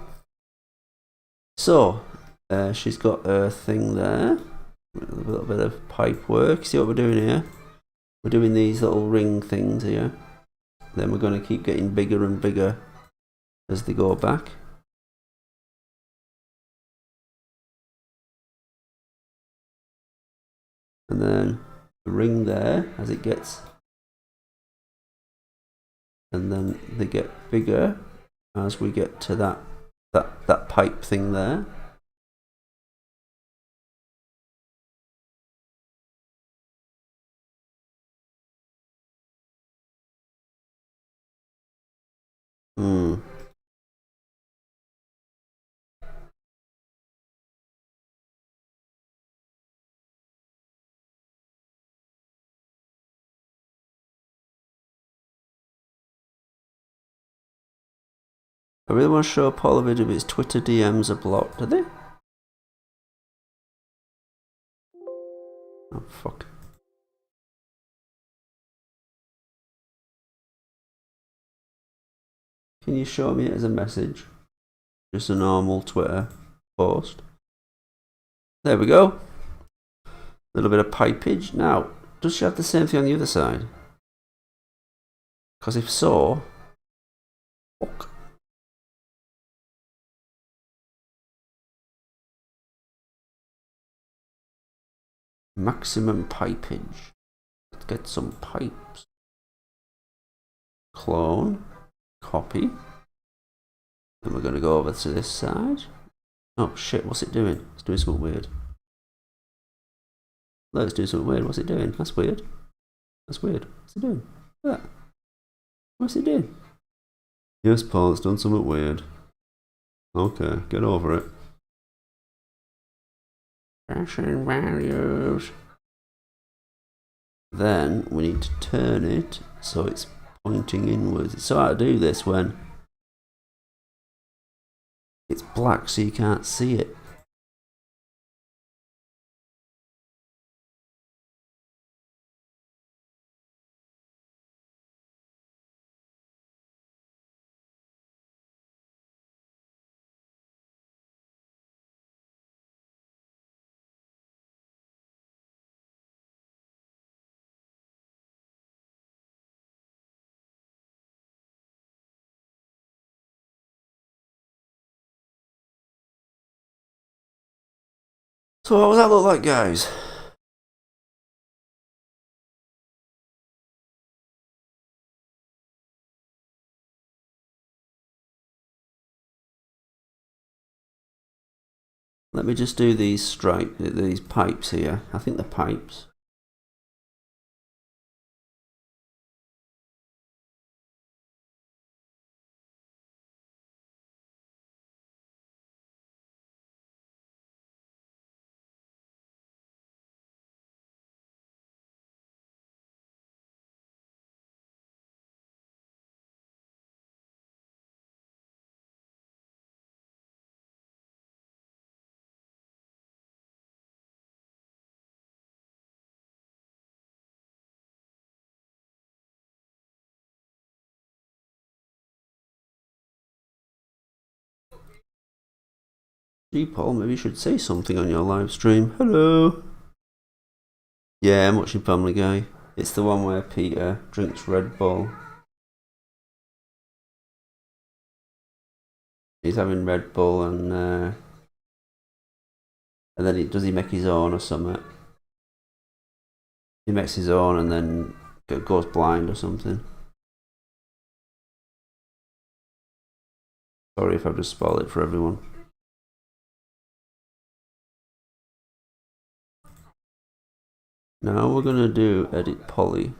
So, she's got her thing there. A little bit of pipe work. See what we're doing here? We're doing these little ring things here. Then we're going to keep getting bigger and bigger as they go back. And then the ring there as it gets. And then they get bigger as we get to that pipe thing there. I really want to show Paul a video of his Twitter DMs are blocked, do they? Oh, fuck. Can you show me it as a message? Just a normal Twitter post. There we go. A little bit of pipage. Now, does she have the same thing on the other side? Because if so... Fuck. Maximum pipage. Let's get some pipes. Clone. Copy. And we're going to go over to this side. Oh shit, what's it doing? It's doing something weird. Let's do something weird. What's it doing? That's weird. That's weird. What's it doing? Look at that. What's it doing? Yes, Paul, it's done something weird. Okay, get over it. Fashion values. Then we need to turn it so it's pointing inwards. It's so hard to do this when it's black so you can't see it. So what does that look like, guys? Let me just do these these pipes here. I think they're pipes. Gee, Paul, maybe you should say something on your live stream. Hello. Yeah, I'm watching Family Guy. It's the one where Peter drinks Red Bull. He's having Red Bull and then does he make his own or something? He makes his own and then goes blind or something. Sorry if I've just spoiled it for everyone. Now we're gonna do edit poly.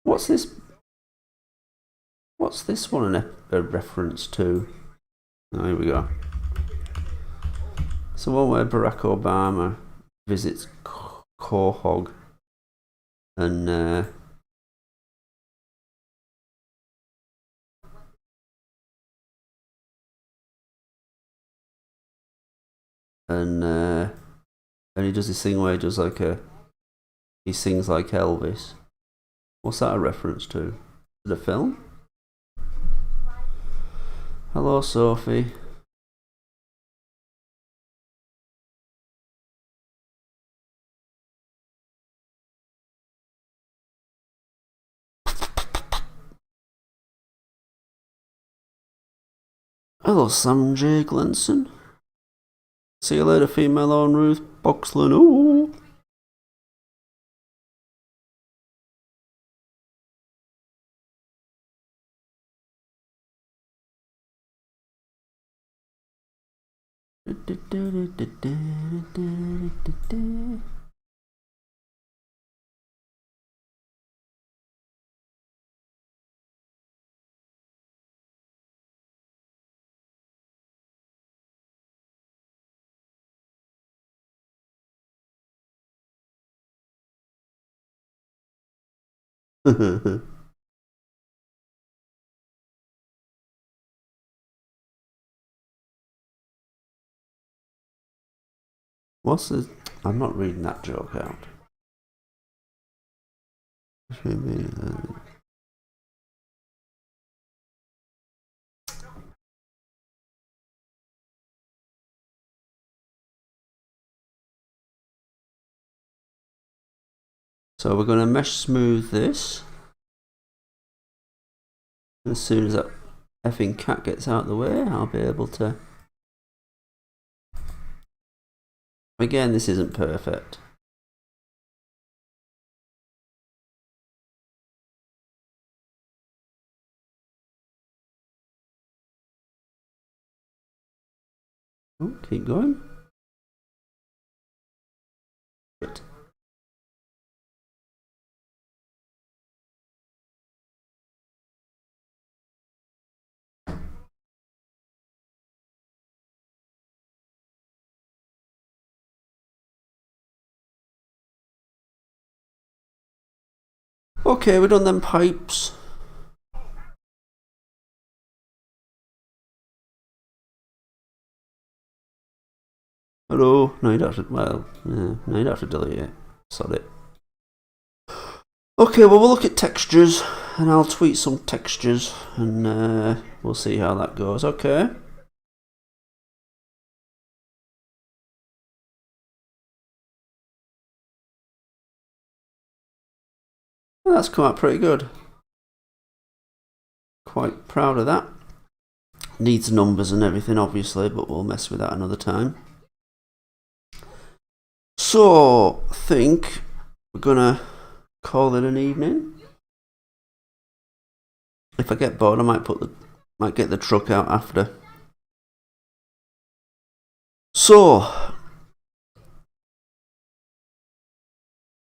What's this? What's this one a reference to? Oh, here we go. So one where Barack Obama visits Quahog and he does this thing where he does he sings like Elvis. What's that a reference to? The film? Hello, Sophie. Hello, Sam J. Glenson. See you later, female on Ruth Boxland. Ooh. What's the... I'm not reading that joke out. So we're going to mesh smooth this. As soon as that effing cat gets out of the way, I'll be able to... Again, this isn't perfect. Oh, keep going. Good. Okay, we've done them pipes. Hello. No, you don't have to. Well, yeah, no, you don't have to delete it. Sod it. Okay, well, we'll look at textures, and I'll tweet some textures, and we'll see how that goes. Okay. Well, that's come out pretty good. Quite proud of that. Needs numbers and everything, obviously, but we'll mess with that another time. So, I think we're gonna call it an evening. If I get bored, I might get the truck out after. So,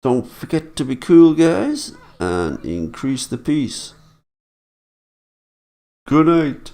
don't forget to be cool, guys, and increase the peace. Good night.